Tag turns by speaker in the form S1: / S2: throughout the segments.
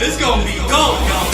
S1: It's gonna be dope, y'all.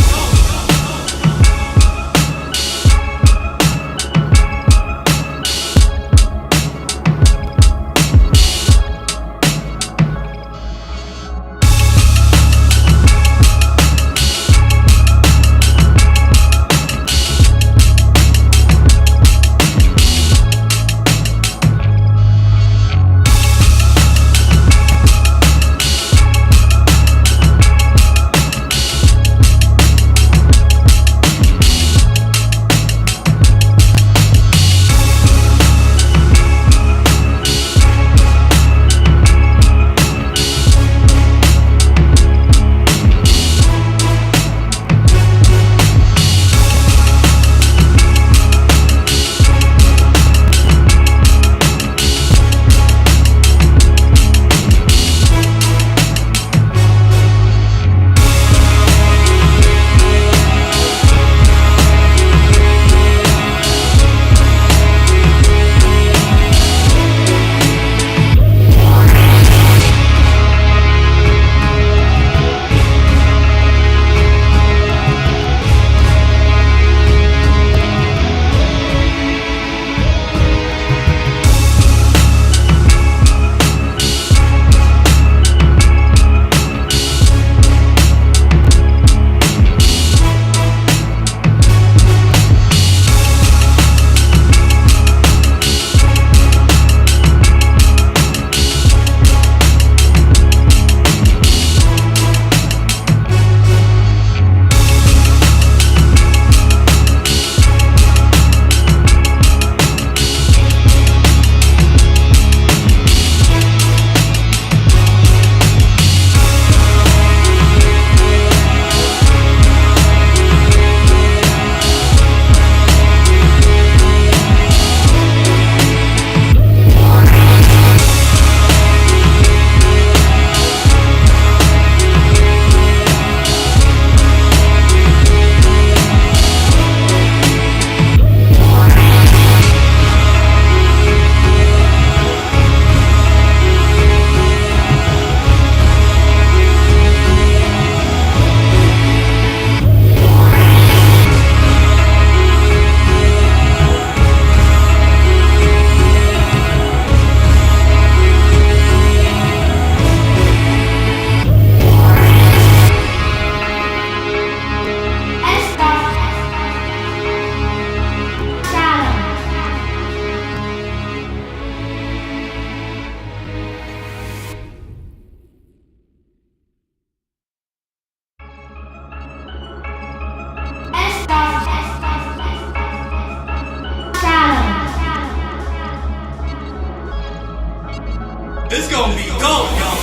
S1: It's gonna be dope, y'all.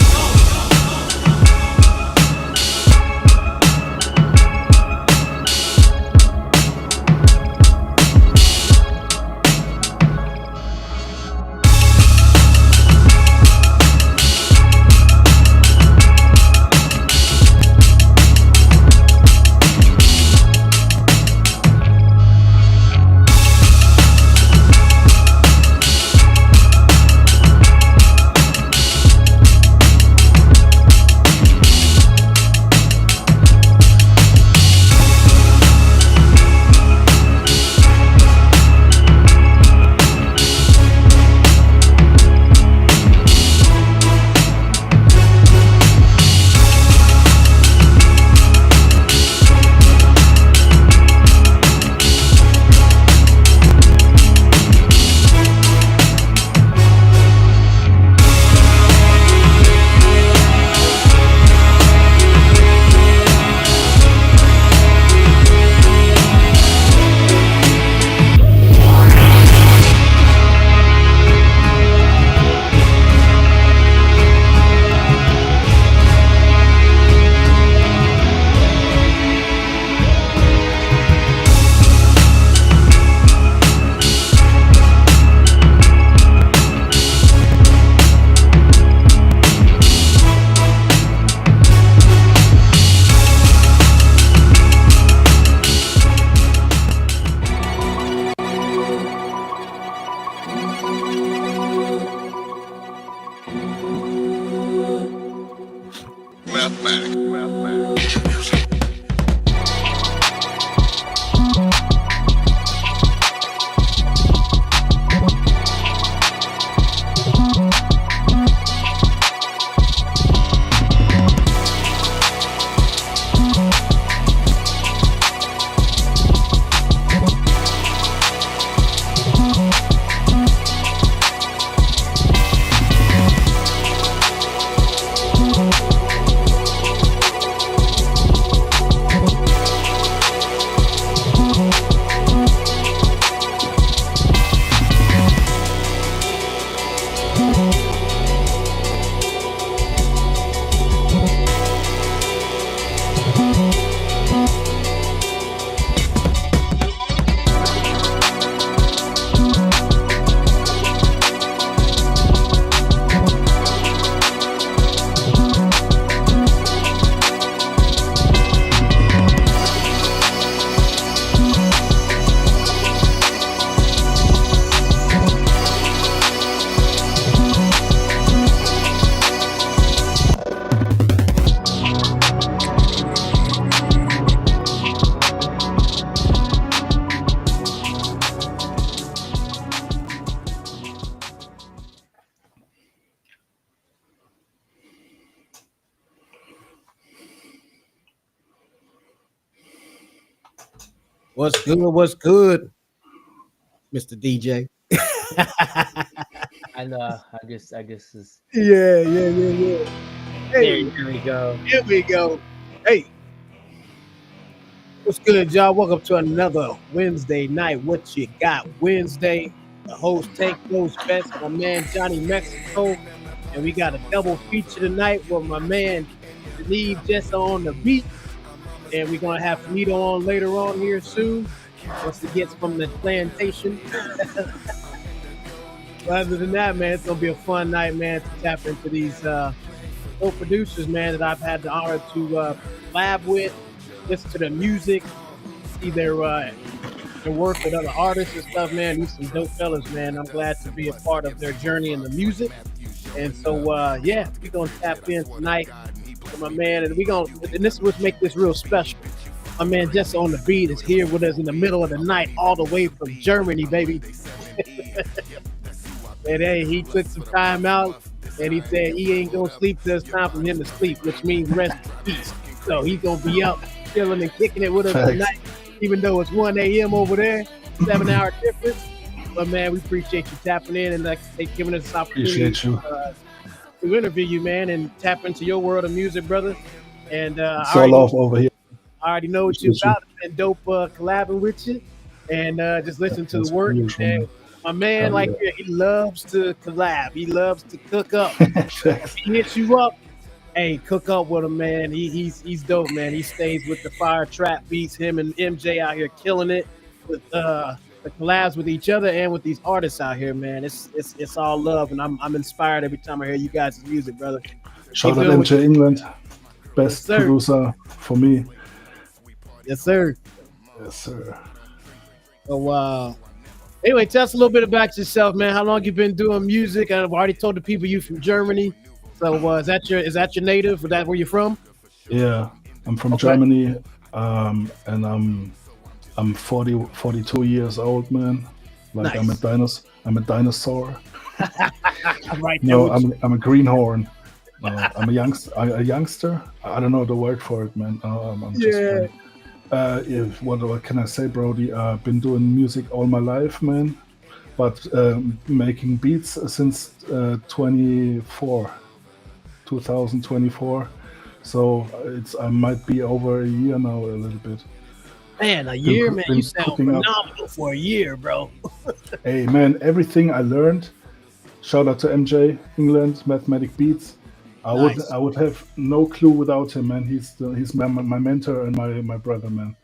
S2: What's good? What's good, Mr. DJ?
S3: I know. I guess it's
S2: Yeah.
S3: there.
S2: Hey,
S3: Here we go.
S2: here we go. Hey, what's good, y'all? Welcome to another Wednesday night. What you got? Wednesday. The host Tank knows best. My man Johnny Mexico, and we got a double feature tonight with my man Steve just on the beat, and we're gonna have Finito on later on here soon once he gets from the plantation. But other than that, man, it's gonna be a fun night, man, to tap into these co-producers, man, that I've had the honor to collab with, listen to their music, see their work with other artists and stuff, man. These some dope fellas, man. I'm glad to be a part of their journey in the music. And so yeah, we're gonna tap in tonight with my man, and this is what make this real special. My man Jesse on the beat is here with us in the middle of the night, all the way from Germany, baby. And hey, he took some time out and he said he ain't gonna sleep till it's time for him to sleep, which means rest in peace. So he's gonna be up chilling and kicking it with us tonight, even though it's 1 a.m. over there, 7-hour difference. But man, we appreciate you tapping in and giving us this opportunity to interview you, man, and tap into your world of music, brother. And
S4: it's all off over here.
S2: I already know what you're about. It's been dope collabing with you and just listen to the work. And my man, he loves to collab. He loves to cook up. If he hits you up, hey, cook up with him, man. He's dope, man. He stays with the fire trap beats. Him and MJ out here killing it with the collabs with each other and with these artists out here, man. It's all love, and I'm inspired every time I hear you guys' music, brother.
S4: Shout out MJ England, best producer for me.
S2: Yes, sir.
S4: Yes, sir.
S2: So, anyway, tell us a little bit about yourself, man. How long you been doing music? I've already told the people you from Germany. So, is that your native? Is that where you're from?
S4: Yeah, I'm from Germany, and I'm 42 years old, man. Like nice. I'm a dinosaur.
S2: Right.
S4: No, I'm a greenhorn. I'm a youngster. I don't know the word for it, man. I'm just. What can I say, Brody? I've been doing music all my life, man, but making beats since 2024. So I might be over a year now, a little bit.
S2: Man, a year, man. You sound phenomenal for a year, bro.
S4: Hey, man, everything I learned. Shout out to MJ England, Mathematic Beats. I would have no clue without him, man. He's my mentor and my brother, man.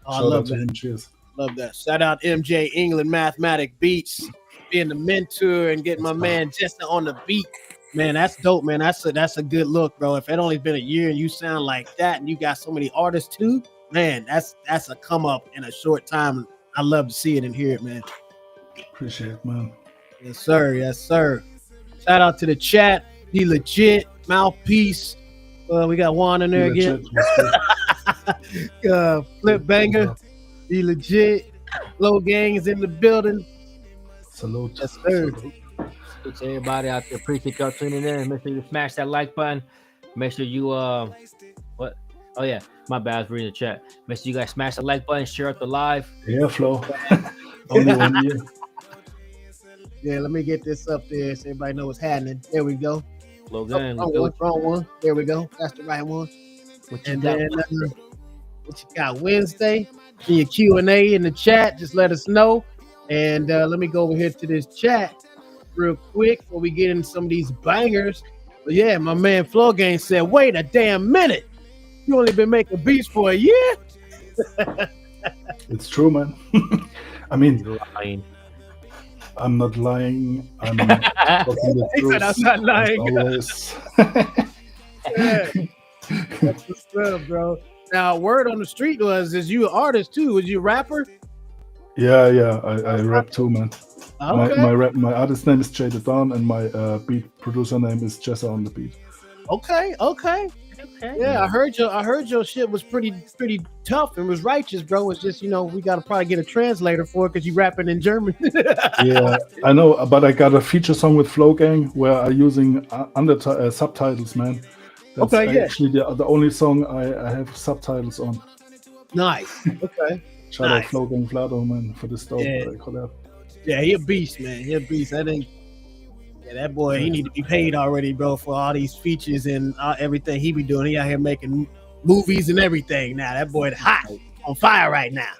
S2: Shout out
S4: to him. Cheers.
S2: Love that. Shout out MJ England, Mathematic Beats, being the mentor and getting my man Jesse on the beat. Man, that's dope, man. That's a good look, bro. If it only been a year and you sound like that and you got so many artists too, man, that's a come up in a short time. I love to see it and hear it, man.
S4: Appreciate it, man.
S2: Yes, sir. Yes, sir. Shout out to the chat. Be legit. Mouthpiece. We got Juan in there again. Flip Banger. Be legit. Low Gang is in the building.
S4: Salute.
S2: Yes, sir.
S3: Salute to everybody out there. Appreciate y'all tuning in. Make sure you smash that like button. Make sure you what? Oh yeah, my bad. I was reading the chat. Make sure you guys smash the like button, share out the live.
S4: Yeah, Flo. Only 1 year.
S2: Yeah, let me get this up there so everybody know what's happening. There we go.
S3: Logan,
S2: wrong one. There we go. That's the right one. What you got Wednesday? In your Q&A in the chat, just let us know. And let me go over here to this chat real quick before we get into some of these bangers. But yeah, my man Flow Gang said, wait a damn minute. You only been making beats for a year?
S4: It's true, man. I mean, I'm not lying. I'm talking the truth.
S2: I'm not lying.
S4: Always.
S2: Yeah. That's what's up, bro. Now, word on the street is you an artist too? Was you a rapper?
S4: Yeah. I rap too, man.
S2: Okay.
S4: My artist name is Jay the Don, and my beat producer name is Jessa on the beat.
S2: Okay. Yeah, I heard your shit was pretty tough and was righteous, bro. It's just, we gotta probably get a translator for it because you rapping in German.
S4: Yeah, I know, but I got a feature song with Flow Gang where I'm using subtitles, man. That's actually the only song I have subtitles on.
S2: Nice. Okay.
S4: Shout out Floating Flato, man, for this dope collab.
S2: Yeah, he a beast, man. He a beast. That boy, he need to be paid already, bro, for all these features and everything he be doing. He out here making movies and everything now. That boy hot, on fire right now.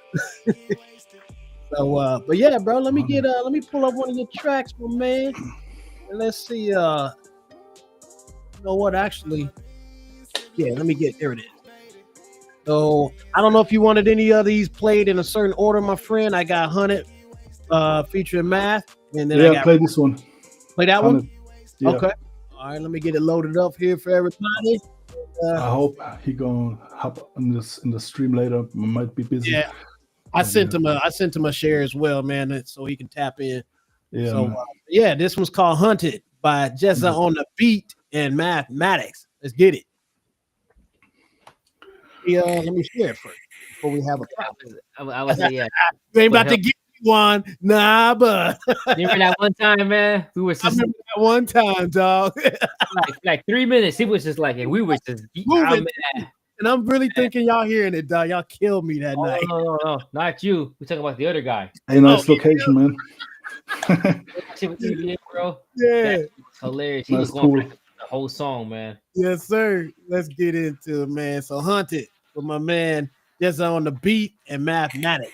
S2: So, but yeah, bro, let me pull up one of your tracks, my man. And let's see, you know what, actually, yeah, there it is. So, I don't know if you wanted any of these played in a certain order, my friend. I got 100 featuring Math. And then I got
S4: play this one.
S2: Play that 100. One?
S4: Yeah.
S2: Okay. All right, let me get it loaded up here for everybody.
S4: I hope he gonna hop in the stream later. Might be busy.
S2: Yeah. I sent him a share as well, man, so he can tap in.
S4: Yeah.
S2: So this one's called Hunted by Jessa on the Beat and Mathematics. Let's get it. Yeah, let me share it first before we have a
S3: I was yeah.
S2: You ain't about to get one, nah, but
S3: remember that one time, man? We was just,
S2: I remember that one time, dog.
S3: like 3 minutes. He was just like, and we was just
S2: moving. And I'm really thinking y'all hearing it, dog. Y'all killed me that night.
S3: No, not you. We're talking about the other guy.
S4: Hey, nice location, man.
S3: Bro.
S2: Yeah,
S3: hilarious. He was going cool. The whole song, man.
S2: Yes, sir. Let's get into it, man. So Hunted with my man Jessa on the Beat and Mathematics.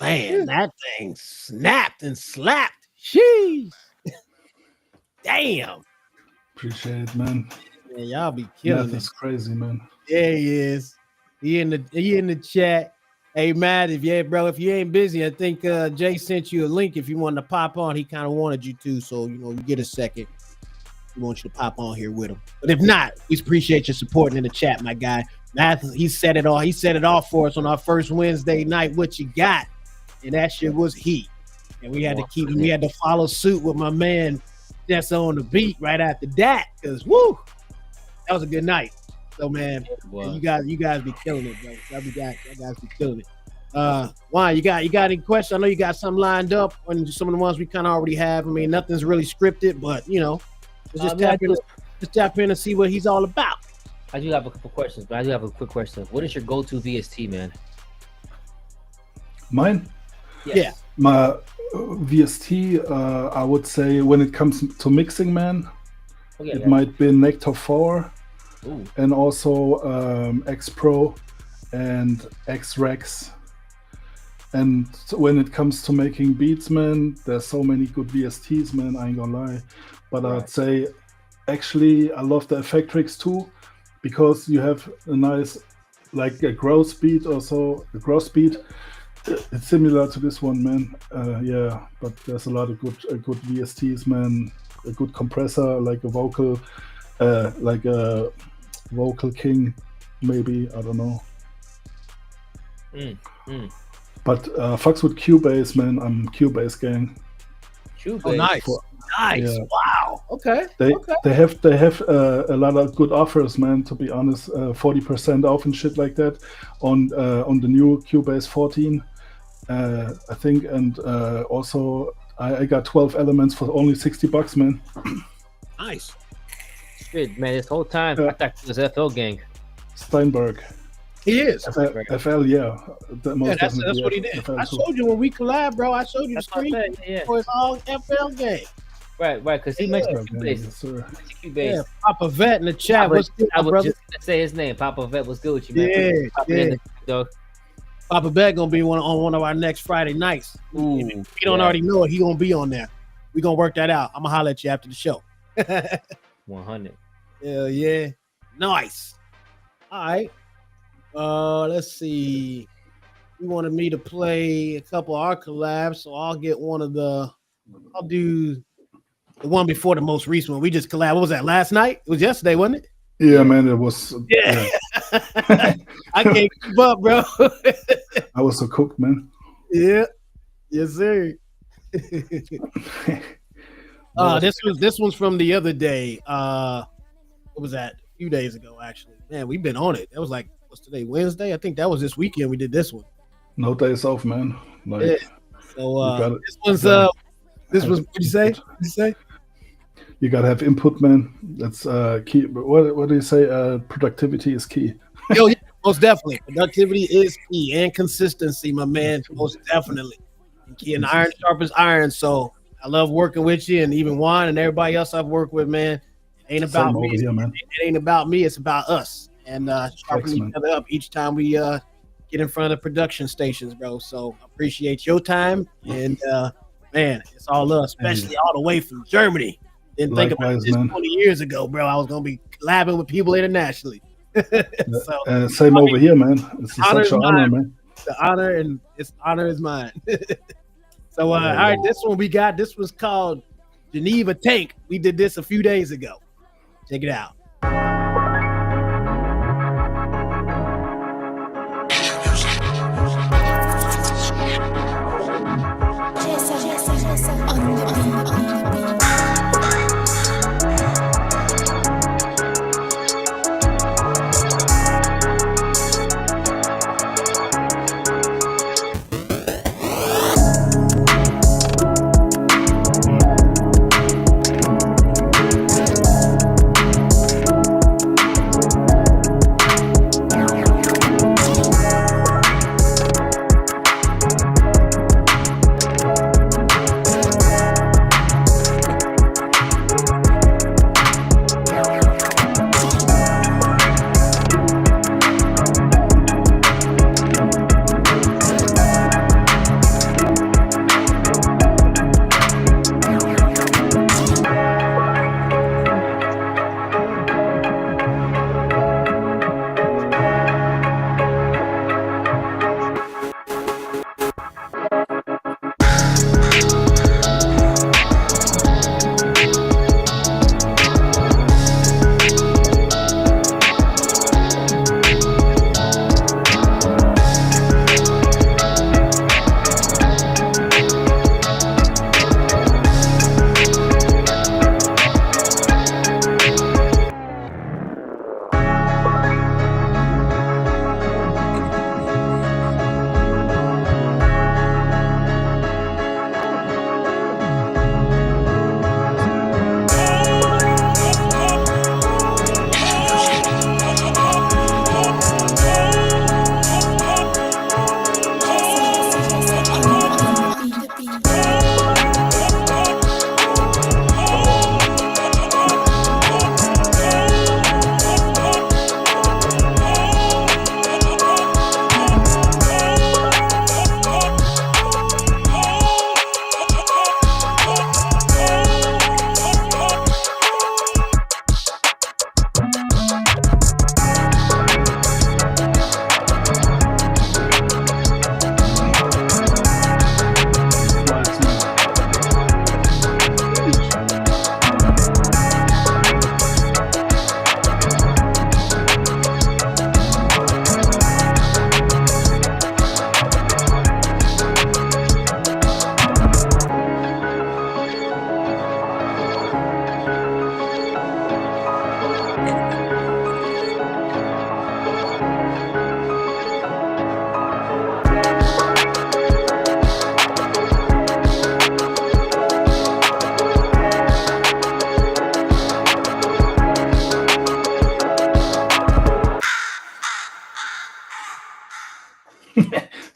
S2: Man, that thing snapped and slapped. Sheesh. Damn.
S4: Appreciate it, man.
S2: Man, y'all be killing it.
S4: That's crazy, man.
S2: Yeah, he is. He in the chat. Hey, Matt, if you ain't busy, I think Jay sent you a link if you wanted to pop on. He kind of wanted you to, so you get a second. He wants you to pop on here with him. But if not, we appreciate your supporting in the chat, my guy. Matt, he said it all. He said it all for us on our first Wednesday night. What you got? And that shit was heat. And we had to follow suit with my man that's on the beat right after that. Because woo, that was a good night. So man, you guys be killing it, bro. You guys be killing it. Juan, you got any questions? I know you got something lined up on some of the ones we kind of already have. I mean, nothing's really scripted, but just tap in and see what he's all about.
S3: I do have a couple questions, but I do have a quick question. What is your go-to VST, man?
S4: Mine?
S2: Yeah.
S4: My VST, I would say when it comes to mixing, man,
S3: Oh, yeah,
S4: it
S3: man.
S4: might be Nectar 4
S3: Ooh.
S4: and also X Pro and X Rex. And when it comes to making beats, man, there's so many good VSTs, man, I ain't gonna lie. But
S3: Right.
S4: I'd say, actually, I love the Effectrix too, because you have a nice, like a growth speed or so, a growth speed. It's similar to this one, man. Yeah, but there's a lot of good VSTs, man. A good compressor, like a vocal king, maybe, I don't know. But fucks with Cubase, man. I'm Cubase gang.
S3: Cubase.
S2: Oh, nice. Nice.
S4: Yeah.
S2: Wow. Okay.
S4: They
S2: okay.
S4: they have a lot of good offers, man. To be honest, 40% off and shit like that on the new Cubase 14, I think, and also I got 12 elements for only $60, man.
S2: Nice.
S3: Shit, man, this whole time I thought it was FL gang.
S4: Steinberg.
S2: He is.
S4: FL, yeah.
S2: That's what he did.
S4: FL
S2: I
S4: too.
S2: showed you when we collab, bro. I showed you the
S3: That's what I
S2: screen.
S3: said, yeah.
S2: For it's all FL game.
S3: Right, because he mentioned
S4: Yeah,
S3: Cubase.
S4: yes, sir.
S2: Yeah, Papa Vet in the chat. What's good,
S3: I
S2: my
S3: was
S2: brother?
S3: just gonna say his name. Papa Vet was good with you, man.
S2: Yeah,
S3: Papa
S2: yeah.
S3: in the dog.
S2: Papa Vet gonna be on one of our next Friday nights.
S3: Ooh,
S2: If you don't already know it, he gonna be on there. We gonna work that out. I'm gonna holler at you after the show.
S3: 100.
S2: Hell yeah. Nice. All right. Let's see. You wanted me to play a couple of our collabs, so I'll get one of I'll do the one before the most recent one. We just collabed. What was that? Last night? It was yesterday, wasn't it?
S4: Yeah, man, it was.
S2: Yeah. I can't keep up, bro.
S4: I was so cooked, man.
S2: Yeah. Yes, sir. This one's from the other day. What was that? A few days ago, actually. Man, we've been on it. That was like, what's today? Wednesday? I think that was this weekend we did this one.
S4: No days off, man. Like,
S2: Yeah. So
S4: gotta-
S2: this one's this was what you say? What you say?
S4: you gotta have input, man. That's key. But what do you say? Productivity is key.
S2: Yo, yeah, most definitely. Productivity is key and consistency, my man. Most definitely. And key and iron sharpens iron. So I love working with you and even Juan and everybody else I've worked with, man. It ain't about
S4: Same
S2: me.
S4: over here, man.
S2: It ain't about me. It's about us. And sharpening
S4: Excellent.
S2: each other up each time we get in front of production stations, bro. So I appreciate your time. And man, it's all us, especially all the way from Germany. Didn't think about
S4: Likewise,
S2: this
S4: man.
S2: 20 years ago, bro. I was gonna be collabing with people internationally. So
S4: Same over here, man. It's
S2: Honor
S4: such an
S2: is
S4: honor,
S2: mine.
S4: man.
S2: the honor is mine. So all right, this one we got. This was called Geneva Tank. We did this a few days ago. Check it out.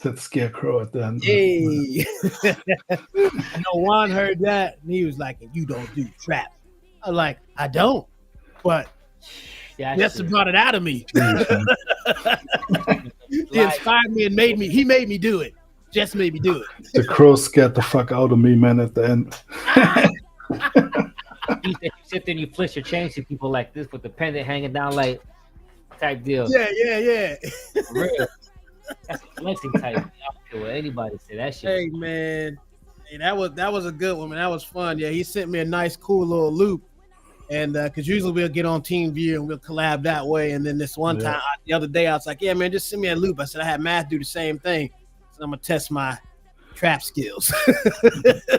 S4: that scarecrow at the end.
S2: Hey. I know Juan heard that and he was like, "You don't do trap." I was like, "I don't," but Jesse brought it out of me. He inspired me and he made me do it. Just made me do it.
S4: The crow scared the fuck out of me, man, at the end.
S3: You sit there and you flick your chains to people like this with the pendant hanging down, like type deal.
S2: Yeah.
S3: For real. That's a flexing type. I don't care what anybody say. That shit.
S2: Hey man, hey, that was a good one, man. That was fun. Yeah, he sent me a nice, cool little loop, and because usually we'll get on TeamViewer and we'll collab that way. And then this one time, the other day, I was like, "Yeah, man, just send me a loop." I said I had Math do the same thing, so I'm gonna test my trap skills.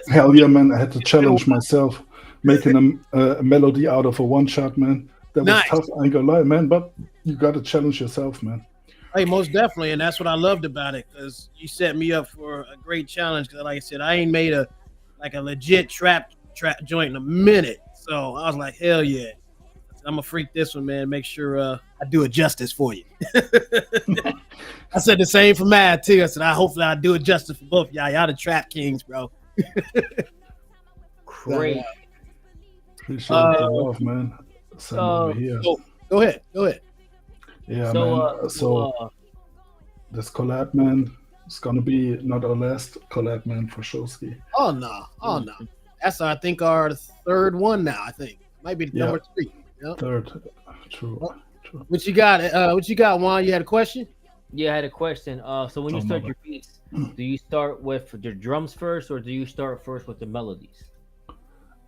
S4: Hell yeah, man! I had to challenge myself, making a melody out of a one shot, man. That was tough. I ain't gonna lie, man. But you got to challenge yourself, man.
S2: Hey, most definitely, and that's what I loved about it, because you set me up for a great challenge. Because, like I said, I ain't made a legit trap joint in a minute, so I was like, hell yeah, I'm gonna freak this one, man. Make sure I do it justice for you. I said the same for Mad too. I said, hopefully I do it justice for both y'all. Y'all the trap kings, bro.
S3: Great.
S4: Appreciate the love, man. Over here.
S2: Go ahead.
S4: Yeah, man. So this collab, man, it's gonna be not our last collab, man, for Showski.
S2: Oh no. That's I think our third one now. I think might be number 3. Yep.
S4: Third. True.
S2: What you got? What you got, Juan? You had a question?
S3: Yeah, I had a question. So when you start your beats, do you start with your drums first, or do you start first with the melodies?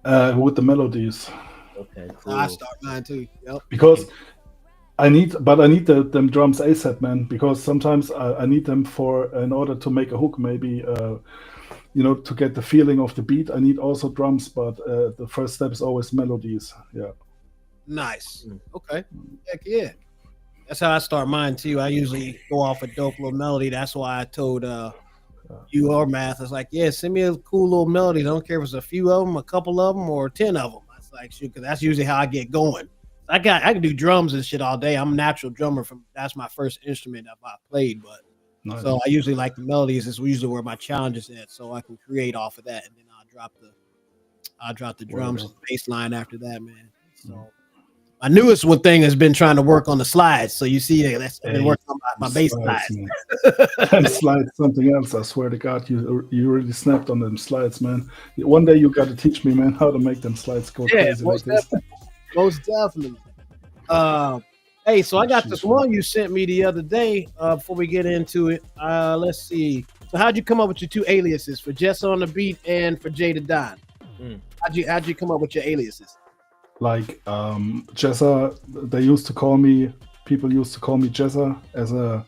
S4: With the melodies.
S3: Okay, cool.
S2: I start mine too. Yep.
S4: Because I need them drums ASAP, man. Because sometimes I need them in order to make a hook, maybe. To get the feeling of the beat, I need also drums. But the first step is always melodies. Yeah.
S2: Nice. Okay. Heck yeah. That's how I start mine too. I usually go off a dope little melody. That's why I told you or Math. I was like, yeah, send me a cool little melody. I don't care if it's a few of them, a couple of them, or 10 of them. I was like, shoot, because that's usually how I get going. I can do drums and shit all day. I'm a natural drummer. That's my first instrument that I played. But nice. So I usually like the melodies. It's usually where my challenge is at, so I can create off of that, and then I'll drop the drums and bass line after that, man. So my newest one thing has been trying to work on the slides. So you see, I've been working on my bass slides.
S4: And slides something else. I swear to God, you really snapped on them slides, man. One day you got to teach me, man, how to make them slides go crazy like this.
S2: Most definitely. Hey, so I got this one you sent me the other day. Before we get into it, let's see. So how'd you come up with your 2 aliases for Jessa on the Beat and for Jay the Don? How'd you come up with your aliases?
S4: Like Jessa, people used to call me Jessa as a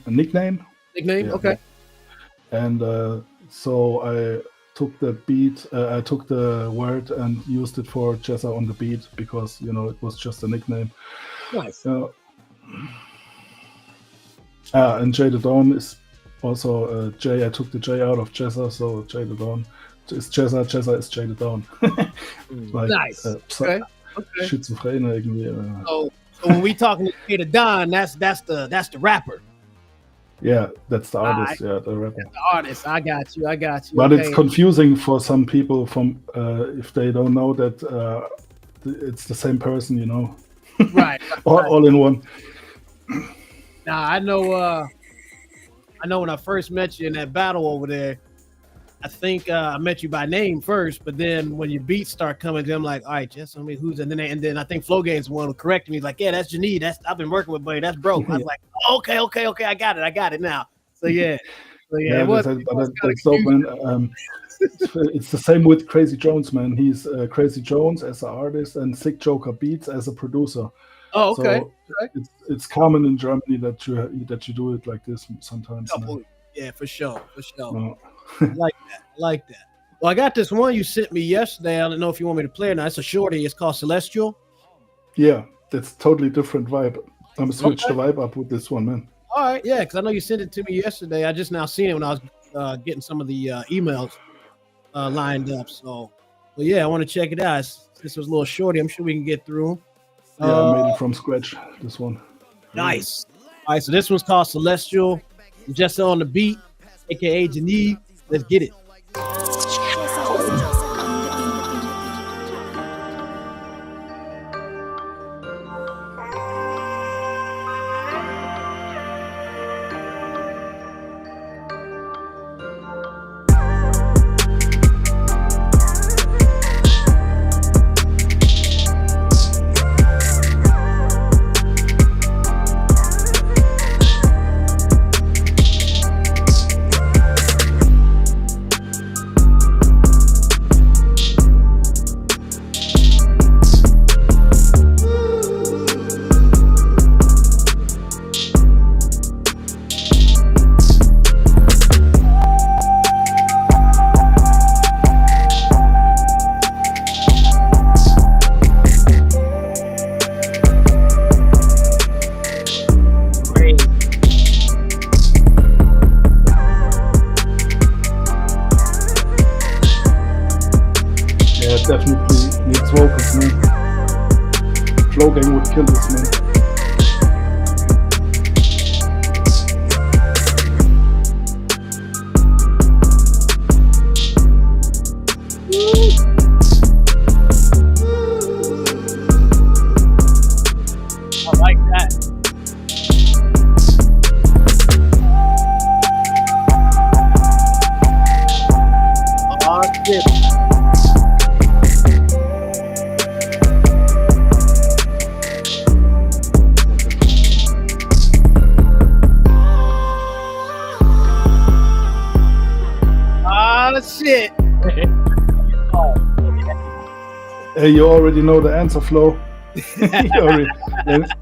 S4: nickname.
S2: Yeah. Okay.
S4: And so I took the beat, I took the word and used it for Jessa on the Beat because, it was just a nickname.
S2: Nice.
S4: And Jay the Dawn is also Jay. I took the J out of Jessa, so Jay the Dawn. It's Jessa is Jay the Dawn. Like,
S2: nice. Okay.
S4: Schizophrene irgendwie.
S2: So when we talking to Jay the Don, that's the rapper.
S4: Yeah, that's the artist. Yeah, the rapper.
S2: That's the artist. I got you.
S4: But it's confusing for some people if they don't know that it's the same person,
S2: Right.
S4: all in one.
S2: Now I know when I first met you in that battle over there, I think I met you by name first, but then when your beats start coming to him, like, all right, Jess, who's and then I think Flow Game's the one who corrected me, like, yeah, that's Janine. I've been working with, buddy. That's bro. I was like, oh, okay, I got it now. So yeah,
S4: that's dope, man. It's the same with Crazy Jones, man. He's Crazy Jones as an artist and Sick Joker Beats as a producer.
S2: Oh, okay.
S4: So it's common in Germany that you do it like this sometimes.
S2: Yeah, for sure. I like that. Well, I got this one you sent me yesterday. I don't know if you want me to play it or not. It's a shorty. It's called Celestial.
S4: Yeah, that's totally different vibe. I'm gonna switch the vibe up with this one, man.
S2: All right, yeah, because I know you sent it to me yesterday. I just now seen it when I was getting some of the emails lined up. So, well, yeah, I want to check it out. This was a little shorty. I'm sure we can get through.
S4: Yeah, I made it from scratch. This one.
S2: Nice. All right, so this one's called Celestial. Just on the beat, aka Geneve. Let's get it.
S4: Yeah, definitely needs vocals, man. Flow Gang would kill this, man.
S2: I like that. Oh, shit. Oh, shit.
S4: Hey, you already know the answer, Flo.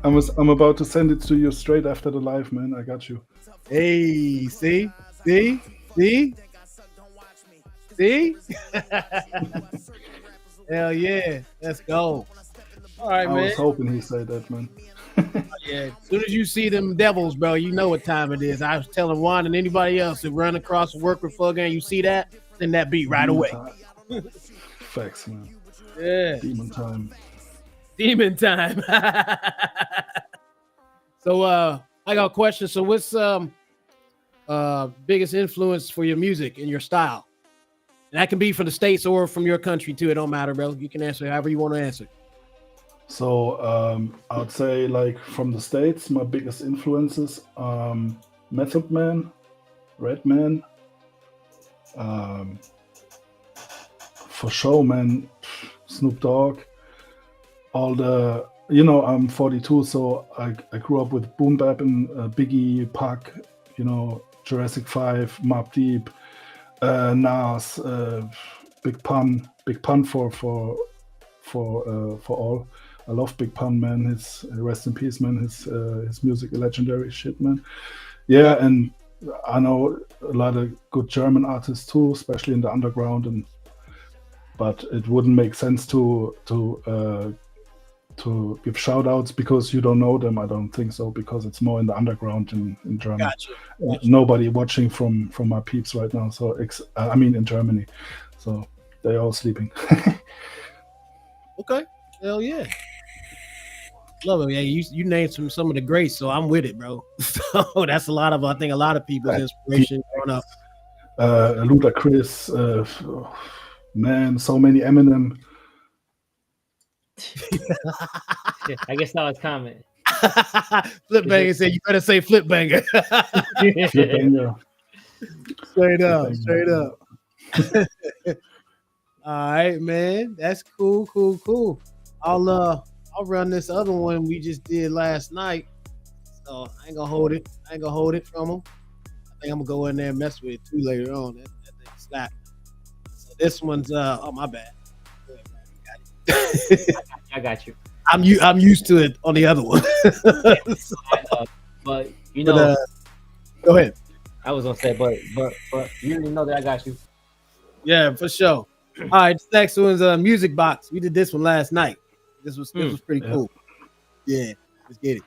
S4: I'm about to send it to you straight after the live, man. I got you.
S2: Hey, see? Hell yeah. Let's go. All right,
S4: I
S2: man.
S4: was hoping he said that, man.
S2: Yeah, as soon as you see them devils, bro, you know what time it is. I was telling Juan and anybody else who run across and work with Flow Gang, you see that, then that beat right away.
S4: Facts, man.
S2: Yeah.
S4: Demon time.
S2: Demon time. So I got a question. So what's biggest influence for your music and your style? And that can be from the States or from your country too. It don't matter, bro. You can answer however you want to answer.
S4: So I'd say, like, from the States, my biggest influences, Method Man, Redman, for sure, man, Snoop Dogg, all the, you know, I'm 42, so I grew up with Boom Bap and Biggie, Pac, you know, Jurassic 5, Mobb Deep, Nas, Big Pun for all. I love Big Pun, man. His rest in peace, man. His music, legendary shit, man. Yeah, and I know a lot of good German artists too, especially in the underground. But it wouldn't make sense to give shout outs because you don't know them. I don't think so, because it's more in the underground in Germany.
S2: Gotcha.
S4: Nobody watching from my peeps right now. So I mean in Germany, so they're all sleeping.
S2: Okay. Hell yeah. Love it. Yeah, you named some of the greats, so I'm with it, bro. So that's I think a lot of people's inspiration growing up.
S4: Ludacris, man, so many Eminem.
S3: I guess that was comment.
S2: Flip Banger said, "You better say Flip Banger."
S4: Flip Banger.
S2: Straight up. All right, man. That's cool. I'll run this other one we just did last night. So I ain't gonna hold it from them. I think I'm gonna go in there and mess with it too later on. That thing slap. So this one's oh my bad.
S3: I got you.
S2: I'm used to it on the other one.
S3: But you know,
S2: go ahead.
S3: I was gonna say, but you already know that I got you.
S2: Yeah, for sure. All right, this next one's Music Box. We did this one last night. This was pretty cool. Yeah, let's get it.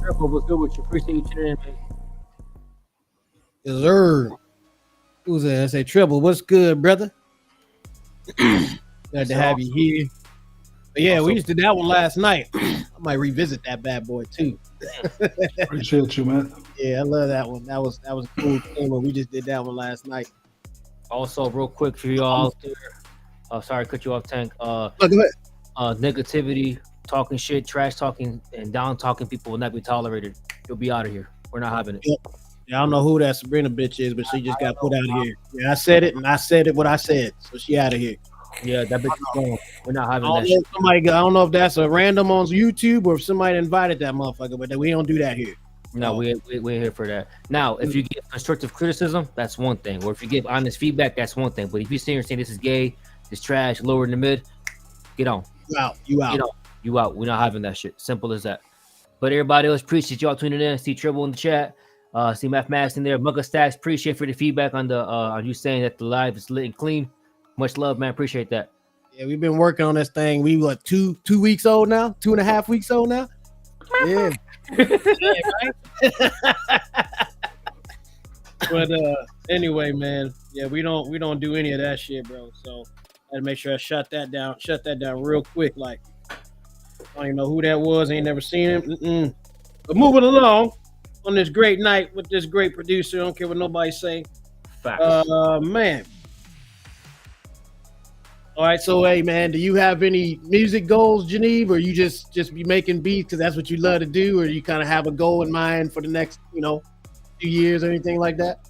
S3: Triple, what's good with you? Appreciate you tuning in, man.
S2: Yes, sir. Who's that? I say Triple. What's good, brother? Glad to have you here. But yeah, we just did that one last night. I might revisit that bad boy too.
S4: Appreciate you, man.
S2: Yeah, I love that one. That was a cool thing when we just did that one last night.
S3: Also, real quick for y'all out there. Sorry, cut you off, Tank.
S2: Go ahead.
S3: Negativity, talking shit, trash talking, and down talking people will not be tolerated. You'll be out of here. We're not having it.
S2: Yep. Yeah, I don't know who that Sabrina bitch is, but she just got put out of here. Yeah, I said it, and I said it what I said, so she out of here.
S3: Yeah, that bitch is gone. We're not having
S2: I
S3: that shit.
S2: I don't know if that's a random on YouTube or if somebody invited that motherfucker, but we don't do that here.
S3: No, we're here for that. Now, if you give constructive criticism, that's one thing. Or if you give honest feedback, that's one thing. But if you sit here and say this is gay, this trash, lower in the mid, get on.
S2: You out.
S3: You out. We're not having that shit. Simple as that. But everybody else, appreciate y'all tuning in. See Triple in the chat. See Mathematics in there. Mugga Stacks, appreciate for the feedback on the on you saying that the live is lit and clean. Much love, man. Appreciate that.
S2: Yeah, we've been working on this thing. We what 2 weeks old now? 2.5 weeks old now? Yeah. But anyway, man. Yeah, we don't do any of that shit, bro. So I had to make sure I shut that down real quick. Like I don't even know who that was. Ain't never seen him. But moving along on this great night with this great producer. I don't care what nobody say.
S3: Facts.
S2: Man. All right, so hey, man, do you have any music goals, Geneve, or you just be making beats because that's what you love to do, or you kind of have a goal in mind for the next, few years or anything like that?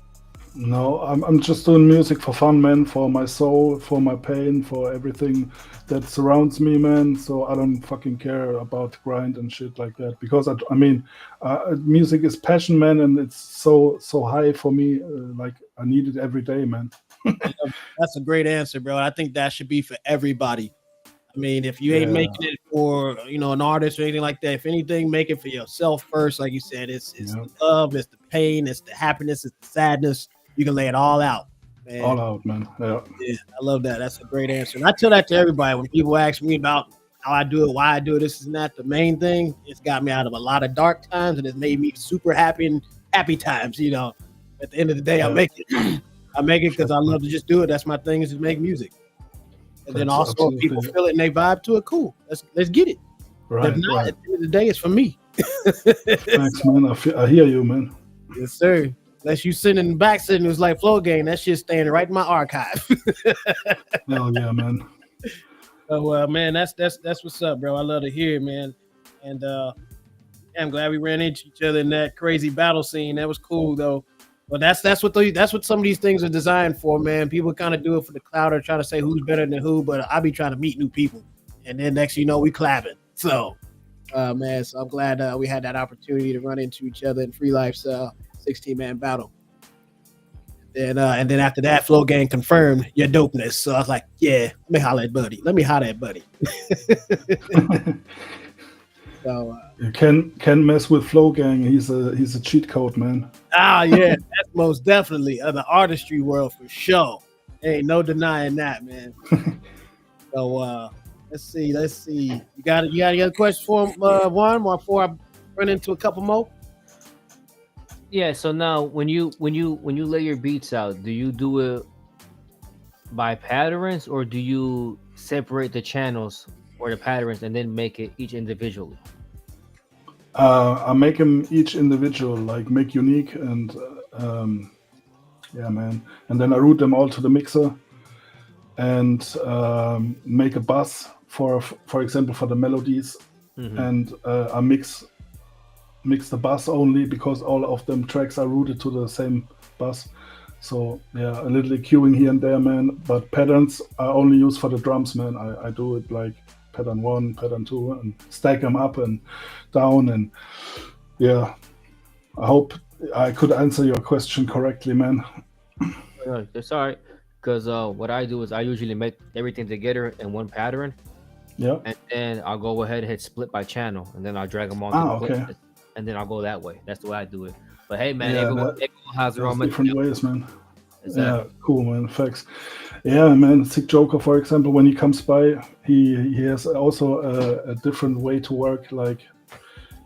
S4: No, I'm just doing music for fun, man, for my soul, for my pain, for everything that surrounds me, man. So I don't fucking care about grind and shit like that because I mean, music is passion, man, and it's so high for me. Like I need it every day, man.
S2: That's a great answer, bro. I think that should be for everybody. I mean, if you ain't making it for an artist or anything like that, if anything, make it for yourself first. Like you said, it's the love, it's the pain, it's the happiness, it's the sadness. You can lay it all out, man.
S4: All out, man. Yeah,
S2: I love that. That's a great answer. And I tell that to everybody when people ask me about how I do it, why I do it, this is not the main thing. It's got me out of a lot of dark times, and it's made me super happy and happy times. At the end of the day, I make it. I make it because I love to just do it. That's my thing, is to make music. And then also, if people feel it and they vibe to it, cool. Let's get it.
S4: Right.
S2: If not, at the end of the day, it's for me.
S4: Thanks, man. I hear you, man.
S2: Yes, sir. Unless you sitting in the back sitting, it was like flow game. That shit's staying right in my archive.
S4: Hell yeah, man.
S2: So, man, that's what's up, bro. I love to hear it, man. And I'm glad we ran into each other in that crazy battle scene. That was cool, though. But that's what some of these things are designed for, man. People kind of do it for the clout or try to say who's better than who, but I be trying to meet new people, and then next we clapping. So, man, so I'm glad we had that opportunity to run into each other in Free Life's 16-man battle. And then after that, Flow Gang confirmed your dopeness. So I was like, yeah, let me holler at Buddy. So
S4: you can't mess with Flow Gang. He's a cheat code, man.
S2: Yeah, that's most definitely the artistry world for sure. Ain't no denying that, man. So let's see. You got any other questions for Juan before I run into a couple more?
S3: Yeah. So now, when you lay your beats out, do you do it by patterns or do you separate the channels or the patterns and then make it each individually?
S4: I make them each individual, like make unique, and yeah, man. And then I route them all to the mixer and make a bus for example, for the melodies, and I mix the bus only because all of them tracks are routed to the same bus. So yeah, a little EQing here and there, man. But patterns I only use for the drums, man. I do it like pattern 1, pattern 2, and stack them up and down. And yeah, I hope I could answer your question correctly, man.
S3: That's all right. Because what I do is I usually make everything together in one pattern.
S4: Yeah.
S3: And then I'll go ahead and hit split by channel, and then I'll drag them on.
S4: Okay.
S3: And then I'll go that way. That's the way I do it. But hey, man, everyone has their own
S4: different ways, man.
S3: Exactly.
S4: Yeah, cool, man. Facts. Yeah, man. Sick Joker, for example, when he comes by, he has also a different way to work. Like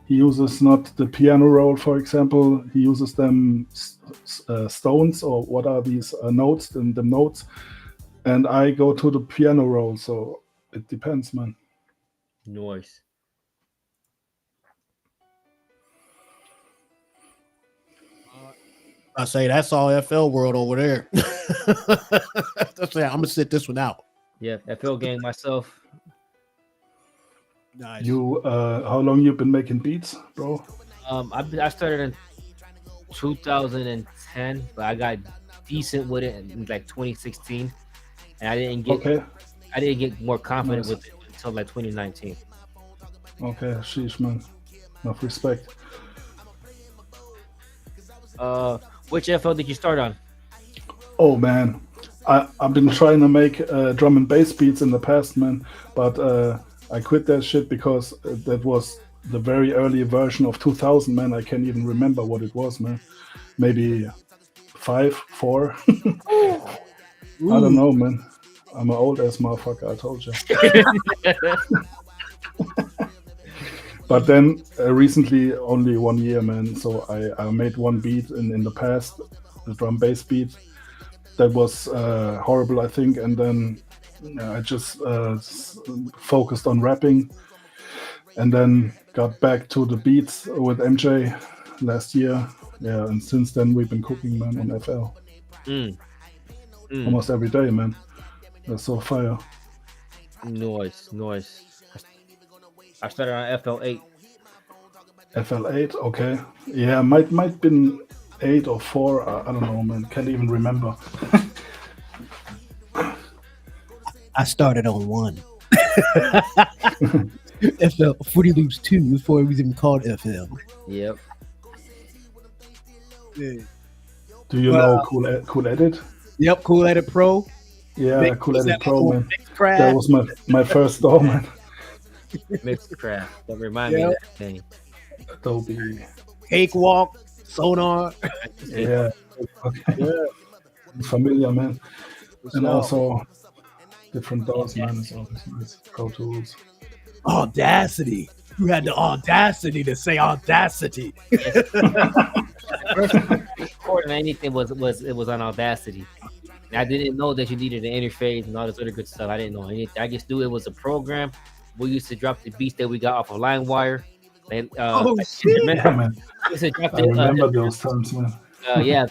S4: he uses not the piano roll, for example. He uses them stones, or what are these notes in the notes, and I go to the piano roll. So it depends, man.
S3: Noise.
S5: I say that's all FL world over there. That's it. I'm gonna sit this one out.
S3: Yeah, FL gang myself.
S5: Nice.
S4: You, how long you been making beats, bro?
S3: I started in 2010, but I got decent with it in like 2016, and I didn't get more confident with it until like 2019.
S4: Okay, sheesh, man. Enough respect.
S3: Which FL did you start on?
S4: Oh man, I've been trying to make drum and bass beats in the past, man, but I quit that shit because that was the very early version of 2000, man. I can't even remember what it was, man. Maybe 5, 4. I don't know, man. I'm an old ass motherfucker, I told you. But then recently, only 1 year, man. So I made one beat in the past, the drum bass beat. That was horrible, I think. And then I just focused on rapping, and then got back to the beats with MJ last year. Yeah, and since then we've been cooking, man, on FL. Almost every day, man. That's so fire.
S3: Noise. I started on FL8.
S4: FL8, okay. Yeah, might been 8 or 4. I don't know, man. Can't even remember.
S5: I started on 1. FL Fruity Loops 2 before it was even called FL.
S3: Yep.
S5: Yeah.
S4: Do you know Cool Edit?
S5: Yep, Cool Edit Pro.
S4: Yeah, Cool Edit Pro, man.
S5: Craft.
S4: That was my first store, man.
S3: Mixcraft. That remind me of that name.
S4: Adobe.
S5: Cakewalk, Sonar.
S4: Yeah. Okay.
S5: Yeah.
S4: Familiar, man. And also different DAWs, man. So nice. Pro Tools.
S5: Audacity. You had the audacity to say audacity.
S3: First recording anything was on Audacity. And I didn't know that you needed an interface and all this other good stuff. I didn't know anything. I just knew it was a program. We used to drop the beats that we got off of LimeWire. And,
S5: shit!
S4: Yeah, man. I remember those times, man.
S3: Yeah,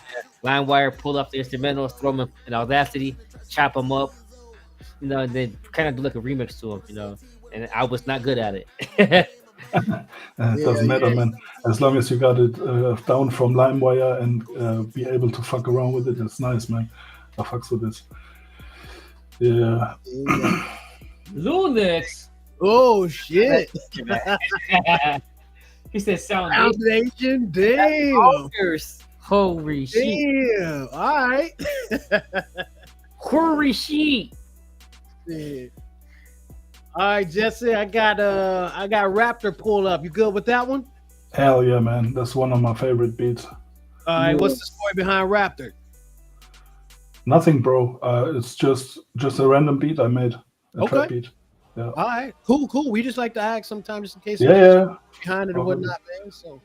S3: LimeWire, pull up the instrumentals, throw them in Audacity, chop them up, and then kind of do like a remix to them, And I was not good at it.
S4: It doesn't matter, man. As long as you got it down from LimeWire and be able to fuck around with it, it's nice, man. I fucks with this. Yeah.
S3: Lunix.
S5: Oh shit!
S3: He said
S5: Foundation. Damn.
S3: Holy shit!
S5: Damn. All right.
S3: Holy shit!
S5: Yeah. All right, Jesse. I got Raptor pulled up. You good with that one?
S4: Hell yeah, man. That's one of my favorite beats.
S5: All right. What's the story behind Raptor?
S4: Nothing, bro. It's just a random beat I made. A trap beat. Yeah.
S5: All right. Cool. We just like to ask sometimes just in case.
S4: Yeah.
S5: Behind it or whatnot, man. So.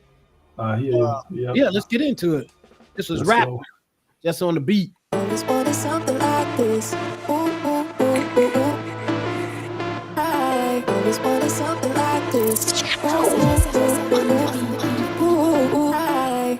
S4: Yeah.
S5: Let's get into it. This was Raptor. Just on the beat.
S6: Always wanted something like this. Ooh, ooh, ooh, ooh, ooh. I always wanted something like this. Ooh, ooh, ooh, ooh, ooh, ooh. I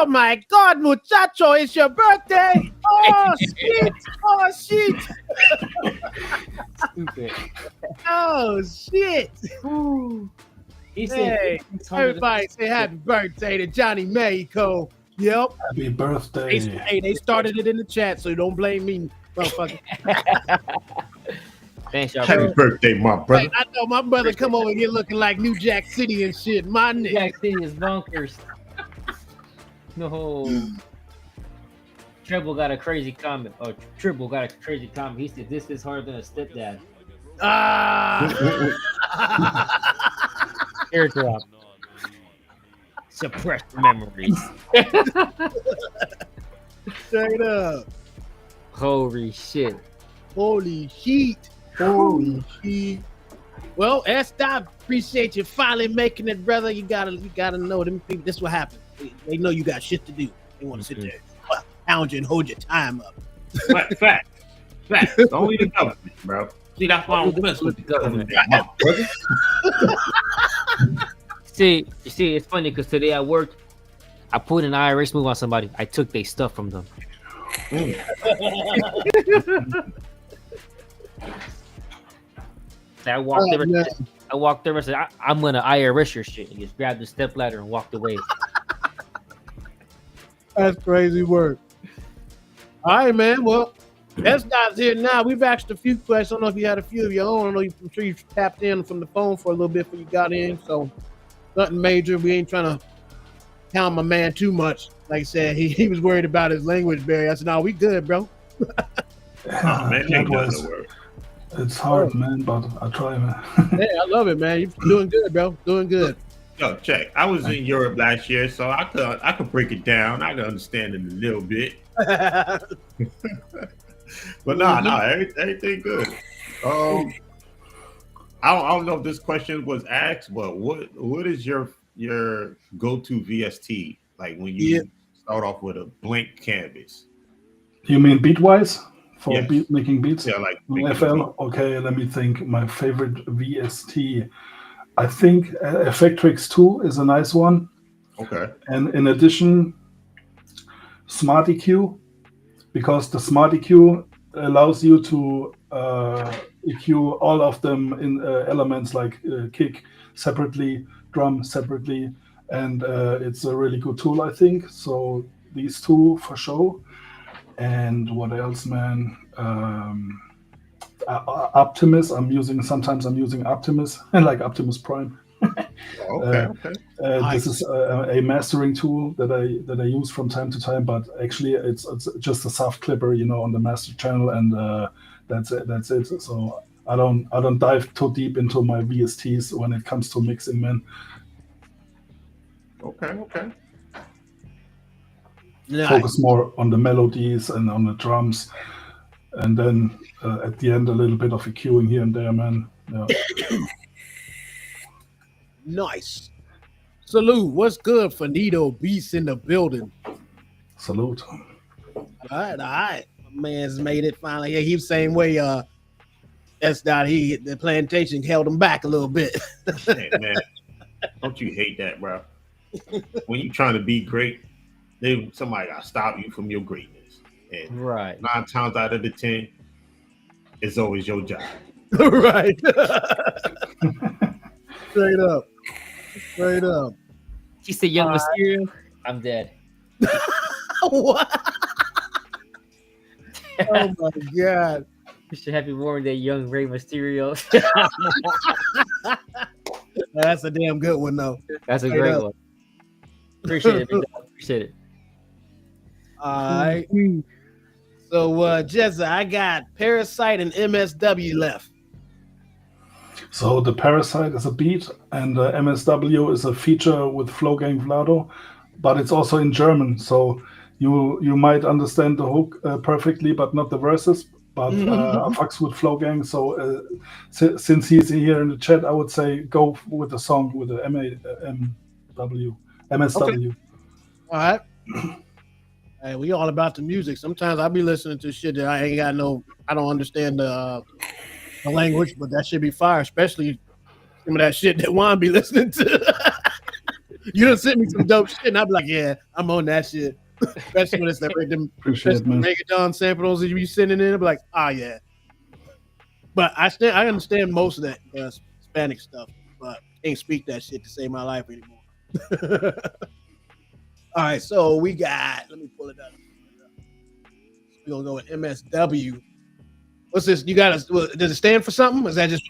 S5: Oh my God, muchacho, it's your birthday. Oh shit. Oh shit.
S3: Stupid.
S5: Oh shit.
S3: He said,
S5: Hey, everybody say happy birthday to Johnny Mexico. Yep.
S4: Happy birthday.
S5: They started it in the chat, so don't blame me, motherfucker.
S3: Thanks, y'all.
S7: Happy birthday, my brother.
S5: Hey, I know my brother come over here looking like New Jack City and shit. My nigga.
S3: Jack City is bonkers. No. Treble got a crazy comment. Oh, Triple got a crazy comment. He said, "This is harder than a stepdad."
S5: Ah.
S3: Airdrop. Suppressed memories.
S5: Straight up.
S3: Holy shit.
S5: Holy shit. Holy shit. Well, S-Dot, appreciate you finally making it, brother. You gotta know them people. This is what happens. They know you got shit to do. They want to sit there, pound you and hold your time up.
S7: Fact. Don't leave the government, bro. See, that's why I don't mess with the government, my brother.
S3: See, it's funny because today at work, I put an IRS move on somebody. I took their stuff from them. So I walked there and said, I'm gonna IRS your shit, and just grabbed the step ladder and walked away.
S5: That's crazy work. All right, man. Well, S-Dot's here now. We've asked a few questions. I don't know if you had a few of your own. I'm sure you tapped in from the phone for a little bit before you got in. So nothing major. We ain't trying to count my man too much. Like I said, he was worried about his language barrier. I said, no, we good, bro.
S7: Oh, man,
S4: That was, it's hard, man, but I try, man.
S5: Hey, I love it, man. You're doing good, bro. Doing good.
S7: Yo, check. I was in Europe last year, so I could break it down. I could understand it a little bit. But everything good. I don't know if this question was asked, but what is your go-to VST like when you start off with a blank canvas?
S4: You mean beat-wise? For
S7: Yes.
S4: making beats?
S7: Yeah, like
S4: FL? Okay, let me think. My favorite VST. I think Effectrix 2 is a nice one.
S7: Okay.
S4: And in addition, Smart EQ, because the Smart EQ allows you to EQ all of them in elements like kick separately, drum separately, and it's a really good tool, I think. So these two for sure. And what else, man? Optimus. Sometimes I'm using Optimus, and like Optimus Prime.
S7: Okay.
S4: This is a mastering tool that I use from time to time, but actually it's just a soft clipper, on the master channel, and that's it. So I don't dive too deep into my VSTs when it comes to mixing, man.
S7: Okay.
S5: Nice.
S4: Focus more on the melodies and on the drums, and then at the end a little bit of EQing here and there, man. Yeah.
S5: Nice. Salute. What's good, Finito Beast in the building?
S4: Salute.
S5: All right. My man's made it finally. Yeah, he was the same way. S-Dot, the plantation held him back a little bit.
S7: Hey, man, don't you hate that, bro? When you trying to be great, somebody got to stop you from your greatness. And
S3: Right.
S7: 9 times out of the 10, it's always your job.
S5: Right. Straight up.
S3: She said, "Young Mysterio, I'm dead."
S5: What? Oh my God.
S3: You should happy Memorial Day, young Rey Mysterio.
S5: That's a damn good one, though.
S3: That's a
S5: Straight
S3: great
S5: up.
S3: one. Appreciate it. Big dog. Appreciate it.
S5: All right. So, Jezza, I got Parasite and MSW left.
S4: So the Parasite is a beat, and MSW is a feature with Flowgang Vlado, but it's also in German, so you might understand the hook perfectly, but not the verses. But I fucks with Flowgang, so since he's here in the chat, I would say go with the song with the MSW.
S5: Okay. All right. Hey, we all about the music. Sometimes I be listening to shit that I don't understand the language, but that should be fire, especially some of that shit that Juan be listening to. You done sent me some dope shit, and I'm like, yeah, I'm on that shit. Especially when it's that them reggaeton samples that you be sending in. I'm like, yeah. But I understand most of that Hispanic stuff, but can't speak that shit to save my life anymore. All right, so we got. Let me pull it up. We're gonna go with MSW. What's this? You got us? Does it stand for something? Is that just?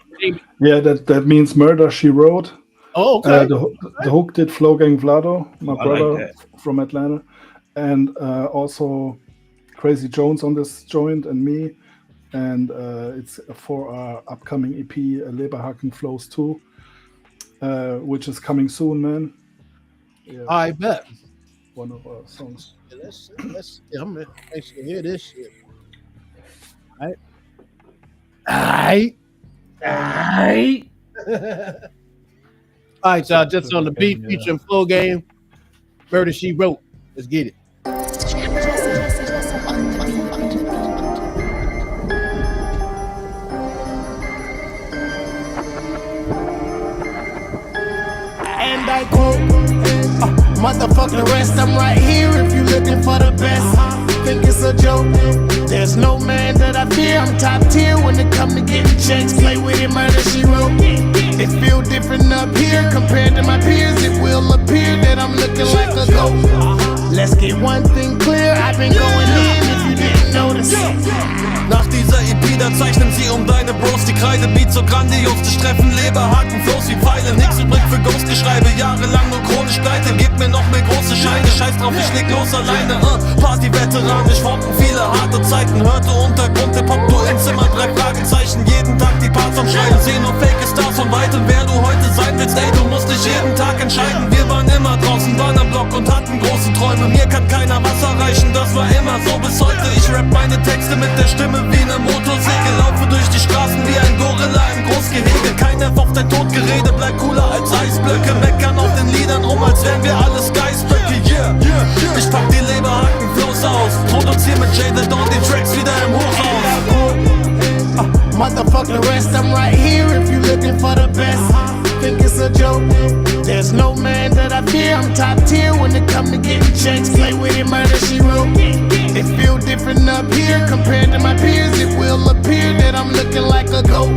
S4: Yeah, that means Murder She Wrote.
S5: Oh, okay.
S4: The hook did Flow Gang Vlado, my brother
S7: like
S4: from Atlanta, and also Crazy Jones on this joint and me, and it's for our upcoming EP, Leberhaken Flows 2, which is coming soon, man.
S5: Yeah. I bet.
S4: One of our songs.
S5: Yeah, let's see. I'm gonna actually hear this shit. All right. All right, y'all. Just on the beat, featuring Flow Game, Murder She Wrote. Let's get it.
S8: And I quote, motherfucking rest, I'm right here if you looking for the best. Think it's a joke. There's no man that I fear. I'm top tier when it come to getting checks. Play with it, Murder She Wrote. It feel different up here compared to my peers. It will appear that I'm looking like a goat. Let's get one thing clear. I've been going in if you didn't notice.
S1: Nach dieser EP, da zeichnen sie deine Bros. Die Kreide Beat so grandios, die treffen Leberhaken, Flows wie Pfeile. Nix übrig für Ghostgeschreibe, jahrelang nur chronisch pleite. Gib mir noch mehr große Scheine, scheiß drauf, ich leg los alleine. Party-Veteran, ich fronten viele harte Zeiten. Hörte Untergrund, Hip-Hop, du im Zimmer, 3 Fragezeichen. Jeden Tag die Parts am Schreiben, seh nur fake Stars von weitem. Wer du heute sein willst, ey, du musst dich jeden Tag entscheiden. Wir waren immer draußen, waren am Block und hatten große Träume. Mir kann keiner Wasser reichen, das war immer so bis heute. Ich rap meine Texte mit der Stimme wie eine Motorsäge. Laufe durch die Straßen wie ein Gorilla im Großgehege. Kein Nerv auf dein Todgerede, bleib cooler als Eisblöcke. Meckern auf den Liedern als wären wir alle Skysblöcke. Yeah, ich pack die Leberhaken Flows aus. Produzier mit Jaded Dawn die Tracks wieder im Hochhaus.
S8: Motherfucking rest, I'm right here if you looking for the best. Think it's a joke. There's no man that I fear. I'm top tier when it come to getting checks. Play with it, Murder She Wrote. It feel different up here compared to my peers. It will appear that I'm looking like a goat.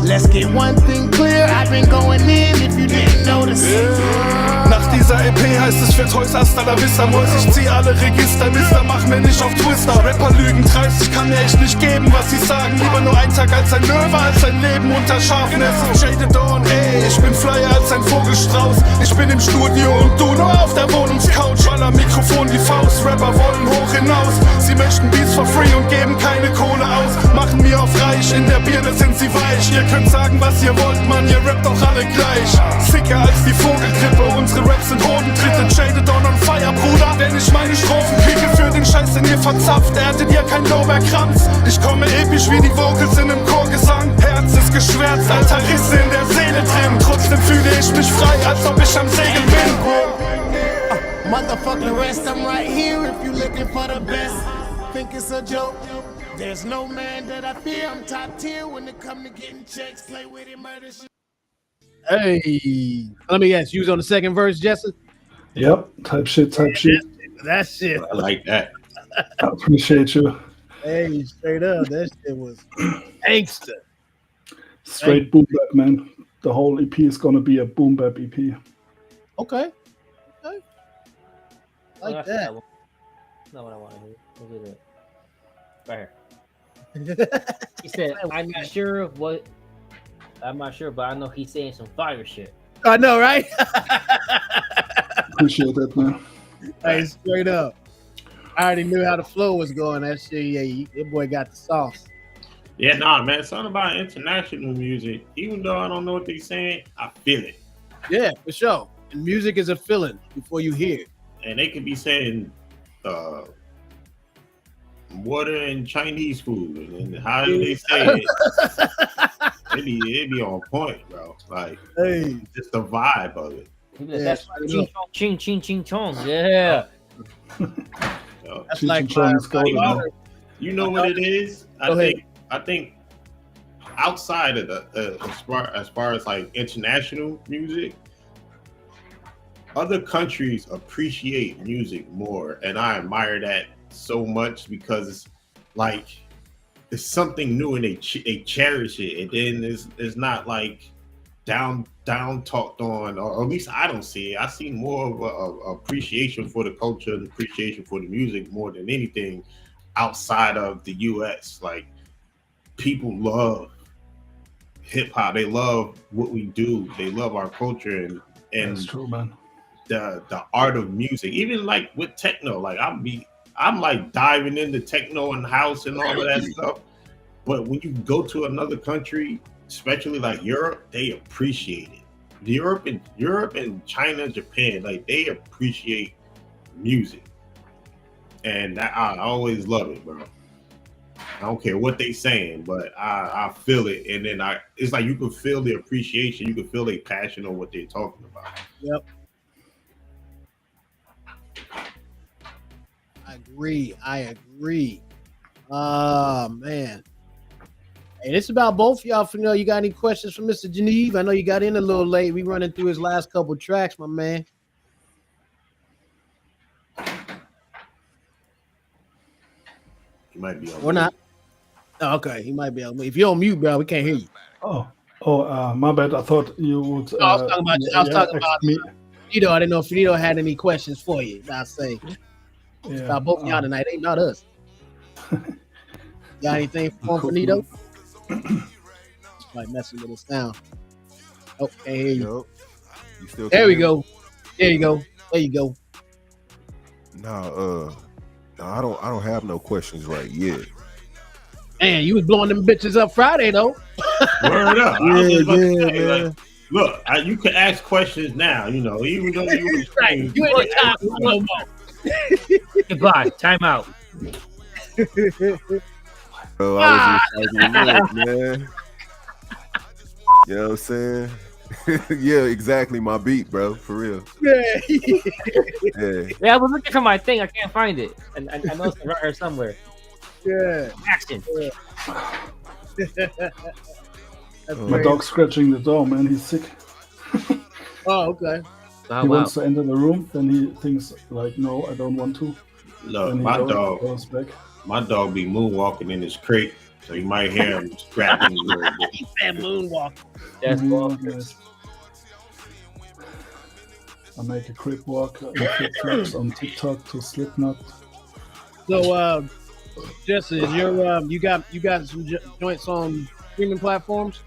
S8: Let's get one thing clear. I've been going in if you didn't notice.
S9: Nach dieser EP heißt es wird heus hasta la vista, Boys, ich zieh alle Register, Mister, mach mir nicht auf Twister. Rapper lügen dreist, ich kann mir echt nicht geben, was sie sagen. Lieber nur ein Tag als ein Löwe, als ein Leben unter Schafen. Es ist Jaded Dawn, ey, ich bin flyer als ein Vogelstrauß. Ich bin im Studio und du nur auf der Wohnungscouch. Aller Mikrofon die Faust, Rapper wollen hoch hinaus. Sie möchten Beats for free und geben keine Kohle aus. Machen mir auf reich, in der Birne sind sie weich. Ihr könnt sagen, was ihr wollt, Mann, ihr rappt doch alle gleich. Sicker als die Vogelgrippe, unsere Raps sind Hodentritte. Jaded Dawn on fire, Bruder. Wenn ich meine Strophen kriege für den Scheiß, den ihr verzapft, erntet ihr kein Lorbeerkranz. Ich komme episch wie die Vocals in einem Chorgesang. Herz ist geschwärzt, alter Risse in der Seele drin. Trotzdem fühle ich mich frei, als ob ich am Segeln bin.
S8: Motherfucking rest, I'm right here if you looking for the best. Think it's a joke. There's no man that I fear. I'm top tier when it come to getting checks. Play with it, Murder She.
S5: Hey, let me guess. You was on the second verse, Jesse?
S4: Yep, type shit.
S5: That shit.
S7: I like that.
S4: I appreciate you.
S5: Hey, straight up, that shit was gangster.
S4: Straight boom bap, man. The whole EP is gonna be a boom bap EP.
S5: Okay. Like that.
S3: Not what I want to hear. Look at it. Right here. He said, I'm not sure, but I know he's saying some fire shit.
S5: I know, right?
S4: Appreciate that, man.
S5: Hey, straight up. I already knew how the flow was going. That shit, yeah, that boy got the sauce.
S7: Yeah, nah, man. Something about international music. Even though I don't know what they're saying, I feel it.
S5: Yeah, for sure. And music is a feeling before you hear it.
S7: And they could be saying water and Chinese food, and how do they say it? It'd be on point, bro. Like,
S5: hey,
S7: just the vibe of it.
S3: That's ching ching ching chong. Yeah.
S5: That's like
S7: you know what it is? I think outside of the as far as like international music, other countries appreciate music more, and I admire that so much because it's like it's something new and they cherish it, and then it's not like down talked on, or at least I don't see it. I see more of a appreciation for the culture and appreciation for the music more than anything outside of the U.S. Like people love hip hop, they love what we do, they love our culture, and
S4: That's true, man.
S7: the art of music. Even like with techno, like I'm like diving into techno and house and all of that stuff. But when you go to another country, especially like Europe, they appreciate it. Europe and China, Japan, like they appreciate music, and I always love it, bro. I don't care what they saying, but I feel it, and then it's like you can feel the appreciation, you can feel their passion on what they're talking about.
S5: Yep. I agree. Man. Hey, it's about both of y'all. For now, you got any questions for Mr. Geneve? I know you got in a little late. We running through his last couple tracks, my man.
S7: He might be on
S5: Or not. Oh, okay, he might be on mute. If you're on mute, bro, we can't hear you.
S4: My bad. I thought you would.
S5: I was talking about
S4: me.
S5: Finito. I didn't know if Finito had any questions for you. I say, it's about both of y'all tonight. Ain't about us. Got anything for Finito? Like messing with us now. Oh, can't hear you.
S10: You still
S5: there we go. There you go. There you go.
S10: No, I don't have no questions right yet.
S5: Man, you was blowing them bitches up Friday though.
S7: Word up.
S5: Yeah.
S7: Look, you can ask questions now, you know, even though you
S5: right. You ain't time no more.
S3: Goodbye. Time out.
S10: Bro, I was just like, man. You know what I'm saying? Yeah, exactly. My beat, bro. For real.
S5: Yeah.
S3: Yeah, I was looking for my thing. I can't find it. And I know it's right here somewhere.
S5: Yeah.
S3: Action.
S5: Yeah.
S4: My dog's scratching the door, man. He's sick.
S5: Oh, okay.
S3: Oh,
S4: he wants to enter the room, then he thinks like, no, I don't want to.
S7: Look,
S4: my
S7: dog be moonwalking in his crate, so you might hear him scratching a little bit.
S5: He said moonwalk.
S3: That's
S4: nice. I make a quick walk and flip-flops on TikTok to Slipknot.
S5: So, Jesse, you got some joints on streaming platforms?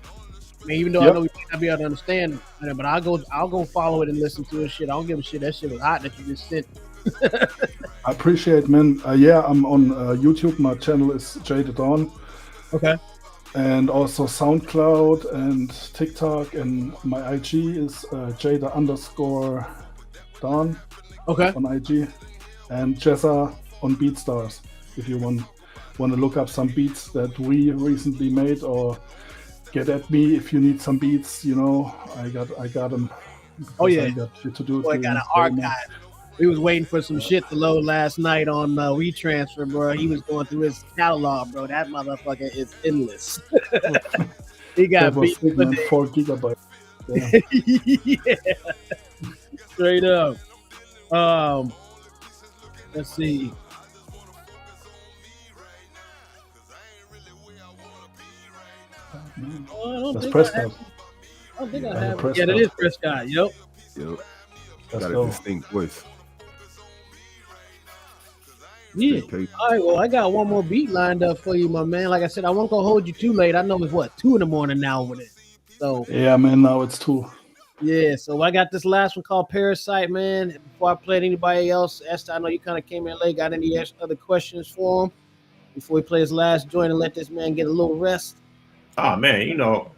S5: I mean, even though I know we may not be able to understand, but I'll go follow it and listen to it. Shit, I don't give a shit. That shit was hot that you just sent.
S4: I appreciate, man. I'm on YouTube. My channel is Jaded On.
S5: Okay.
S4: And also SoundCloud and TikTok, and my IG is Jada_Dawn.
S5: Okay.
S4: On IG, and Jessa on BeatStars. If you want to look up some beats that we recently made, or get at me if you need some beats, you know, I got them.
S5: Oh yeah.
S4: I got shit to do.
S5: Boy, I got an archive. We was waiting for some shit to load last night on WeTransfer, bro. He was going through his catalog, bro. That motherfucker is endless. He got beat with
S4: 4 gigabytes.
S5: Yeah. Straight up. Let's see.
S4: That's Prescott.
S5: I don't think I have it. Yeah, that is Prescott. Yep.
S10: Got a distinct voice.
S5: Yeah. All right. Well, I got one more beat lined up for you, my man. Like I said, I won't go hold you too late. I know it's 2 a.m. now with it. So
S4: yeah, man. Now it's 2.
S5: Yeah. So I got this last one called Parasite, man. Before I played anybody else, Esther, I know you kind of came in late. Got any other questions for him before he plays his last joint and let this man get a little rest?
S7: Oh man, you know,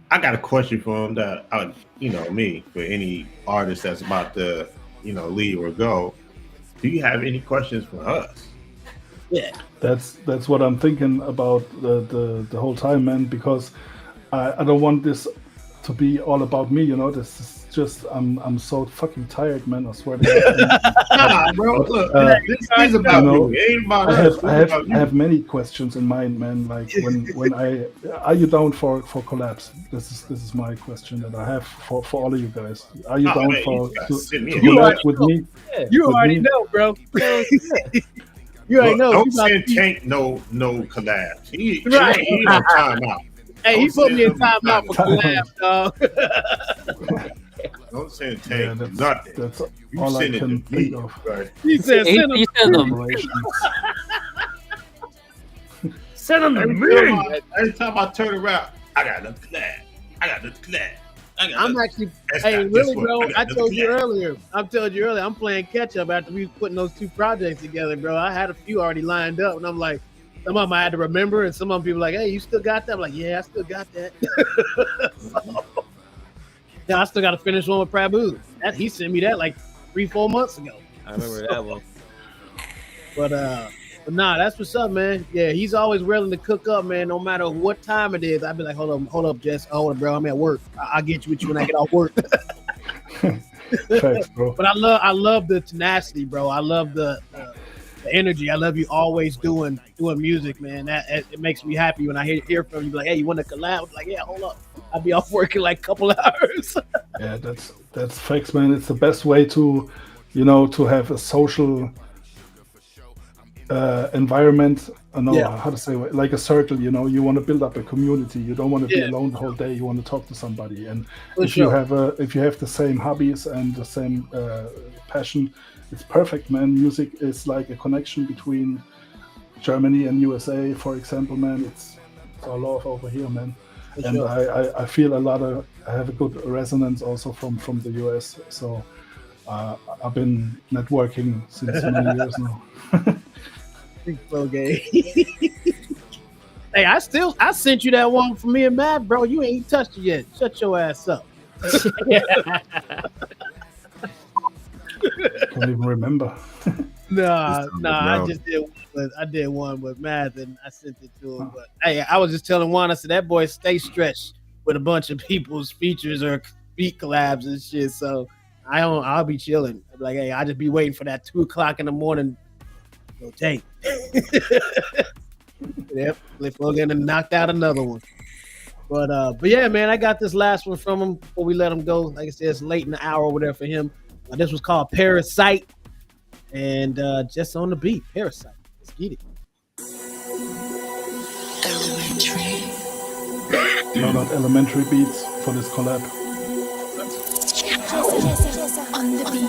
S7: I got a question for him that for any artist that's about to, leave or go. Do you have any questions for us?
S5: Yeah.
S4: That's what I'm thinking about the whole time, man, because I don't want this to be all about me, you know. This is just I'm so fucking tired, man. I swear to God.
S7: Nah, bro. Look, this is about you. It ain't about us.
S4: I have many questions in mind, man. Like when are you down for collabs? This is my question that I have for all of you guys. Are you down for to collab with me?
S5: You already know, bro. You already know.
S7: Don't send Tank no collabs. He on timeout.
S5: Hey, he put me in timeout for collabs, dog.
S7: Don't send Tank nothing.
S4: That's
S7: You
S4: all I
S7: send it
S4: can
S7: to
S4: think
S7: me.
S4: of.
S7: Right.
S5: He said,
S3: He sent them.
S5: send him to me.
S7: Every time I turn around, I got another collab. I got another collab.
S5: I'm actually, hey, really, bro. I told you earlier. I'm playing catch up after we was putting those two projects together, bro. I had a few already lined up, and I'm like, some of them I had to remember, and some of them people like, hey, you still got that? I'm like, yeah, I still got that. Yeah, I still got to finish one with Prabhu. He sent me that like 3-4 months ago.
S3: I remember that one.
S5: But nah, that's what's up, man. Yeah, he's always willing to cook up, man. No matter what time it is, I'd be like, hold up, Jess. Hold up, bro. I'm at work. I'll get you with you when I get off work.
S4: Thanks, bro.
S5: But I love the tenacity, bro. I love the energy. I love you always doing music, man. It makes me happy when I hear from you. Like, hey, you want to collab? I'm like, yeah, hold up. I'll be off work in like a couple hours.
S4: Yeah, that's facts, man. It's the best way to, to have a social environment. I know how to say it, like a circle. You want to build up a community. You don't want to be alone the whole day. You want to talk to somebody. And if you have the same hobbies and the same passion, it's perfect, man. Music is like a connection between Germany and USA, for example, man. It's all love over here, man. And I feel I have a good resonance also from the US. So I've been networking since many years now.
S5: So gay. Hey, I sent you that one for me and Matt, bro. You ain't touched it yet. Shut your ass up.
S4: Can't even remember.
S5: Nah. I did one with Matt and I sent it to him. But hey, I was just telling Juan, I said that boy stay stretched with a bunch of people's features or beat collabs and shit. So I'll be chilling. I'll be like, hey, I'll just be waiting for that 2:00 in the morning. Go take. Yep, we're gonna knocked out another one. But yeah, man, I got this last one from him before we let him go. Like I said, it's late in the hour or whatever for him. This was called Parasite, and just on the beat, Parasite. Let's get it.
S4: Not elementary beats for this collab.
S6: On the beat.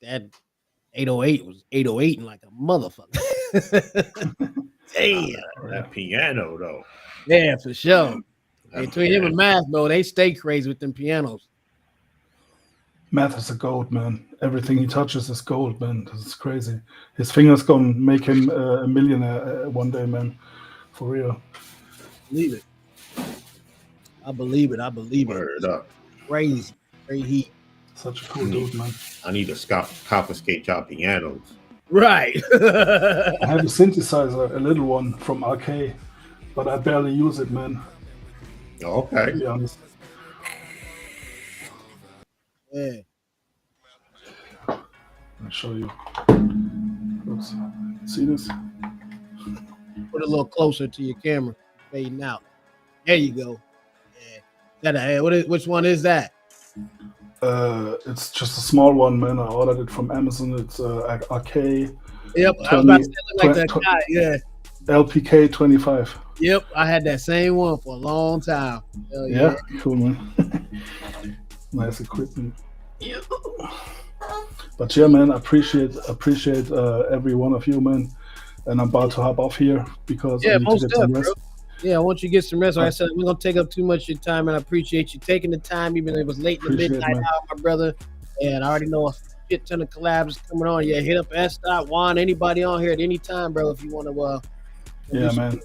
S5: that 808 was 808 and like a motherfucker. Damn.
S7: That piano though.
S5: Yeah, for sure.
S7: That
S5: Between him and
S7: piano.
S5: Math, bro, they stay crazy with them pianos.
S4: Math is a gold, man. Everything he touches is gold, man. This is crazy. His fingers gonna make him a millionaire one day, man. For real.
S5: Believe it. I believe it. I believe it.
S7: Word up.
S5: Crazy. Great heat.
S4: Such a cool dude, man.
S7: I need to confiscate y'all pianos.
S5: Right.
S4: I have a synthesizer, a little one from RK, but I barely use it, man.
S7: Okay.
S4: To be honest.
S5: Yeah.
S4: I'll show you. Oops. See this?
S5: Put it a little closer to your camera. Fading out. There you go. Yeah. Which one is that?
S4: It's just a small one, man. I ordered it from Amazon. It's RK.
S5: Yep. I was about to say, look like that guy. Yeah.
S4: LPK 25.
S5: Yep. I had that same one for a long time. Hell
S4: Yeah, cool, man. Nice equipment. But yeah, man, I appreciate every one of you, man. And I'm about to hop off here because I need to get some rest.
S5: Yeah, I want you to get some rest. Like I said, we're gonna take up too much of your time, and I appreciate you taking the time, even though it was late in the midnight hour, my brother. And I already know a shit ton of collabs coming on. Yeah, hit up S. Juan, anybody on here at any time, bro, if you want to.
S4: Yeah, man.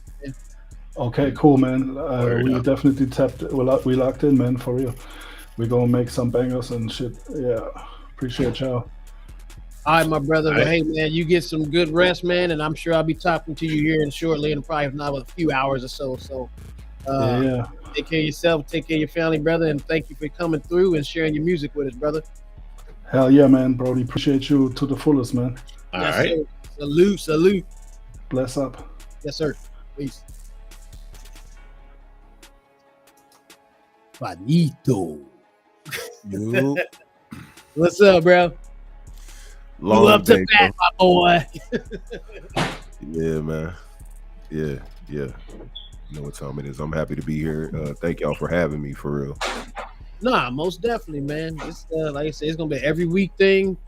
S4: Okay, cool, man. We definitely we locked in, man, for real. We're gonna make some bangers and shit. Yeah, appreciate y'all.
S5: All right, my brother. Well, hey, man, you get some good rest, man, and I'm sure I'll be talking to you here in shortly, and probably not with a few hours or so. So,
S4: yeah.
S5: Take care of yourself, take care of your family, brother, and thank you for coming through and sharing your music with us, brother.
S4: Hell yeah, man, Brody. Appreciate you to the fullest, man.
S7: All right.
S5: Sir. Salute.
S4: Bless up.
S5: Yes, sir. Peace. Juanito. What's up, bro?
S10: Long
S5: you up
S10: day,
S5: to bat, my boy.
S10: Yeah, man. Yeah. You know what time it is. I'm happy to be here. Thank y'all for having me, for real.
S5: Nah, most definitely, man. It's like I said, it's gonna be every week thing.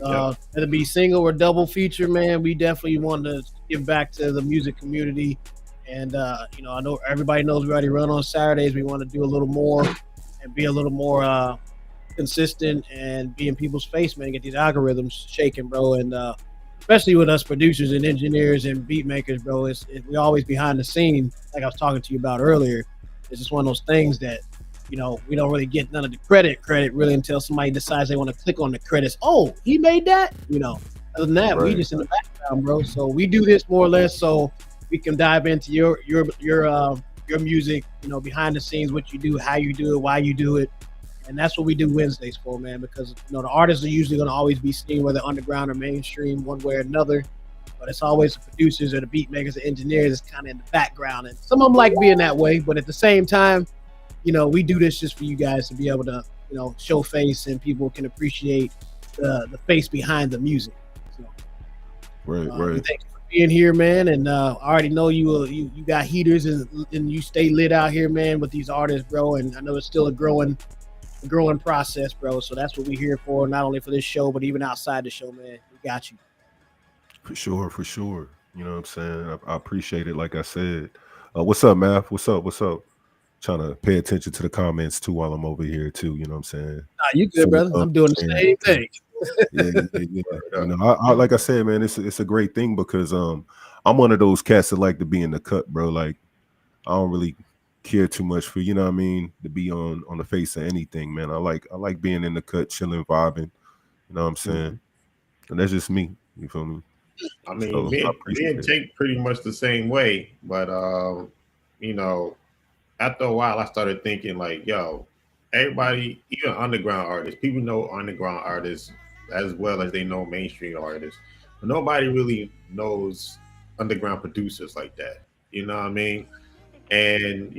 S5: It'll be single or double feature, man. We definitely want to give back to the music community. And I know everybody knows we already run on Saturdays. We want to do a little more and be a little more consistent and be in people's face, man. Get these algorithms shaking, bro. And especially with us producers and engineers and beat makers, bro. We always behind the scene, like I was talking to you about earlier. It's just one of those things that we don't really get none of the credit really until somebody decides they want to click on the credits. Oh, he made that, Other than that, we just in the background, bro. So we do this more or less so we can dive into your music, behind the scenes, what you do, how you do it, why you do it. And that's what we do Wednesdays for, man, because the artists are usually going to always be seen, whether underground or mainstream, one way or another. But it's always the producers or the beat makers, the engineers, that's kind of in the background. And some of them like being that way, but at the same time, we do this just for you guys to be able to, show face and people can appreciate the face behind the music. So,
S10: right.
S5: Thank you for being here, man. And I already know you got heaters and you stay lit out here, man, with these artists, bro. And I know it's still a growing process, bro. So that's what we're here for, not only for this show, but even outside the show, man. We got you.
S10: For sure. You know what I'm saying? I appreciate it, like I said. What's up, Math? What's up? Trying to pay attention to the comments too while I'm over here too. You know what I'm saying?
S5: Nah, you good, brother. I'm doing the same thing.
S10: Yeah. I like I said, man, it's a great thing because I'm one of those cats that like to be in the cut, bro. Like I don't really care too much for, to be on the face of anything, man. I like being in the cut, chilling, vibing. You know what I'm saying? And that's just me. You feel me?
S7: I mean, me and Jake pretty much the same way, but after a while, I started thinking like, yo, everybody, even underground artists, people know underground artists as well as they know mainstream artists. But nobody really knows underground producers like that. You know what I mean? And,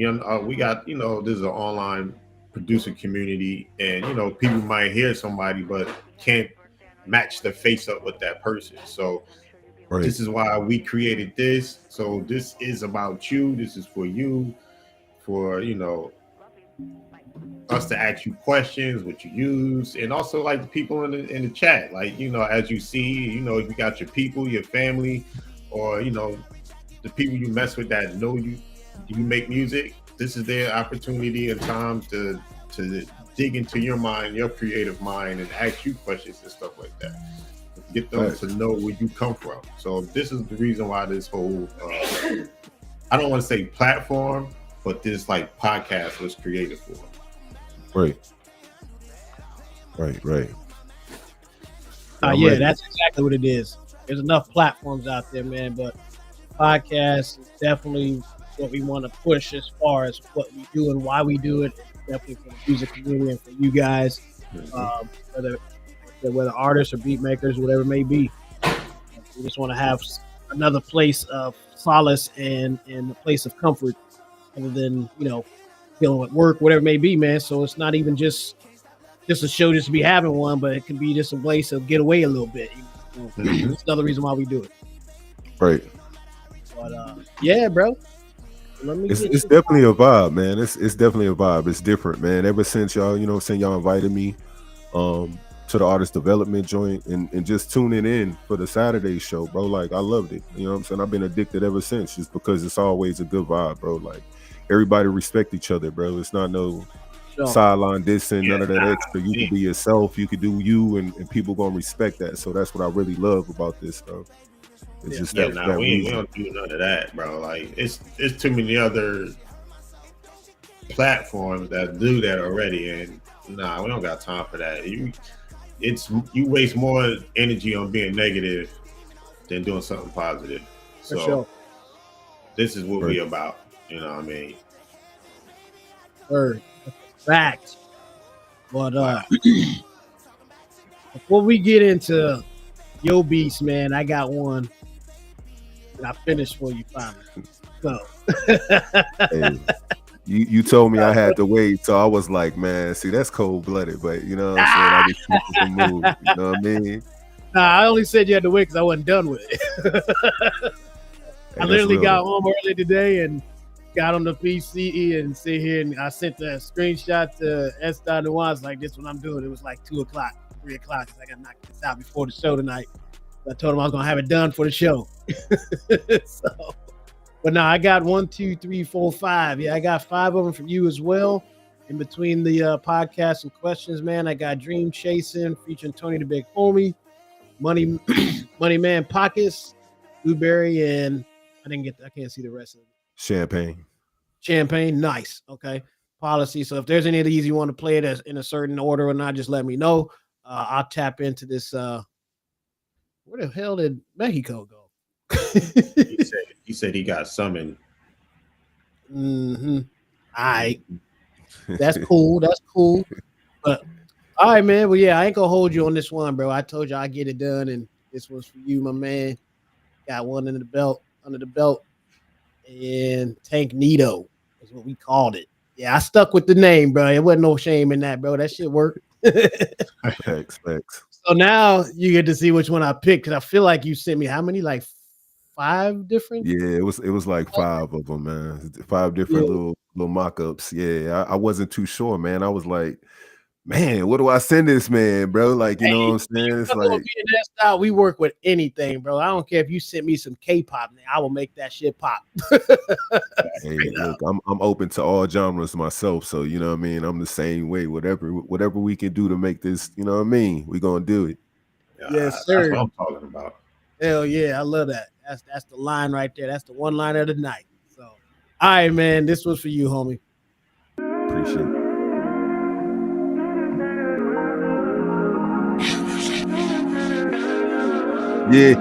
S7: we got, there's an online producer community and, people might hear somebody, but can't match the face up with that person. So This is why we created this. So this is about you. This is for you. For us to ask you questions, what you use, and also like the people in the chat. Like, you know, as you see, you know, if you got your people, your family, or you know, the people you mess with that know you make music. This is their opportunity and time to dig into your mind, your creative mind, and ask you questions and stuff like that. Get them to know where you come from. So this is the reason why this whole I don't want to say platform, but this like podcast was created for.
S10: Right.
S5: Yeah, that's exactly what it is. There's enough platforms out there, man, but podcast is definitely what we want to push as far as what we do and why we do it. Definitely for the music community and for you guys, whether artists or beat makers, whatever it may be. We just want to have another place of solace and a place of comfort, other than, you know, dealing with work, whatever it may be, man. So it's not even just a show just to be having one, but it can be just a place to get away a little bit. It's another reason why we do it.
S10: Right.
S5: But yeah, bro.
S10: It's definitely a vibe, man. It's definitely a vibe. It's different, man. Ever since y'all, you know, y'all invited me to the artist development joint and just tuning in for the Saturday show, bro. Like, I loved it. You know what I'm saying? I've been addicted ever since, just because it's always a good vibe, bro. Like, everybody respect each other, bro. It's not no sideline dissing, none of that extra. You can be yourself, you can do you, and people gonna respect that. So that's what I really love about this, bro. It's just that
S7: we don't do none of that, bro. Like, it's too many other platforms that do that already, and we don't got time for that. You waste more energy on being negative than doing something positive. So this is what we about. You know what I mean?
S5: Word. Fact. But before we get into your beats, man, I got one that I finished for you finally. So
S10: hey, you told me I had to wait, so I was like, man, see, that's cold-blooded, but you know what I'm saying? I just keep the move. You know what I mean?
S5: Nah, I only said you had to wait because I wasn't done with it. I literally got home early today and got on the PC and sit here, and I sent the screenshot to S.N. I was like, this is what I'm doing. It was like 2 o'clock, 3 o'clock, because I got to knock this out before the show tonight. I told him I was going to have it done for the show. But no, I got 1, 2, 3, 4, 5. Yeah, I got 5 of them from you as well. In between the podcast and questions, man, I got Dream Chasing featuring Tony the Big Homie, Money Man Pockets, Blueberry, and I can't see the rest of it. Champagne, nice. Okay. Policy. So if there's any of these you want to play it as in a certain order or not, just let me know. I'll tap into this. Where the hell did Mexico go?
S7: he said he got summoned.
S5: Mm-hmm. All right. That's cool. But all right, man. Well, yeah, I ain't gonna hold you on this one, bro. I told you I get it done, and this one's for you, my man. Got one under the belt, and Tank Nito is what we called it. Yeah, I stuck with the name, bro. It wasn't no shame in that, bro. That shit worked.
S10: Thanks.
S5: So now you get to see which one I picked, because I feel like you sent me how many, like 5 different?
S10: Yeah, it was like 5 of them, man. 5 different little mock-ups. Yeah, I wasn't too sure, man. I was like, man, what do I send this man, bro? Like, you know what I'm saying? It's like,
S5: style, we work with anything, bro. I don't care if you sent me some K-pop, man. I will make that shit pop.
S10: hey, look, I'm open to all genres myself, so you know what I mean. I'm the same way. Whatever we can do to make this, you know what I mean. We gonna do it.
S5: Yes, sir.
S7: That's what I'm talking about.
S5: Hell yeah, I love that. That's the line right there. That's the one line of the night. So, all right, man. This was for you, homie.
S10: Appreciate it. Yeah.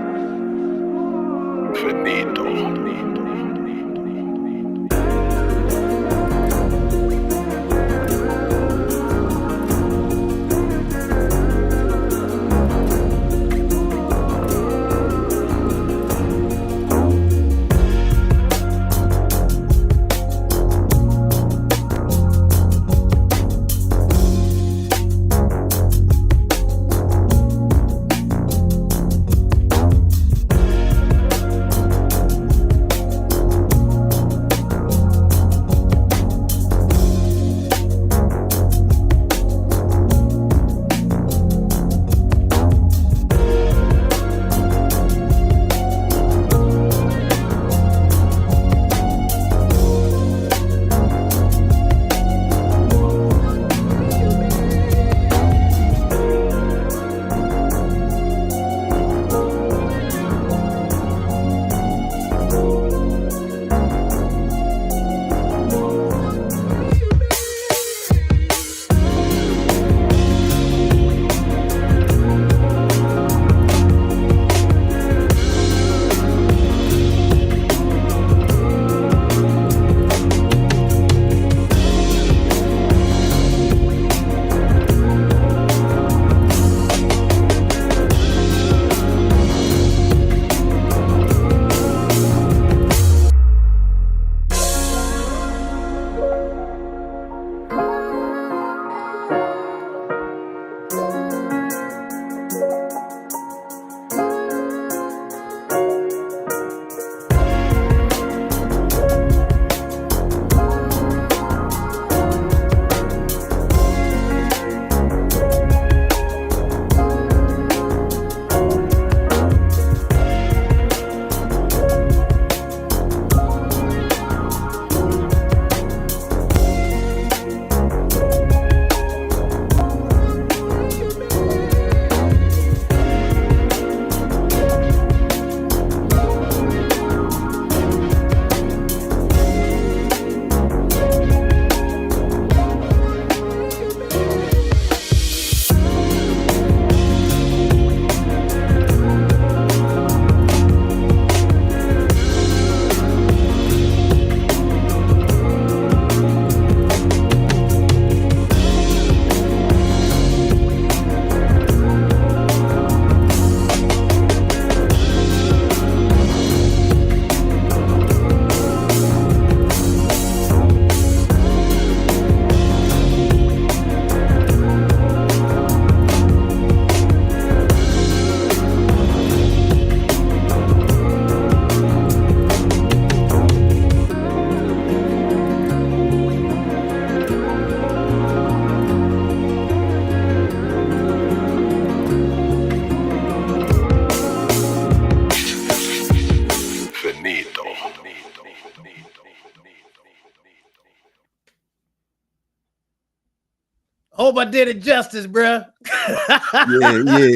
S5: Hope I did it justice, bruh.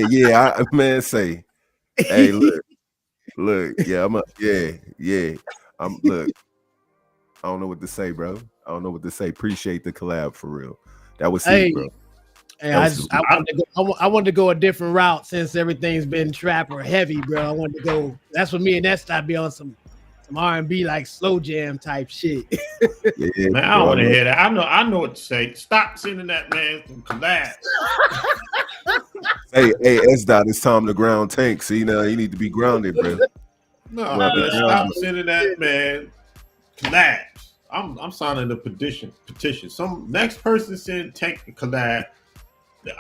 S10: Yeah. Man, say, hey, look. Yeah, look. I don't know what to say, bro. I don't know what to say. Appreciate the collab for real. That was
S5: Hey,
S10: it, bro.
S5: hey, I wanted to go a different route since everything's been trap or heavy, bro. I wanted to go. That's what me and that start be on some R&B like slow jam type shit.
S10: Yeah,
S7: Man, I don't want to hear that. I know what to say. Stop sending that man some collabs.
S10: hey, S Dot, it's time to ground tank. See, now you need to be grounded, bro.
S7: No, man, stop sending that man collabs. I'm signing the petition. Some next person send Tank a collab.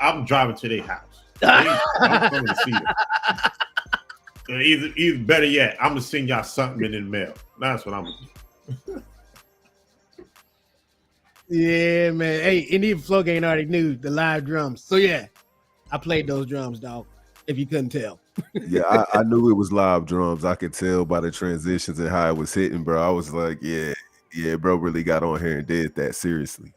S7: I'm driving to their house. I'm coming to see them. Either better yet, I'm gonna send y'all something in the mail. That's what I'm gonna do.
S5: Yeah, man. Hey, and even Flow Gang already knew the live drums. So yeah, I played those drums, dog. If you couldn't tell.
S10: Yeah, I knew it was live drums. I could tell by the transitions and how it was hitting, bro. I was like, yeah, bro, really got on here and did that seriously.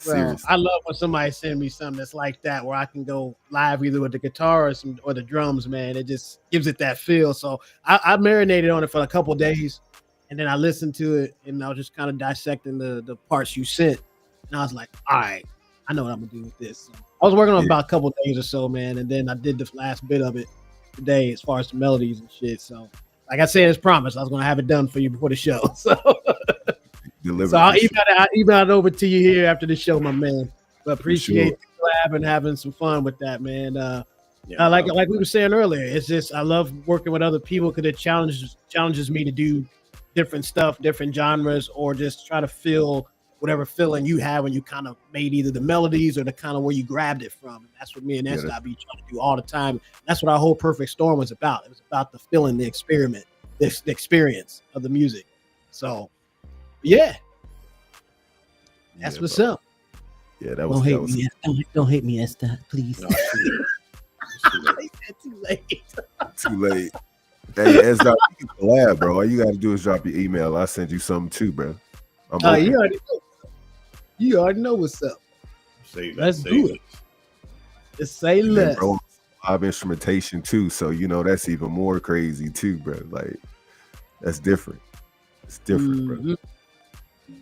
S5: Bro, I love when somebody send me something that's like that, where I can go live either with the guitar or the drums, man. It just gives it that feel. So I marinated on it for a couple days, and then I listened to it, and I was just kind of dissecting the parts you sent. And I was like, all right, I know what I'm going to do with this. So I was working on about a couple days or so, man, and then I did the last bit of it today as far as the melodies and shit. So like I said, as promised, I was going to have it done for you before the show. So... So I'll email it over to you here after the show, my man. But appreciate the collab and having some fun with that, man. Like we were saying earlier, it's just I love working with other people because it challenges me to do different stuff, different genres, or just try to feel whatever feeling you have when you kind of made either the melodies or the kind of where you grabbed it from. And that's what me and Esther be trying to do all the time. That's what our whole Perfect Storm was about. It was about the feeling, the experiment, the experience of the music. So. Yeah, that's what's up.
S10: Yeah, that was.
S5: Don't hate me, Esther, please.
S10: No, too late. Too late. Hey, Esther, you can collab, bro. All you got to do is drop your email. I'll send you something too, bro.
S5: You already know what's up. Let's do it. Just say less.
S10: Bro, live instrumentation too, so you know that's even more crazy too, bro. Like that's different. It's different, bro.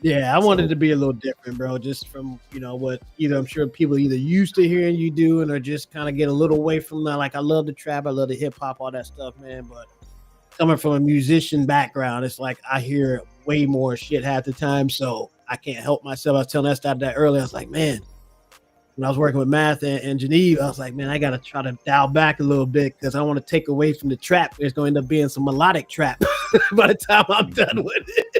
S5: Yeah, I wanted to be a little different, bro. Just from what I'm sure people either used to hearing you doing or just kind of get a little away from that. Like I love the trap, I love the hip hop, all that stuff, man. But coming from a musician background, it's like I hear way more shit half the time, so I can't help myself. I was telling Esther that earlier. I was like, man, when I was working with Math and Geneve, I was like, man, I got to try to dial back a little bit because I want to take away from the trap. There's going to end up being some melodic trap by the time I'm done with it.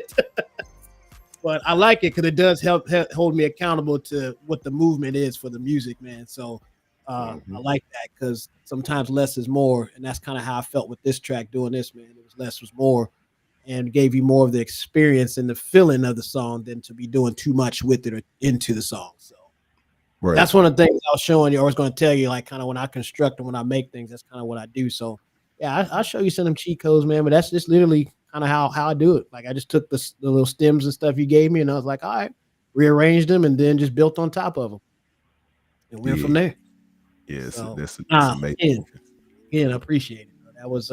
S5: But I like it because it does help hold me accountable to what the movement is for the music, man. So I like that because sometimes less is more. And that's kind of how I felt with this track doing this, man. It was less was more and gave you more of the experience and the feeling of the song than to be doing too much with it or into the song. So that's one of the things I was showing you. I was going to tell you, like kind of when I construct and when I make things, that's kind of what I do. So yeah, I'll show you some of them cheat codes, man. But that's just literally kind of how I do it. Like I just took the little stems and stuff you gave me, and I was like, all right, rearranged them, and then just built on top of them, and went from there.
S10: Yeah, so that's amazing.
S5: Yeah, I appreciate it. That was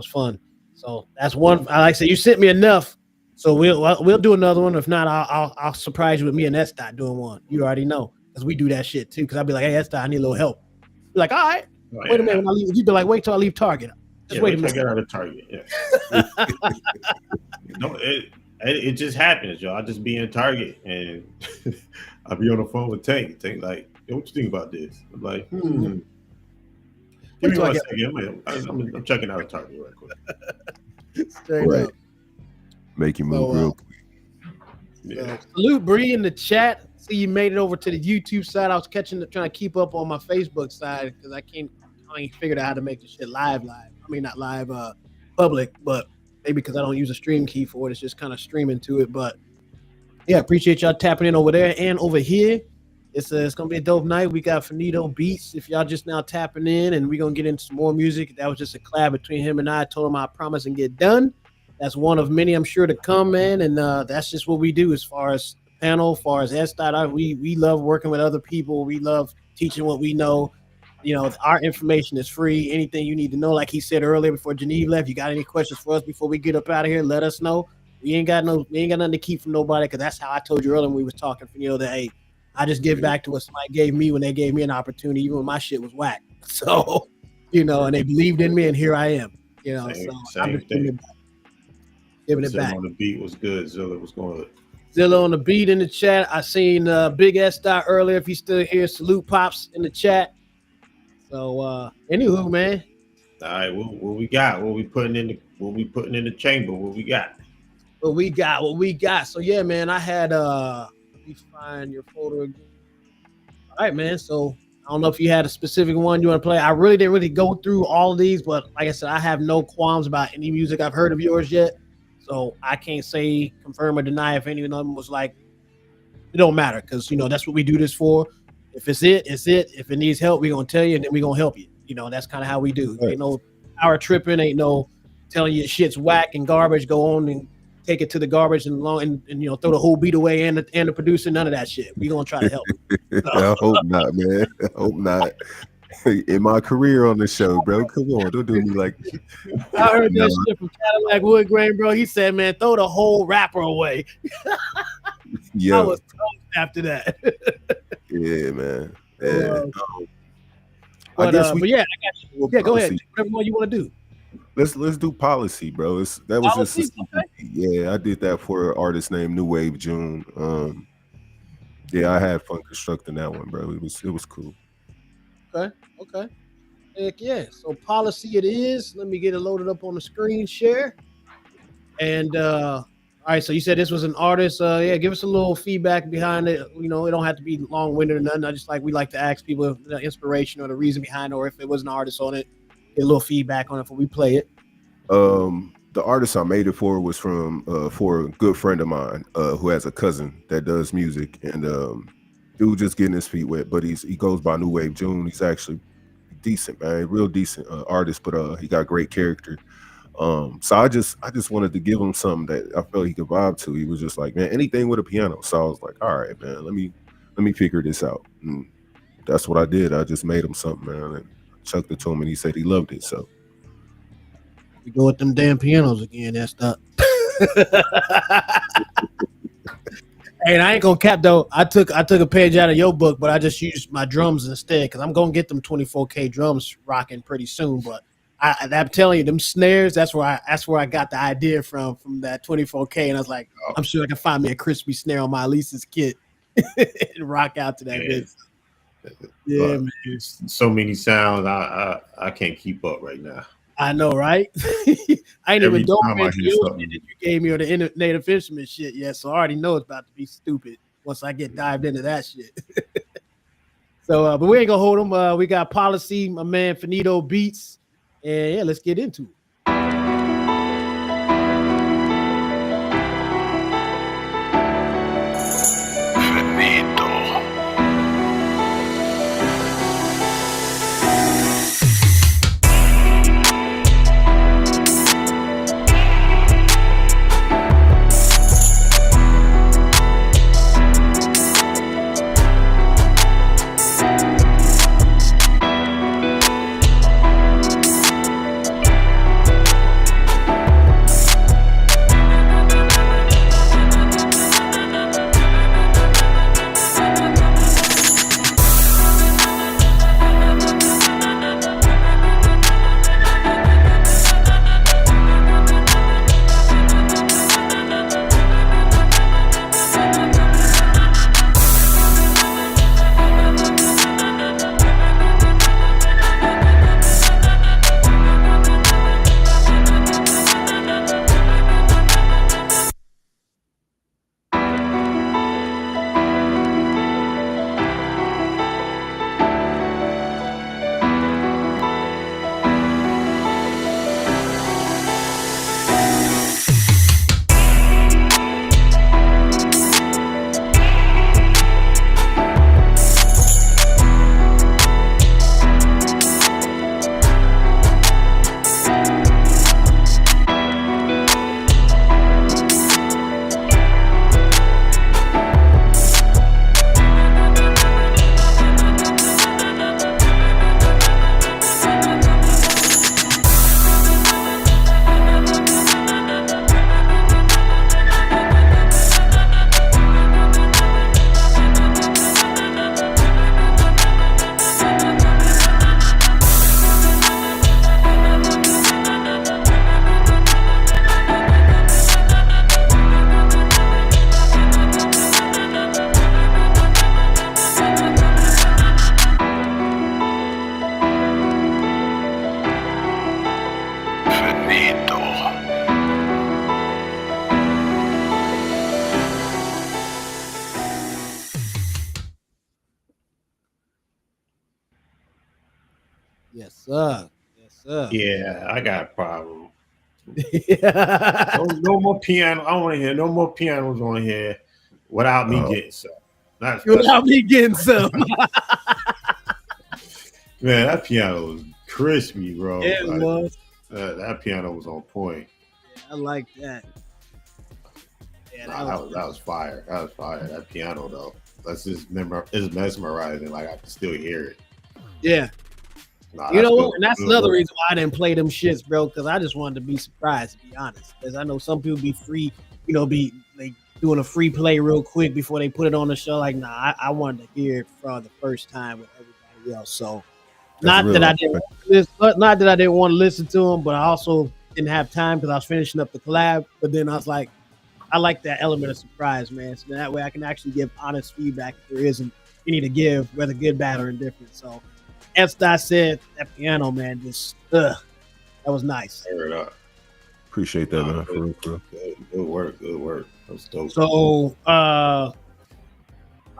S5: fun. So that's one. Like I said, you sent me enough, so we'll do another one. If not, I'll surprise you with me and Estai doing one. You already know because we do that shit too. Because I'll be like, hey Estai, I need a little help. Be like, all right, wait a minute. When I leave, you be like, wait till I leave Target. Just wait a minute.
S7: I get out of Target. Yeah. No, it just happens, y'all. I just be in Target and I'll be on the phone with Tank. Tank like, yo, what you think about this? I'm like, Give me 1 second. I'm checking out of Target right quick.
S5: Straight up.
S10: Make you move real quick.
S5: Yeah. Salute Bree in the chat. See you made it over to the YouTube side. I was trying to keep up on my Facebook side because I ain't figured out how to make the shit live. I mean, not live, public, but maybe because I don't use a stream key for it. It's just kind of streaming to it. But yeah, appreciate y'all tapping in over there and over here. It's gonna be a dope night. We got Finito Beats. If y'all just now tapping in, and we're gonna get into some more music. That was just a collab between him and I told him I promise and get done. That's one of many I'm sure to come, man. And that's just what we do as far as panel. As far as S. We love working with other people. We love teaching what we know. You know, our information is free. Anything you need to know, like he said earlier before Geneve left, you got any questions for us before we get up out of here? Let us know. We ain't got nothing to keep from nobody, because that's how I told you earlier when we was talking. You know, that hey, I just give back to what somebody gave me when they gave me an opportunity, even when my shit was whack. So, you know, and they believed in me, and here I am. You know, so I'm just giving it back.
S7: On the beat was good. Zilla was going.
S5: Zilla on the beat in the chat. I seen Big S Dot earlier. If he's still here, salute Pops in the chat. So, anywho, man.
S7: All right, what we got? What we putting in the chamber? What we got?
S5: What we got. So yeah, man. I had let me find your folder again. All right, man. So I don't know if you had a specific one you want to play. I really didn't go through all of these, but like I said, I have no qualms about any music I've heard of yours yet. So I can't say confirm or deny if any of them was like, it don't matter, because you know that's what we do this for. If it's it, it's it. If it needs help, we're gonna tell you, and then we're gonna help you. You know, that's kind of how we do. Ain't no power tripping, ain't no telling you shit's whack and garbage. Go on and take it to the garbage and you know, throw the whole beat away and the producer. None of that shit. We gonna try to help.
S10: I hope not, man. I hope not. In my career on the show, bro. Come on, don't do me like that.
S5: I heard that shit from Cadillac Wood Grain, bro. He said, man, throw the whole rapper away.
S10: Yeah.
S5: I was toast after that.
S10: Yeah, man. Yeah.
S5: But yeah, I got you. Yeah, go ahead. Whatever one you want to do.
S10: Let's do policy, bro. That was
S5: Policy?
S10: just yeah. I did that for an artist named New Wave June. Yeah, I had fun constructing that one, bro. It was cool.
S5: Okay. Heck yeah. So policy it is. Let me get it loaded up on the screen share. And all right, so you said this was an artist. Yeah, give us a little feedback behind it. You know, it don't have to be long-winded or nothing. I just we like to ask people the inspiration or the reason behind it, or if it was an artist on it, get a little feedback on it before we play it.
S10: The artist I made it for was for a good friend of mine who has a cousin that does music, and dude just getting his feet wet, but he goes by New Wave June. He's actually decent, man, real decent artist, but he got great character. So I just wanted to give him something that I felt he could vibe to. He was just like, man, anything with a piano. So I was like, all right, man, let me figure this out. And that's what I did. I just made him something, man, and chucked it to him, and he said he loved it. So
S5: we go with them damn pianos again. That's not. Hey, and I ain't gonna cap though. I took a page out of your book, but I just used my drums instead, because I'm gonna get them 24K drums rocking pretty soon. But I'm telling you, them snares, that's where I got the idea from that 24K, and I was like, I'm sure I can find me a crispy snare on my Elisa's kit and rock out to that bit. Yeah, man.
S7: So many sounds, I can't keep up right now.
S5: I know, right? I ain't
S7: Every
S5: even dove
S7: time I
S5: into
S7: hear
S5: your
S7: something.
S5: shit that you gave me or the native instrument shit yet, so I already know it's about to be stupid once I get dived into that shit. So, but we ain't gonna hold them. We got Policy, my man Finito Beats, and yeah, let's get into it. Yes, sir. Yes, sir.
S7: Yeah, I got a problem.
S5: Yeah.
S7: No more piano. I don't want to hear no more pianos on here without me getting some. That's
S5: Without me getting some.
S7: man, that piano was crispy, bro.
S5: Yeah, it
S7: Like,
S5: was.
S7: that piano was on point.
S5: I like that. Yeah,
S7: That was fire. That was fire. That piano though. That's just it's mesmerizing. Like I can still hear it.
S5: Yeah.
S7: Nah,
S5: You know
S7: good.
S5: what? And that's
S7: Good
S5: another
S7: work.
S5: reason why I didn't play them shits, bro, because I just wanted to be surprised, to be honest. Because I know some people be free, be like doing a free play real quick before they put it on the show. Like, nah, I wanted to hear it for the first time with everybody else. So not that I didn't want to listen to them, but I also didn't have time because I was finishing up the collab. But then I was like, I like that element of surprise, man. So that way I can actually give honest feedback if there isn't any to give, whether good, bad, or indifferent. So as I said, that piano, man, that was nice.
S7: Tear it up.
S10: Appreciate that, man. For real, for real.
S7: Good work. Good work. That's dope.
S5: So I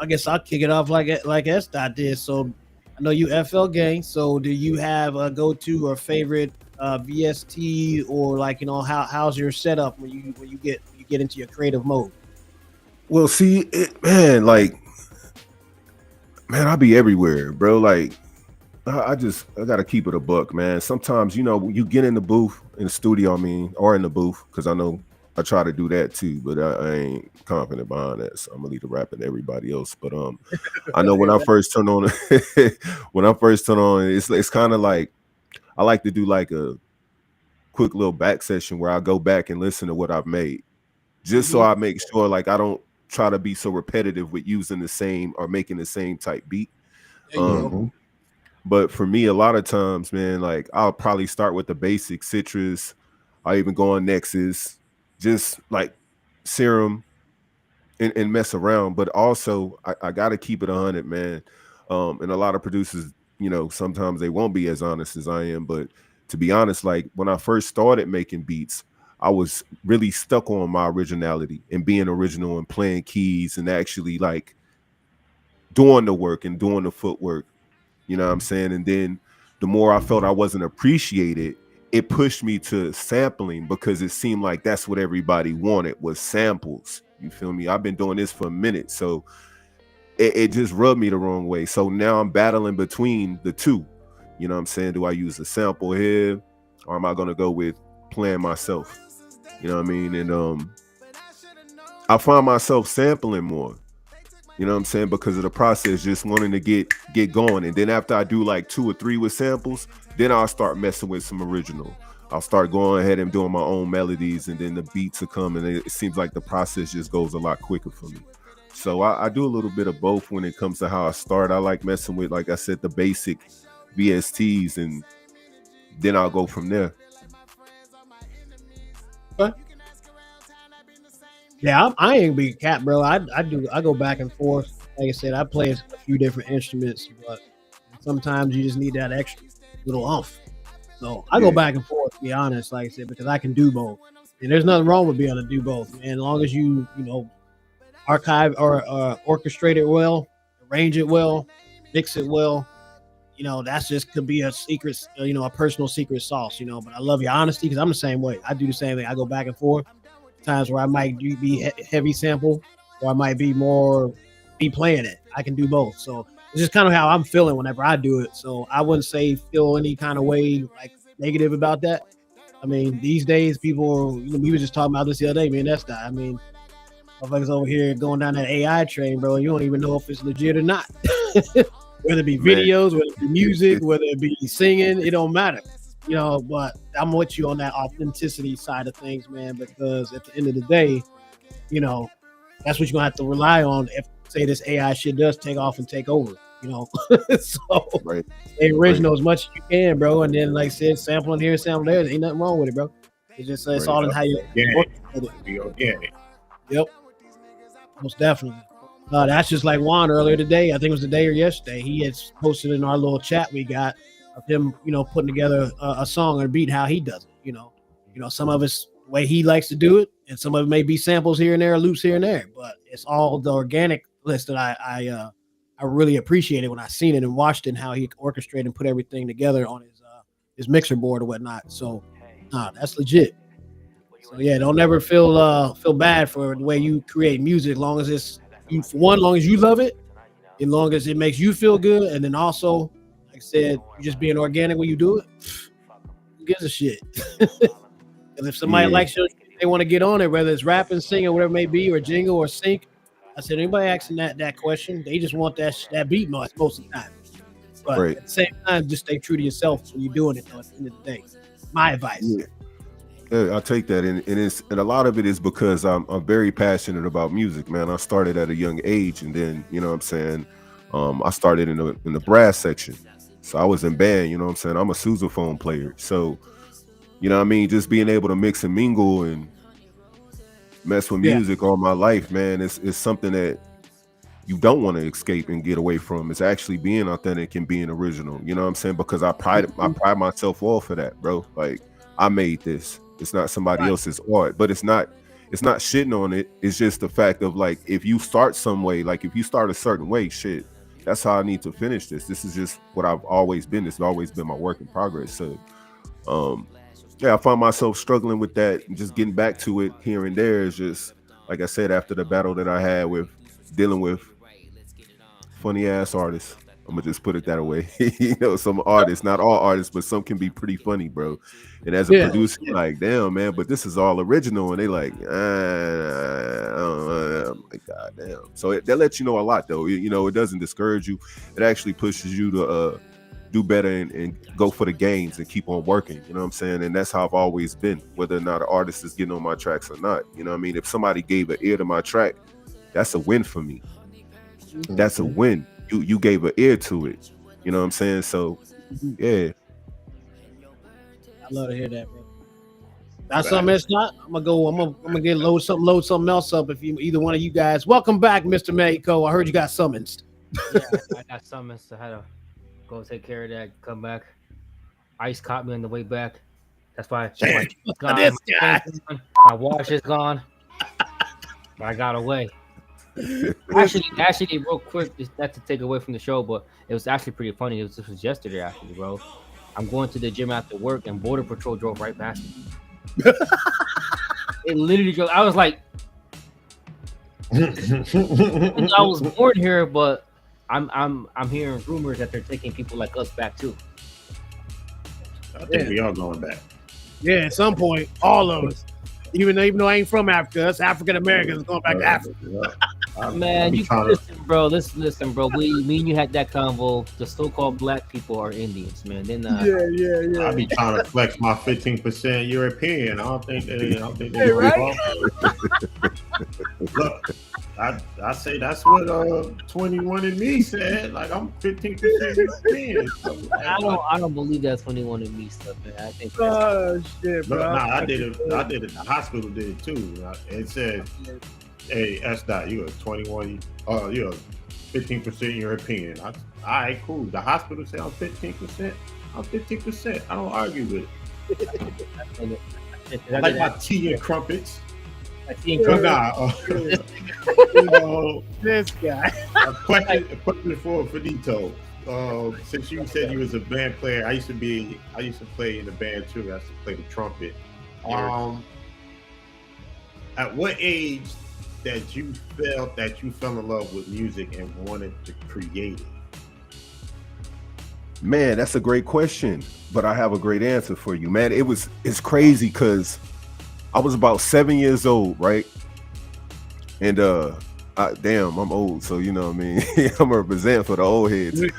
S5: guess I'll kick it off like S. did. So I know you FL gang. So do you have a go-to or favorite VST, or how's your setup when you get into your creative mode?
S10: Well, see, man, I'll be everywhere, bro. Like, I gotta keep it a buck, man. Sometimes, you get in the booth, in the studio, or in the booth, because I know I try to do that too, but I ain't confident behind that. So I'm gonna leave the rapping to everybody else. But I know when I first turn on, it's kind of like I like to do like a quick little back session where I go back and listen to what I've made, just so I make sure like I don't try to be so repetitive with using the same or making the same type beat. But for me, a lot of times, man, like I'll probably start with the basic Citrus. I even go on Nexus, just like Serum, and mess around. But also, I got to keep it 100, man. And a lot of producers, sometimes they won't be as honest as I am. But to be honest, like when I first started making beats, I was really stuck on my originality and being original and playing keys and actually like doing the work and doing the footwork. You know what I'm saying? And then the more I felt I wasn't appreciated, it pushed me to sampling because it seemed like that's what everybody wanted was samples. You feel me? I've been doing this for a minute. So it just rubbed me the wrong way. So now I'm battling between the two. You know what I'm saying? Do I use a sample here or am I going to go with playing myself? You know what I mean? And I find myself sampling more. You know what I'm saying? Because of the process, just wanting to get going. And then after I do like 2 or 3 with samples, then I'll start messing with some original. I'll start going ahead and doing my own melodies, and then the beats will come, and it seems like the process just goes a lot quicker for me. So I do a little bit of both when it comes to how I start. I like messing with, like I said, the basic VSTs, and then I'll go from there.
S5: Okay. Yeah, I ain't big cat, bro. I go back and forth. Like I said, I play a few different instruments, but sometimes you just need that extra little oomph. So I go back and forth, to be honest, like I said, because I can do both. And there's nothing wrong with being able to do both, man. As long as you archive or orchestrate it well, arrange it well, mix it well, that's just could be a secret, a personal secret sauce, But I love your honesty because I'm the same way. I do the same thing. I go back and forth. Times where I might be heavy sample, or I might be playing it. I can do both. So it's just kind of how I'm feeling whenever I do it. So I wouldn't say feel any kind of way like negative about that. I mean, these days people, we were just talking about this the other day, man. That's not. I mean, motherfuckers over here going down that AI train, bro. You don't even know if it's legit or not. Whether it be videos, whether it be music, whether it be singing, it don't matter. But I'm with you on that authenticity side of things, man, because at the end of the day, that's what you're gonna have to rely on if, say, this AI shit does take off and take over, So stay original as much as you can, bro. And then, like I said, sampling here, sampling there, ain't nothing wrong with it, bro. It's just it's all in how you
S7: Be organic.
S5: Yep, most definitely. That's just like Juan earlier today. I think it was the day or yesterday. He had posted in our little chat we got of him, putting together a song or a beat how he does it. Some of it's the way he likes to do it, and some of it may be samples here and there, loops here and there. But it's all the organic list that I I really appreciated when I seen it and watched it and how he orchestrated and put everything together on his mixer board or whatnot. So that's legit. So yeah, don't ever feel bad for the way you create music, as long as it's you for one, long as you love it, as long as it makes you feel good, and then also, like I said, you just being organic when you do it. Who gives a shit? And if somebody likes you, they want to get on it, whether it's rapping, singing, whatever it may be, or jingle or sync. I said, anybody asking that question, they just want that beat most of the time. But at the same time, just stay true to yourself when you're doing it. Though, at the end of the day, my advice.
S10: Yeah, I'll take that, and a lot of it is because I'm very passionate about music, man. I started at a young age, and then you know what I'm saying, I started in the brass section, so I was in band. You know what I'm saying, I'm a sousaphone player, so you know what I mean, just being able to mix and mingle and mess with music all my life, man, it's something that you don't want to escape and get away from. It's actually being authentic and being original. You know what I'm saying? Because I pride myself off for that, bro. Like I made this. It's not somebody else's art, but it's not shitting on it. It's just the fact of like, if you start some way, like if you start a certain way, shit, that's how I need to finish this. This is just what I've always been. This has always been my work in progress. So, yeah, I find myself struggling with that and just getting back to it here and there. Is just, like I said, after the battle that I had with dealing with funny ass artists. I'm gonna just put it that way. You know, some artists, not all artists, but some can be pretty funny, bro. And as a producer, like, damn, man, but this is all original, and they like, like, god damn. So that lets you know a lot, though. You know, it doesn't discourage you. It actually pushes you to do better and go for the gains and keep on working. You know what I'm saying? And that's how I've always been, whether or not an artist is getting on my tracks or not. You know what I mean? If somebody gave an ear to my track, that's a win for me. That's a win. You gave an ear to it. You know what I'm saying? So yeah.
S5: I love to hear that, bro. That's something that's not. I'm gonna get load something else up if either one of you guys. Welcome back, Mr. Mexico. I heard you got summons.
S3: Yeah, I got summons, so I had to go take care of that, come back. Ice caught me on the way back. That's why
S5: this guy.
S3: My watch is gone. But I got away. Actually, real quick, just not to take away from the show, but it was actually pretty funny. This was yesterday, actually, bro. I'm going to the gym after work, and Border Patrol drove right past me. It literally drove. I was like, I was born here, but I'm hearing rumors that they're taking people like us back too.
S7: I think we are going back.
S5: Yeah, at some point, all of us. Even though I ain't from Africa, us African Americans going back to Africa.
S3: Man, you listen, bro. Listen, bro. Me and you had that convo. The so-called black people are Indians, man. Then
S5: yeah.
S7: I be trying to flex my 15% European. I don't think they
S5: Hey, right?
S7: Look, I say that's what 21 and me said. Like I'm 15% European. So,
S3: I don't believe that 21 and me stuff, man. I think.
S5: Shit, bro.
S7: Nah, I did it. The hospital did it too. It said, "Hey, S. Dot, you're 21. You're 15% European." All right, cool. The hospital said I'm 15%. I'm 15%. I don't argue with it. I like my tea and crumpets. You know,
S5: this guy.
S7: a question for Finito. Since you said you was a band player, I used to play in the band too. I used to play the trumpet. At what age that you felt that you fell in love with music and wanted to create it?
S10: Man, that's a great question, but I have a great answer for you, man. It's crazy because I was about 7 years old, right? And damn, I'm old, so you know what I mean. I'm representing for the old heads. But,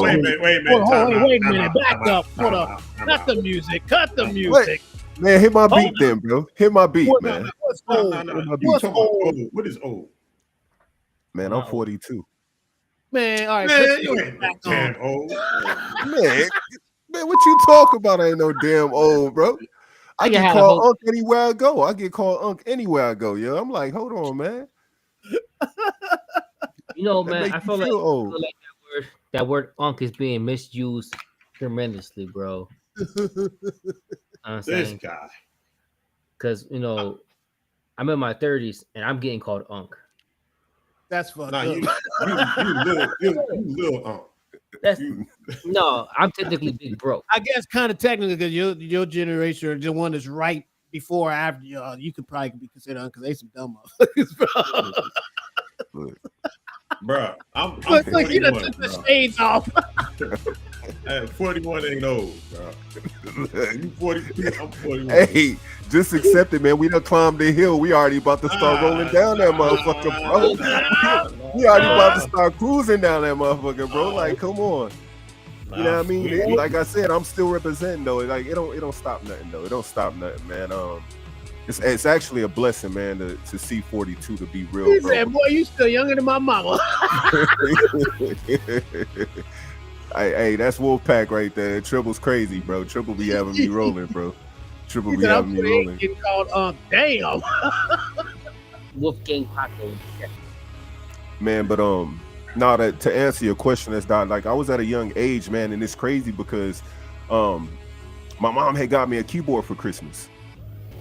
S7: wait a minute.
S5: Back up. Hold on. Cut the music. Cut the music.
S10: Man, hit my beat then, bro. Hit my beat, man.
S5: What's old?
S7: What's old? What is old?
S10: Man, I'm 42.
S5: Man, all right.
S7: Man, you ain't damn old.
S10: Man, what you talking about? I ain't no damn old, bro. I get called Unc anywhere I go. Yo. I'm like, hold on, man.
S3: You know, man, I feel like that word Unc is being misused tremendously, bro.
S7: This guy.
S3: Because, you know, I'm in my 30s and I'm getting called Unc.
S5: That's fucked
S7: Nah,
S5: up.
S7: you little
S3: That's no. I'm technically big bro.
S5: I guess kind of technically because your generation or the one that's right before or after you could probably be considered because they some dumb motherfuckers, bro.
S7: bro. I'm
S5: Look, you
S7: 41,
S5: done took the
S7: bro.
S5: shades off.
S7: Hey, 41 ain't old, bro. You 42, I'm 41.
S10: Hey, just accept it, man. We done climbed the hill. We already about to start rolling down that motherfucker, bro. We already about to start cruising down that motherfucker, bro. Like, come on. You know what I mean? Like I said, I'm still representing though. Like it don't stop nothing though. It don't stop nothing, man. It's actually a blessing, man, to see 42 to be real.
S5: He
S10: bro.
S5: said, "Boy, you still younger than my mama."
S10: Hey, that's Wolfpack right there. Triple's crazy, bro. Triple be having me rolling, bro. Triple
S5: He
S10: be
S5: said,
S10: having
S5: "I'm
S10: me rolling.
S5: getting called damn."
S3: Wolfgang Paco.
S10: Man, but now that to answer your question, that's not like I was at a young age, man, and it's crazy because my mom had got me a keyboard for Christmas.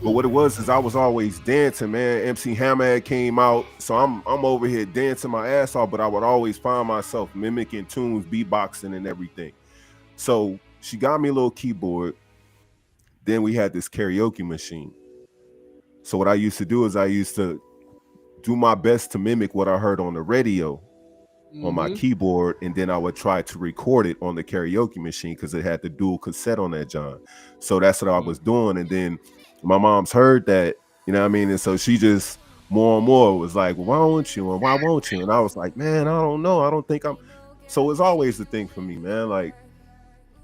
S10: But what it was is I was always dancing, man. MC Hammer had came out, so I'm over here dancing my ass off, but I would always find myself mimicking tunes, beatboxing and everything. So she got me a little keyboard. Then we had this karaoke machine. So what I used to do is I used to do my best to mimic what I heard on the radio on my keyboard, and then I would try to record it on the karaoke machine because it had the dual cassette on that John. So that's what I was doing, and then my mom's heard that, you know what I mean, and so she just more and more was like, well, why won't you, and why won't you? And I was like, man, I don't know, I don't think I'm. So it's always the thing for me, man. Like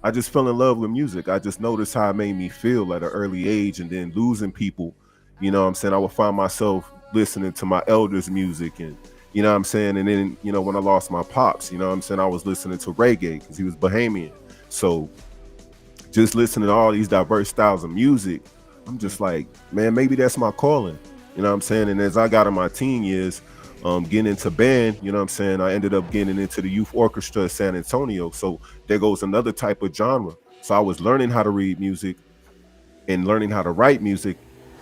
S10: I just fell in love with music. I just noticed how it made me feel at an early age, and then losing people, you know what I'm saying, I would find myself listening to my elders' music, and you know what I'm saying, and then, you know, when I lost my pops, you know what I'm saying, I was listening to reggae because he was Bahamian. So just listening to all these diverse styles of music, I'm just like, man, maybe that's my calling, you know what I'm saying. And as I got in my teen years, getting into band, you know what I'm saying, I ended up getting into the youth orchestra of San Antonio. So there goes another type of genre. So I was learning how to read music and learning how to write music,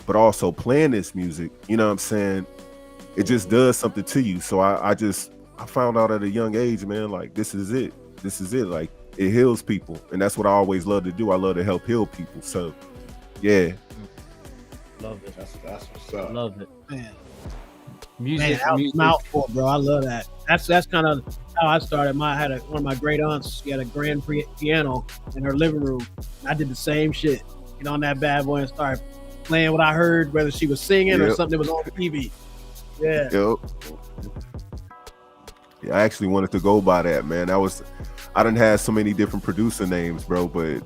S10: but also playing this music, you know what I'm saying. It just does something to you. So I found out at a young age, man, like this is it. Like it heals people, and that's what I always love to do. I love to help heal people. So yeah,
S3: Love it.
S7: That's what's up.
S3: Love it.
S5: Man,
S3: Music.
S5: that was
S3: music.
S5: a mouthful, bro. I love that. That's kind of how I started. One of my great aunts. She had a grand piano in her living room. I did the same shit. Get on that bad boy and start playing what I heard, whether she was singing or something that was on TV. Yeah.
S10: Yep. Yeah, I actually wanted to go by that, man. I done had so many different producer names, bro, but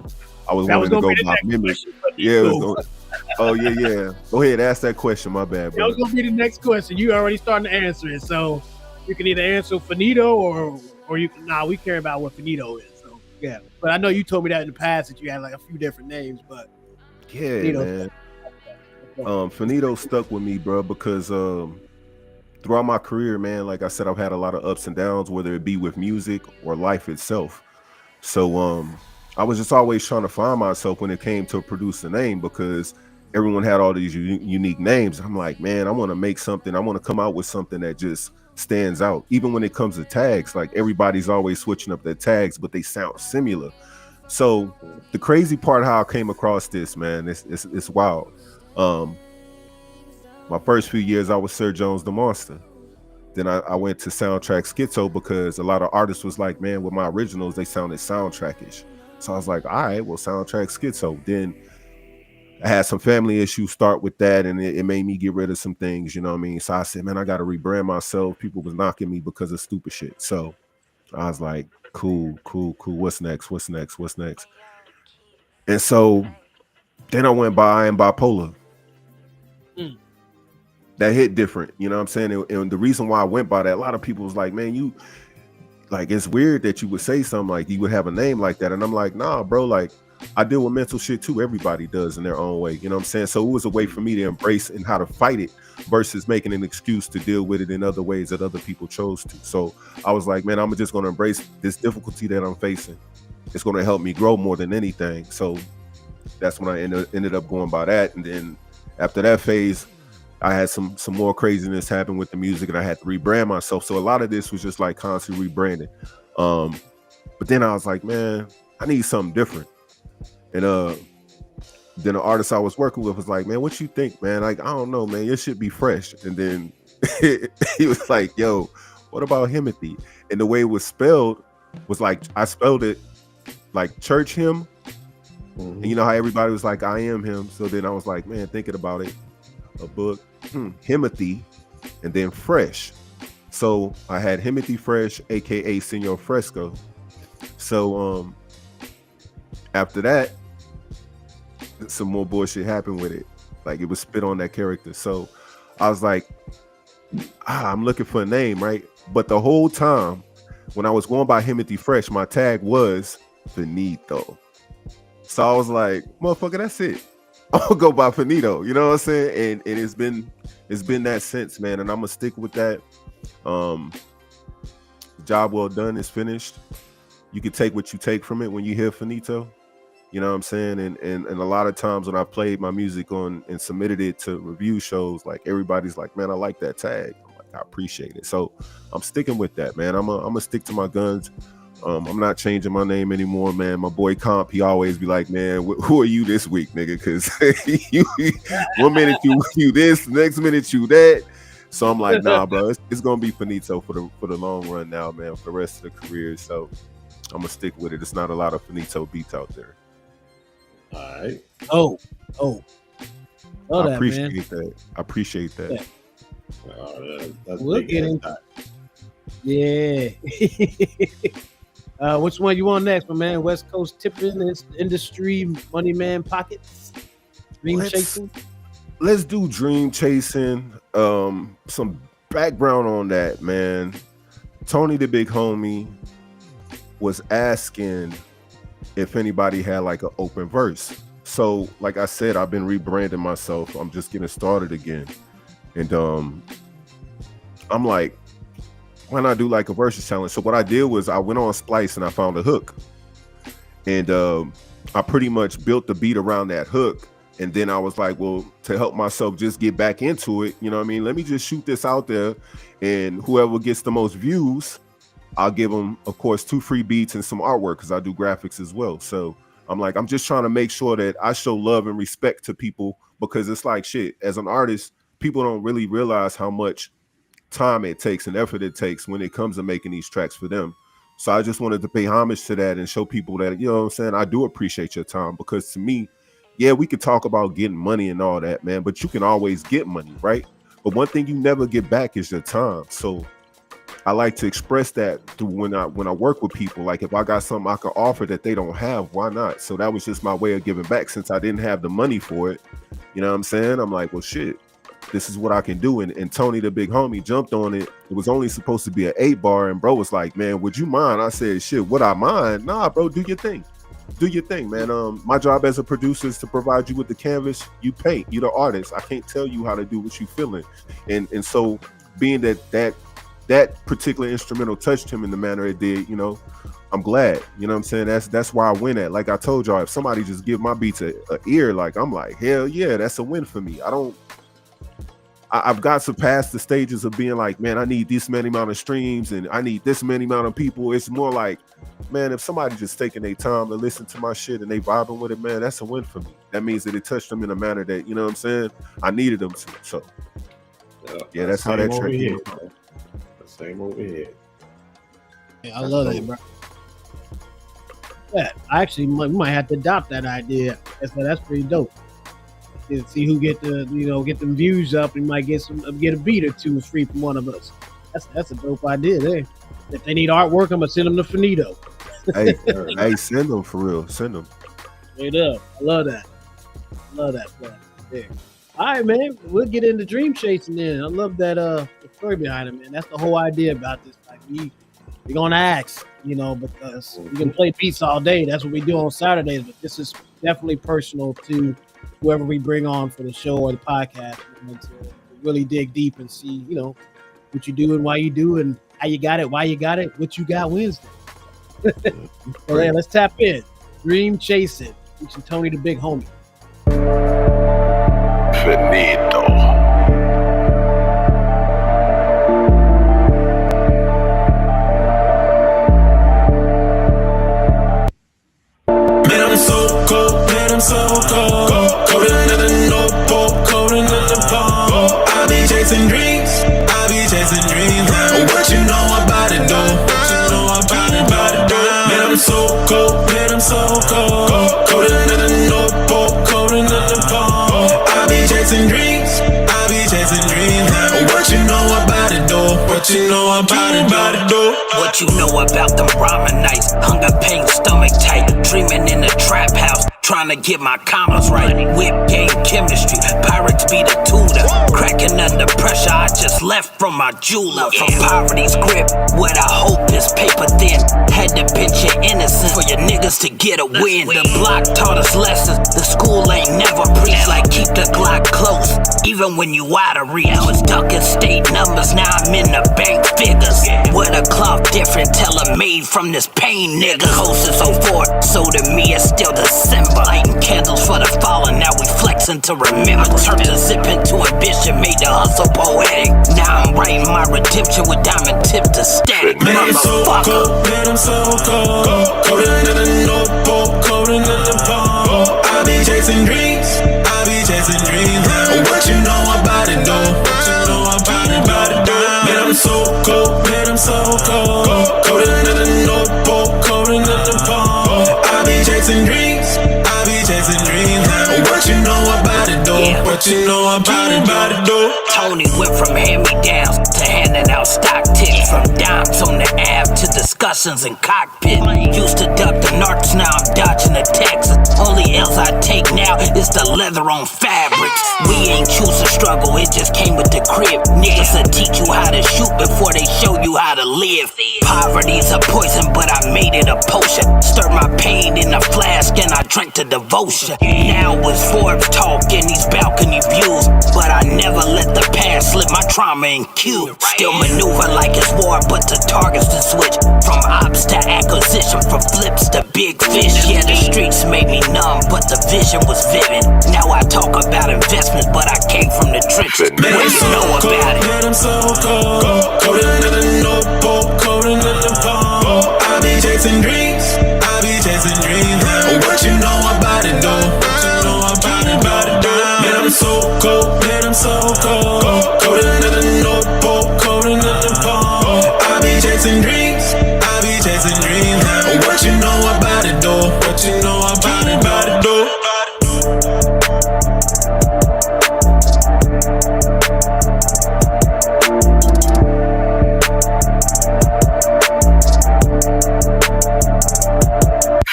S10: I was wanting to go by Mimic. Yeah. Oh yeah. Go ahead, ask that question. My bad, bro.
S5: That was gonna be the next question. You already starting to answer it, so you can either answer Finito or you can. Nah, we care about what Finito is. So yeah, but I know you told me that in the past that you had like a few different names, but
S10: Yeah,
S5: Finito.
S10: man. Finito stuck with me, bro, because throughout my career, man, like I said, I've had a lot of ups and downs, whether it be with music or life itself. So I was just always trying to find myself when it came to produce a name, because everyone had all these unique names. I'm like, man, I want to make something. I want to come out with something that just stands out. Even when it comes to tags, like everybody's always switching up their tags, but they sound similar. So the crazy part how I came across this, man, it's wild. My first few years, I was Sir Jones the Monster. Then I went to Soundtrack Schizo because a lot of artists was like, man, with my originals, they sounded soundtrackish. So I was like, all right, well, Soundtrack Schizo. Then I had some family issues start with that, and it made me get rid of some things, you know what I mean? So I said, man, I got to rebrand myself. People was knocking me because of stupid shit. So I was like, cool. What's next? And so then I went by I Am Bipolar. That hit different, you know what I'm saying? And the reason why I went by that, a lot of people was like, man, you like, it's weird that you would say something like you would have a name like that. And I'm like, nah, bro, like I deal with mental shit too. Everybody does in their own way, you know what I'm saying? So it was a way for me to embrace and how to fight it versus making an excuse to deal with it in other ways that other people chose to. So I was like, man, I'm just going to embrace this difficulty that I'm facing. It's going to help me grow more than anything. So that's when I ended up going by that. And then after that phase, I had some more craziness happen with the music, and I had to rebrand myself. So a lot of this was just like constantly rebranding. But then I was like, man, I need something different. And then the artist I was working with was like, man, what you think, man? Like, I don't know, man, your shit be fresh. And then he was like, yo, what about Himothy? And the way it was spelled was like, I spelled it like church hymn. And you know how everybody was like, I am him. So then I was like, man, thinking about it, a book, Himothy, and then fresh. So I had Himothy Fresh, aka Senor Fresco. So after that, some more bullshit happened with it. Like it was spit on that character. So I was like, I'm looking for a name, right? But the whole time when I was going by Himothy Fresh, my tag was Finito. So I was like, motherfucker, that's it. I'll go by Finito. You know what I'm saying? And it's been that since, man. And I'm gonna stick with that. Job well done is finished. You can take what you take from it when you hear Finito. You know what I'm saying? And a lot of times when I played my music on and submitted it to review shows, like everybody's like, man, I like that tag. I'm like, I appreciate it. So I'm sticking with that, man. I'm gonna stick to my guns. I'm not changing my name anymore, man. My boy Comp, he always be like, man, who are you this week, nigga? Because one minute you this, next minute you that. So I'm like, nah, bro, it's gonna be Finito for the long run now, man, for the rest of the career. So I'm gonna stick with it. It's not a lot of Finito beats out there.
S7: All right.
S5: Oh.
S10: I appreciate that. I appreciate that.
S5: Yeah.
S7: That's
S5: Look at him. Yeah. Which one you want next, my man? West Coast tipping, industry, money man pockets, dream chasing.
S10: Let's do dream chasing. Some background on that, man. Tony the Big Homie was asking if anybody had like an open verse. So, like I said, I've been rebranding myself. I'm just getting started again, and I'm like, why not do like a versus challenge? So what I did was I went on Splice and I found a hook, and I pretty much built the beat around that hook. And then I was like, well, to help myself just get back into it, you know what I mean? Let me just shoot this out there, and whoever gets the most views, I'll give them, of course, 2 free beats and some artwork because I do graphics as well. So I'm like, I'm just trying to make sure that I show love and respect to people, because it's like, shit, as an artist, people don't really realize how much time it takes and effort it takes when it comes to making these tracks for them. So I just wanted to pay homage to that and show people that, you know what I'm saying, I do appreciate your time, because to me, yeah, we could talk about getting money and all that, man, but you can always get money, right? But one thing you never get back is your time. So I like to express that through when I work with people. Like if I got something I can offer that they don't have, why not? So that was just my way of giving back, since I didn't have the money for it. You know what I'm saying? I'm like, well, shit, this is what I can do. And Tony the Big Homie jumped on it. It was only supposed to be an 8-bar, and bro was like, man, would you mind? I said, shit, would I mind? Nah, bro, do your thing. Do your thing, man. My job as a producer is to provide you with the canvas. You paint. You're the artist. I can't tell you how to do what you feeling. And so being that particular instrumental touched him in the manner it did, you know, I'm glad. You know what I'm saying? That's why I win at. Like I told y'all, if somebody just give my beats a ear, like I'm like, hell yeah, that's a win for me. I've got to pass the stages of being like, man, I need this many amount of streams and I need this many amount of people. It's more like, man, if somebody just taking their time to listen to my shit and they vibing with it, man, that's a win for me. That means that it touched them in a manner that, you know what I'm saying, I needed them to. So yeah, that's how that track came.
S7: Same over here.
S5: Yeah, I love that, bro. Yeah, I actually might have to adopt that idea. That's pretty dope. And see who get them views up. And might get a beat or 2 free from one of us. That's a dope idea there. If they need artwork, I'm gonna send them to Finito.
S10: Hey, send them for real. Send them.
S5: Straight up. I love that. Plan. There. All right, man. We'll get into dream chasing then. I love that the story behind it, man. That's the whole idea about this. Like we're gonna ask, you know, because we can play beats all day. That's what we do on Saturdays. But this is definitely personal to whoever we bring on for the show or the podcast, and to really dig deep and see, you know, what you do and why you do and how you got it, why you got it, what you got Wednesday. So yeah, let's tap in. Dream chasing. Featuring Tony the Big Homie.
S9: Finito.
S1: What you know about it, though?
S11: What you know about them ramen nights? Hunger pain, stomach tight. Dreaming in a trap house, trying to get my commas right. Whip game chemistry, pirates be the tutor. Cracking under pressure, I just left from my jeweler. From poverty's grip, what I hope is paper thin. Had to pinch your innocence for your niggas to get a win. The block taught us lessons, the school ain't never preached. Like keep the Glock close, even when you out of reach. I was ducking state numbers, now I'm in the bank figures. With a cloth different, tailor made from this pain, nigga. Coast is 04, so to me it's still December. Lighting candles for the fallen, now we flexing to remember. Turned the zip into ambition, made the hustle poetic. Now I'm writing my redemption with diamond tip to static.
S1: Man, I'm so cold, man, I'm so cold. Colder than the North Pole, colder than the pole. I be chasing dreams, I be chasing dreams. What you know about it, though? What you know about it, though? Man, I'm so cold, man, I'm so cold. Colder than the North Pole, colder than the pole. I be chasing dreams, I be chasing dreams. What you know about it, though? What you know about it, though?
S11: Tony went from hand-me-downs to handing out stock tips. From dimes on the Ave to discussions in cockpit. Used to duck the narcs, now I'm dodging the taxes. Only else I take now is the leather on fabrics. We ain't choose to struggle, it just came with the crib. Niggas will teach you how to shoot before they show you how to live. Poverty's a poison, but I made it a potion. Stirred my pain in a flask and I drank to devotion. Now it's Forbes talk in these balcony views, but I never let the past slip my trauma in queue. Still maneuver like it's war, but the targets to switch. From ops to acquisition, from flips to big fish. Yeah, the streets made me numb, but the vision was vivid. Now I talk about investments, but I came from the trenches. What you know about it?
S1: Man, I'm so cold. Colder than the North Pole, colder than the pole. I be chasing dreams, I be chasing dreams. What you know about it, though? What you know about it, though? Man, I'm so cold, man, I'm so cold. Colder than the North Pole, colder than the pole. I be chasing dreams, I be chasing dreams. What you know about it, though? What you know about it, though?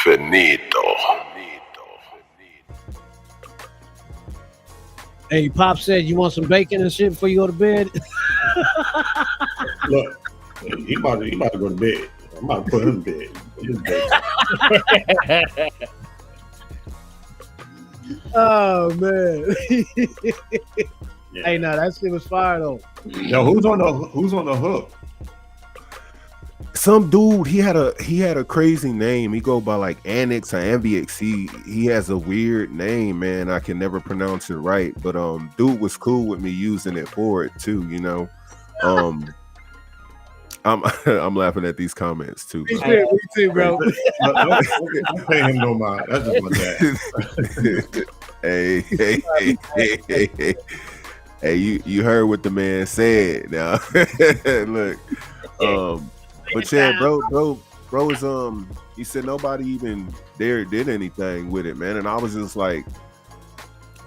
S10: Finito.
S5: Hey, Pop said you want some bacon and shit before you go to bed.
S7: Look, he about to go to bed. I'm about to put him in bed.
S5: Oh man.
S7: Yeah.
S5: Hey, no, that shit was fire though.
S7: Yo, who's on the hook?
S10: Some dude, he had a crazy name. He go by like Annex or Ambiex. He has a weird name, man. I can never pronounce it right. But dude was cool with me using it for it too, you know. I'm laughing at these comments too.
S5: Me too, bro.
S7: Don't pay him no mind. That's just my dad.
S10: Hey, you heard what the man said. Now, look, but yeah, bro is he said nobody even did anything with it, man. And I was just like,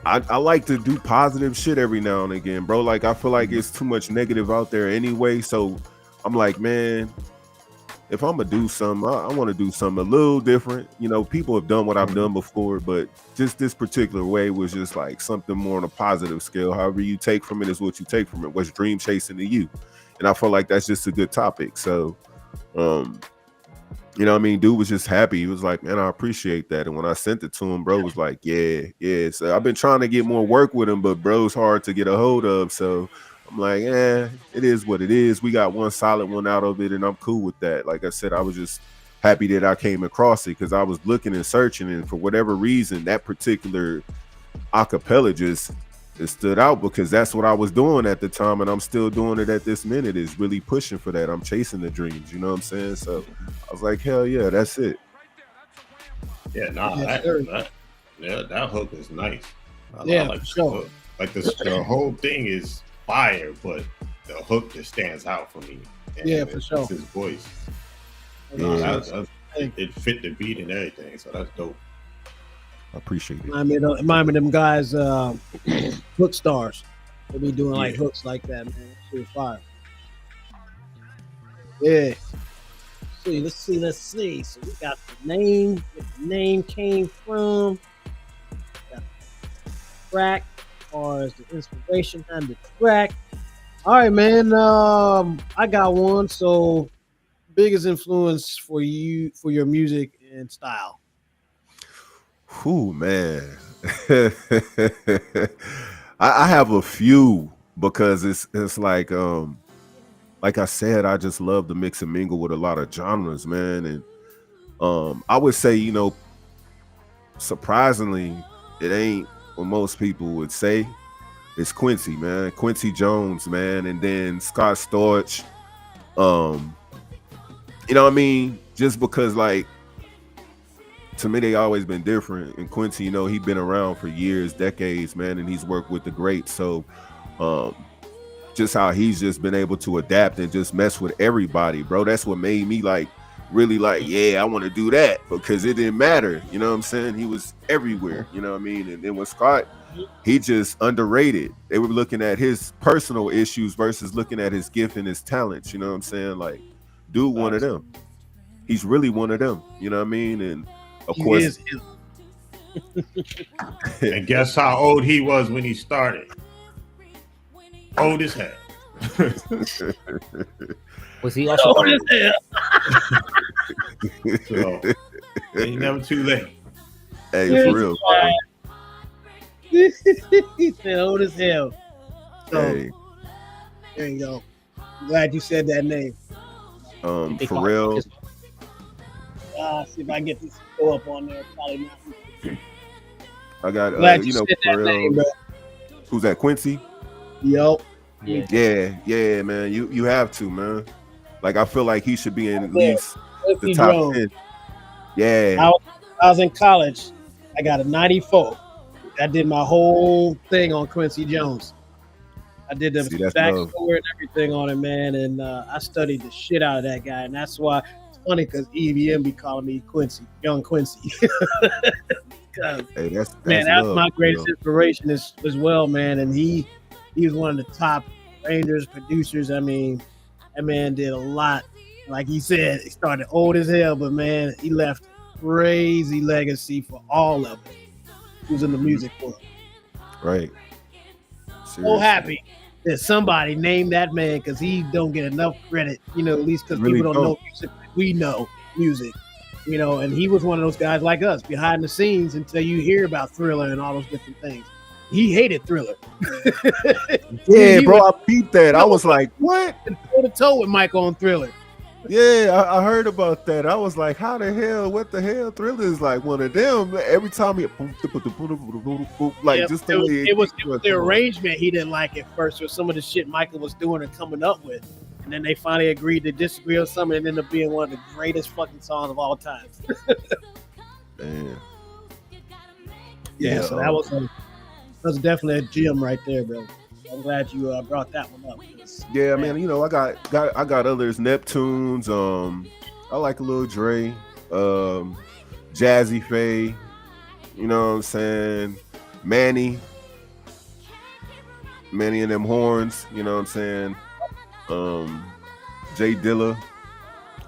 S10: I like to do positive shit every now and again, bro. Like I feel like it's too much negative out there anyway. So I'm like, man, if I'm gonna do something, I want to do something a little different. You know, people have done what I've done before, but just this particular way was just like something more on a positive scale. However you take from it is what you take from it. What's dream chasing to you? And I feel like that's just a good topic. So, you know what I mean? Dude was just happy. He was like, man, I appreciate that. And when I sent it to him, bro was like, yeah. So I've been trying to get more work with him, but bro's hard to get a hold of. So I'm like, it is what it is. We got one solid one out of it, and I'm cool with that. Like I said, I was just happy that I came across it because I was looking and searching, and for whatever reason, that particular acapella just it stood out because that's what I was doing at the time, and I'm still doing it at this minute. Is really pushing for that. I'm chasing the dreams. You know what I'm saying? So I was like, hell yeah, that's it.
S7: Yeah, that hook is nice. I like the
S5: sure.
S7: hook. Like the whole thing is fire, but the hook just stands out for me. And
S5: for sure.
S7: It's his voice.
S10: Yeah.
S7: It fit the beat and everything, so that's dope.
S10: I appreciate it.
S5: Remind me of them guys, hook stars. They be doing like hooks like that, man. Shit was fire.
S2: Yeah. Let's see. So we got the name, where the name came from, got the track, as far as the inspiration and the track. All right, man. I got one. So, biggest influence for you for your music and style.
S10: Whew, man. I have a few because it's like I said, I just love to mix and mingle with a lot of genres, man. And I would say, surprisingly, it ain't what most people would say. It's Quincy, man. Quincy Jones, man, and then Scott Storch. You know what I mean? Just because, like, to me, they always been different. And Quincy, he been around for years, decades, man, and he's worked with the greats. So, just how he's just been able to adapt and just mess with everybody, bro. That's what made me really yeah, I want to do that, because it didn't matter. You know what I'm saying? He was everywhere, you know what I mean? And then with Scott, he just underrated. They were looking at his personal issues versus looking at his gift and his talents. You know what I'm saying? Like, dude, one of them. He's really one of them. You know what I mean? And of course,
S7: and guess how old he was when he started? Old as hell.
S3: Was he also
S2: Old as hell?
S7: So, ain't never too late.
S10: Hey, for real.
S2: He said old as hell. So,
S10: Hey,
S2: there you go. I'm glad you said that name.
S10: for real.
S2: See if I can get this to go up on there. Probably not.
S10: I got,
S2: Glad you said
S10: for
S2: that
S10: real.
S2: name, bro.
S10: Who's that? Quincy?
S2: Yup.
S10: Yeah, man. You have to, man. Like, I feel like he should be in at least the
S2: Quincy
S10: top
S2: Jones.
S10: 10. Yeah.
S2: I was in college. I got a 94. I did my whole thing on Quincy Jones. I did the
S10: See, that's
S2: backstory and everything on it, man. And I studied the shit out of that guy. And that's why it's funny, because EVM be calling me Quincy, Young Quincy.
S10: Hey, that's
S2: Man, that's
S10: love,
S2: my greatest inspiration as well, man. And he was one of the top arrangers, producers. I mean, that man did a lot. Like he said, he started old as hell, but man, he left crazy legacy for all of us who's in the music world.
S10: Right.
S2: So
S10: Seriously.
S2: happy that somebody named that man, because he don't get enough credit, at least because
S10: Really
S2: people don't know music. We know music. And he was one of those guys like us behind the scenes until you hear about Thriller and all those different things. He hated Thriller.
S10: Yeah, bro, I beat that. I was like, what?
S2: Toe to toe with Michael on Thriller.
S10: Yeah, I heard about that. I was like, how the hell? What the hell? Thriller is like one of them. Every time he like,
S2: Yeah,
S10: just the way
S2: it was the arrangement he didn't like at first, or some of the shit Michael was doing and coming up with. And then they finally agreed to disagree on something, and ended up being one of the greatest fucking songs of all time.
S10: Man.
S2: Yeah, so that was definitely a gem right there, bro. I'm glad you brought that one up.
S10: Yeah, man. I got others. Neptunes. I like a little Dre. Jazzy Faye. You know what I'm saying? Manny and them horns. You know what I'm saying? Jay Dilla.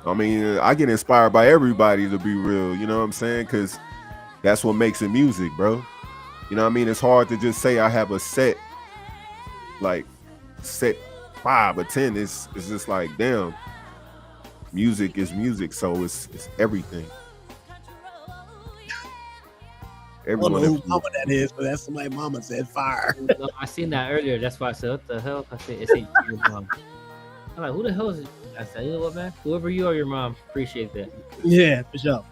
S10: I mean, I get inspired by everybody, to be real. You know what I'm saying? Because that's what makes it music, bro. You know what I mean? It's hard to just say I have a set 5 or 10. It's just like, damn, music is music, so it's everything.
S2: I don't know who mama that is, but that's somebody mama said fire.
S3: No, I seen that earlier. That's why I said, what the hell? I said, it's your mom. I'm like, who the hell is it? I said, you know what, man? Whoever you are, your mom. Appreciate that.
S2: Yeah, for sure.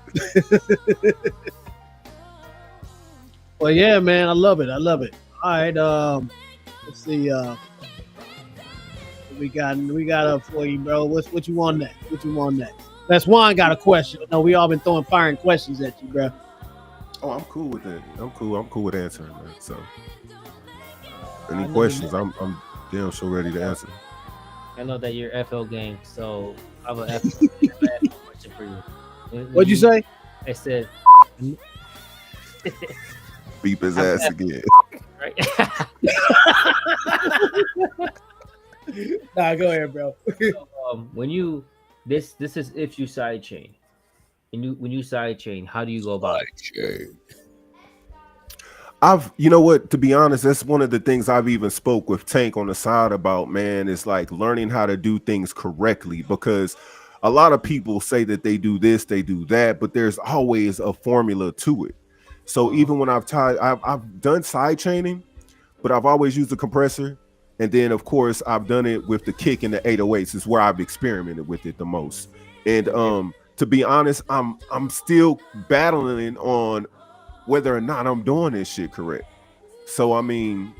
S2: Well, yeah, man, I love it. All right, let's see. We got up for you, bro. What you want next? That's Juan got a question. No, we all been throwing firing questions at you, bro.
S10: Oh, I'm cool with that. I'm cool with answering, man. So, any questions? I'm damn sure ready to answer.
S3: I know that you're FL gang, so I have a FL question for you.
S2: What'd you say?
S3: I said,
S10: beep his ass again.
S3: Right?
S2: Nah, go ahead, bro.
S3: So, when you This is if you sidechain. And when you sidechain, how do you go about it?
S10: You know what, to be honest, that's one of the things I've even spoke with Tank on the side about, man, is like learning how to do things correctly, because a lot of people say that they do this, they do that, but there's always a formula to it. So even when I've done side chaining, but I've always used a compressor. And then of course I've done it with the kick and the 808s is where I've experimented with it the most. And to be honest, I'm still battling on whether or not I'm doing this shit correct. So I mean,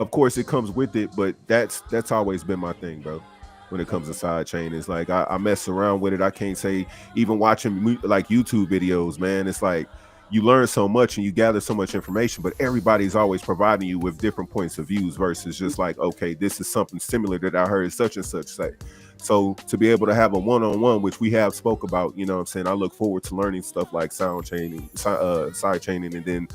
S10: of course it comes with it, but that's always been my thing, bro. When it comes to side chain, it's like I mess around with it. I can't say, even watching like YouTube videos, man, it's like you learn so much and you gather so much information, but everybody's always providing you with different points of views versus just like, okay, this is something similar that I heard such and such say. So to be able to have a one-on-one, which we have spoke about, you know what I'm saying, I look forward to learning stuff like sound chaining, side chaining, and then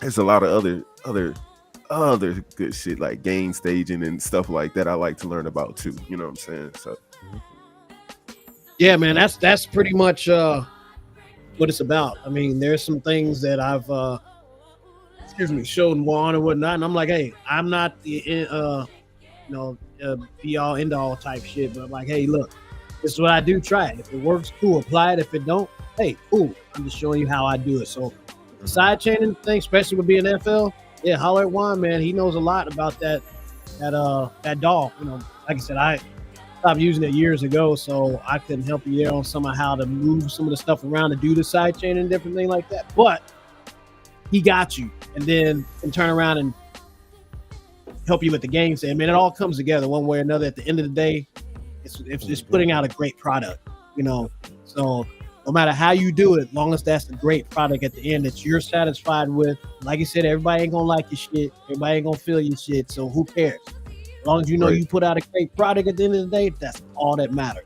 S10: there's a lot of other good shit like gain staging and stuff like that I like to learn about too. You know what I'm saying? So
S5: yeah, man, that's pretty much what it's about. I mean, there's some things that I've showed Juan and whatnot, and I'm like, hey, I'm not the be all end all type shit, but I'm like, hey, look, this is what I do. Try it. If it works, cool. Apply it. If it don't, hey, cool. I'm just showing you how I do it. So the side chaining thing, especially with being NFL, yeah, holler at Juan, man. He knows a lot about that DAW. You know, like I said, I stopped using it years ago, so I couldn't help you there on some of how to move some of the stuff around to do the side chain and different things like that. But he got you, and then can turn around and help you with the game. Saying, man, it all comes together one way or another. At the end of the day, it's putting out a great product, you know. So no matter how you do it, as long as that's the great product at the end that you're satisfied with. Like you said, everybody ain't gonna like your shit. Everybody ain't gonna feel your shit. So who cares? As long as you know you put out a great product at the end of the day, that's all that matters.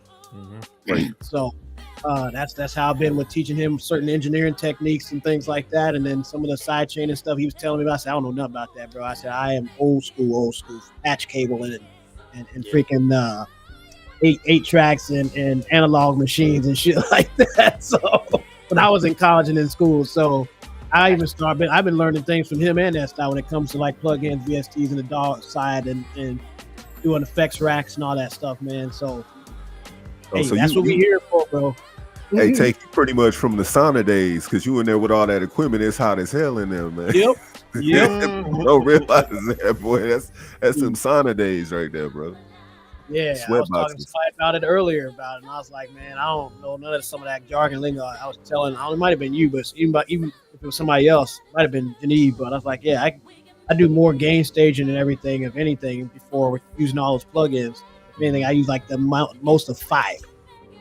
S10: Right.
S5: So that's how I've been with teaching him certain engineering techniques and things like that. And then some of the side chain and stuff he was telling me about. I said, I don't know nothing about that, bro. I said, I am old school, patch cable and freaking eight tracks and analog machines and shit like that. So when I was in college and in school, so I even I've been learning things from him and that style when it comes to like plugins, VSTs, and the DAW side and doing effects racks and all that stuff, man. So hey,
S10: so
S5: that's what we here for, bro.
S10: Hey, take you pretty much from the sauna days, because you in there with all that equipment. It's hot as hell in there, man.
S5: Yep.
S10: Don't realize that, boy. That's some sauna days right there, bro.
S5: Yeah, I was talking to Spike about it earlier and I was like, man, I don't know none of some of that jargon lingo. I was telling, it might have been you, but even if it was somebody else, it might have been Geneve. But I was like, yeah, I do more gain staging and everything, if anything, before using all those plugins. If anything, I use like the most of 5.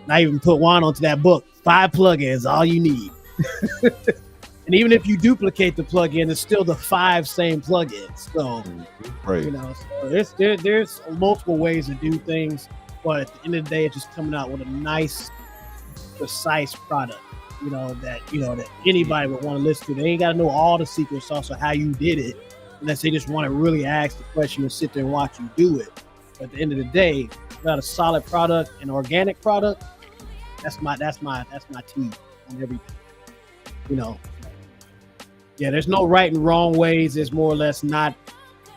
S5: And I even put one onto that book. 5 plugins, all you need. And even if you duplicate the plugin, it's still the 5 same plugins. So, you know, so there's multiple ways to do things, but at the end of the day, it's just coming out with a nice, precise product. That anybody would want to listen to. They ain't got to know all the secret sauce or how you did it, unless they just want to really ask the question and sit there and watch you do it. But at the end of the day, got a solid product, an organic product. That's my tea on everything. Yeah, there's no right and wrong ways. It's more or less not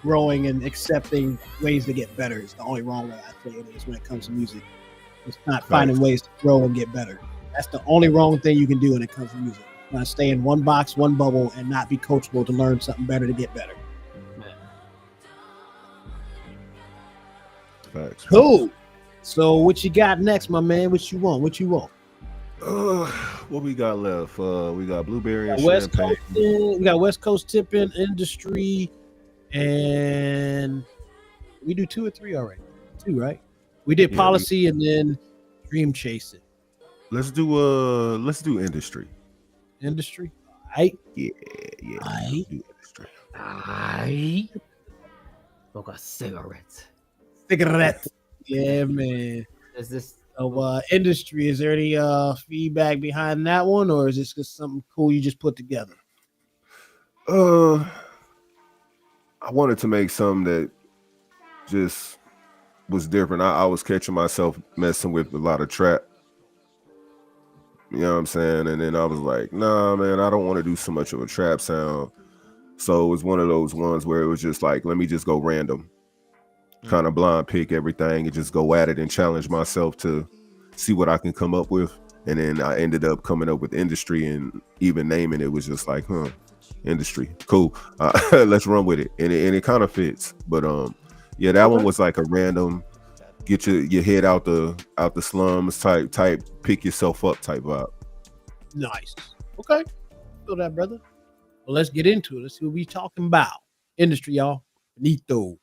S5: growing and accepting ways to get better. It's the only wrong way I say it is when it comes to music. It's not finding ways to grow and get better. That's the only wrong thing you can do when it comes to music. You want to stay in one box, one bubble, and not be coachable to learn something better to get better.
S10: Facts.
S5: Cool. So what you got next, my man? What you want?
S10: What we got left? We got blueberry and
S5: West
S10: champagne.
S5: Coast. We got West Coast tipping industry, and we do 2 or 3 already. 2, right? We did policy and then dream chasing.
S10: Let's do industry.
S5: Industry. Aight.
S10: Yeah.
S5: Aight.
S10: Do industry.
S3: I got cigarettes.
S5: Yeah, man.
S3: Is this
S5: industry? Is there any feedback behind that one, or is this just something cool you just put together?
S10: I wanted to make something that just was different. I was catching myself messing with a lot of trap. You know what I'm saying? And then I was like, nah, man, I don't want to do so much of a trap sound. So it was one of those ones where it was just like, let me just go random, kind of blind pick everything and just go at it and challenge myself to see what I can come up with. And then I ended up coming up with industry, and even naming it was just like, industry, cool. Let's run with it. And it kind of fits. But yeah, that one was like a random, get your head out the slums type, pick yourself up type vibe.
S5: Nice. Okay. Feel that, brother. Well, let's get into it. Let's see what we talking about. Industry, y'all. Benito.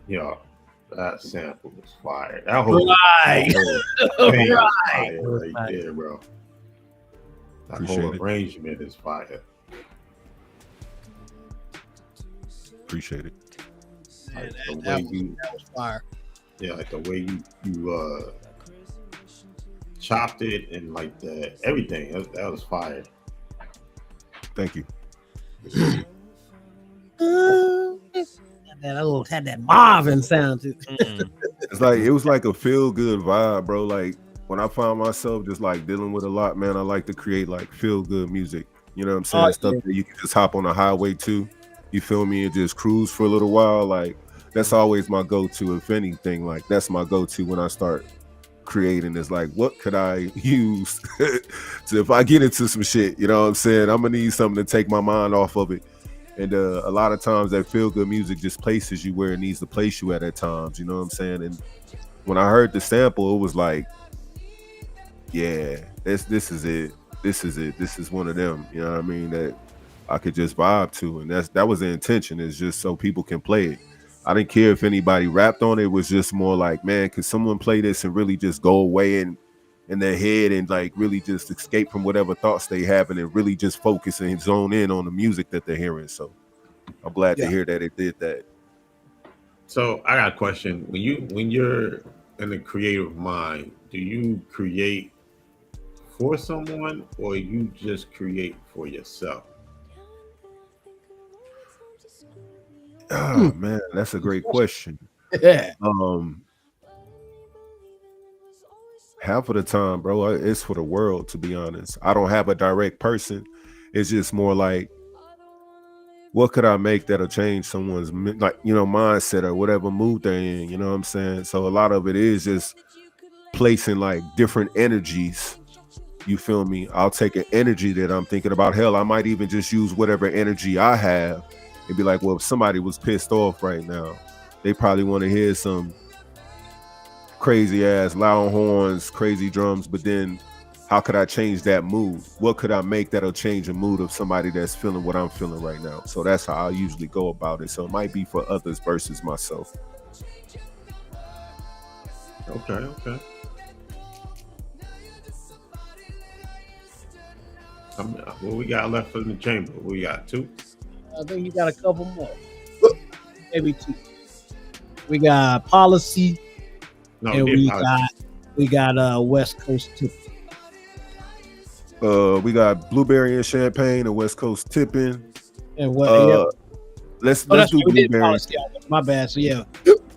S7: Yo, that sample was fire. That whole,
S5: Right.
S7: thing
S5: Right.
S7: is fire right there, bro. That
S10: Appreciate
S7: whole
S10: it.
S7: arrangement is fire.
S10: Appreciate it.
S7: Like
S5: that
S7: the way
S5: was-
S7: you,
S5: That was fire.
S7: yeah, like the way you chopped it and like the everything. That was fire.
S10: Thank you.
S5: Had that Marvin sound to it.
S10: It's like it was like a feel good vibe, bro. Like when I found myself just like dealing with a lot, man, I like to create like feel good music. You know what I'm saying?
S5: Oh,
S10: Stuff
S5: yeah.
S10: that you can just hop on the highway to. You feel me? And just cruise for a little while. Like that's always my go-to. If anything, like that's my go-to when I start creating. Is like, what could I use to if I get into some shit? You know what I'm saying? I'm gonna need something to take my mind off of it And a lot of times that feel good music just places you where it needs to place you at times. You know what I'm saying? And when I heard the sample, it was like, yeah, this is it. This is it. This is one of them. You know what I mean? That I could just vibe to, and that was the intention. Is just so people can play it. I didn't care if anybody rapped on it. It was just more like, man, could someone play this and really just go away in their head and like really just escape from whatever thoughts they have and really just focus and zone in on the music that they're hearing. So I'm glad to hear that it did that.
S7: So I got a question. When you're in the creative mind, do you create for someone or you just create for yourself?
S10: Oh man, that's a great question.
S5: Yeah.
S10: Half of the time, bro, it's for the world, to be honest. I don't have a direct person. It's just more like, what could I make that'll change someone's mindset or whatever mood they're in, you know what I'm saying? So a lot of it is just placing like different energies. You feel me? I'll take an energy that I'm thinking about. Hell, I might even just use whatever energy I have and be like, well, if somebody was pissed off right now, they probably want to hear some crazy ass loud horns, crazy drums, but then how could I change that mood? What could I make that'll change the mood of somebody that's feeling what I'm feeling right now? So that's how I usually go about it. So it might be for others versus myself.
S7: Okay. What we got left in the chamber? We got 2.
S5: I think you got a couple more. Maybe 2. We got Policy.
S7: No,
S5: and we got West Coast Tipping.
S10: We got Blueberry and Champagne and West Coast Tipping.
S5: And what?
S10: Let's do Blueberry.
S5: My bad. So yeah,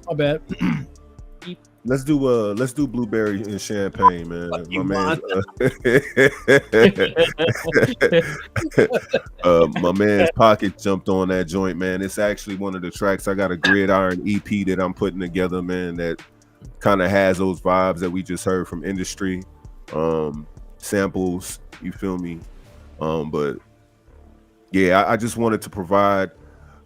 S5: my bad.
S10: Let's do Blueberry and Champagne, man. My man's Pocket jumped on that joint, man. It's actually one of the tracks. I got a Gridiron EP that I'm putting together, man, that kind of has those vibes that we just heard from Industry. Samples, you feel me? But yeah, I just wanted to provide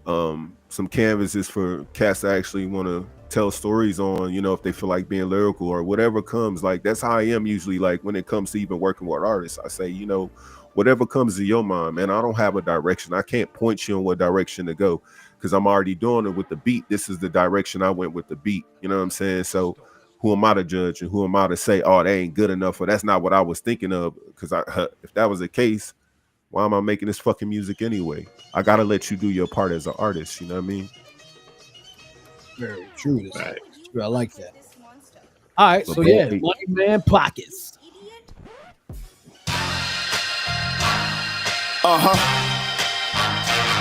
S10: some canvases for cats that actually want to tell stories on, you know, if they feel like being lyrical or whatever comes. Like, that's how I am usually, like, when it comes to even working with artists. I say, you know, whatever comes to your mind, man. I don't have a direction. I can't point you on what direction to go because I'm already doing it with the beat. This is the direction I went with the beat. You know what I'm saying? So who am I to judge and who am I to say, oh, that ain't good enough, or that's not what I was thinking of? Because if that was the case, why am I making this fucking music anyway? I gotta let you do your part as an artist. You know what I mean?
S5: Very true. Right. True. I like that. All right, so yeah, Money Man Pockets.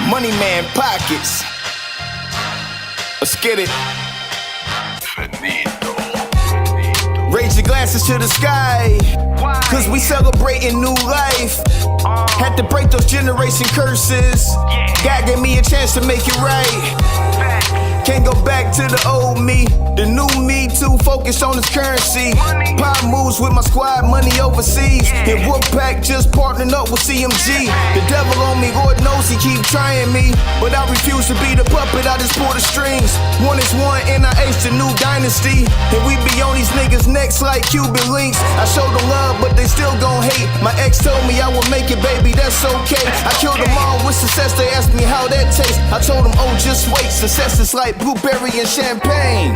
S8: Money Man Pockets. Let's get it. Raise your glasses to the sky, cause we celebrating new life. Had to break those generation curses. God gave me a chance to make it right. Can't go back to the old me. The new me too focused on his currency. Pop moves with my squad, money overseas. And Wolfpack just partnered up with CMG. The devil on me, Lord knows he keep trying me. But I refuse to be the puppet, I just pull the strings. One is one, NIH, the new dynasty. And we be on these niggas' necks like Cuban links. I show them love, but they still gon' hate. My ex told me I would make it, baby, that's okay. I killed them all with success, they asked me how that tastes. I told them, oh, just wait, success is like blueberry and champagne,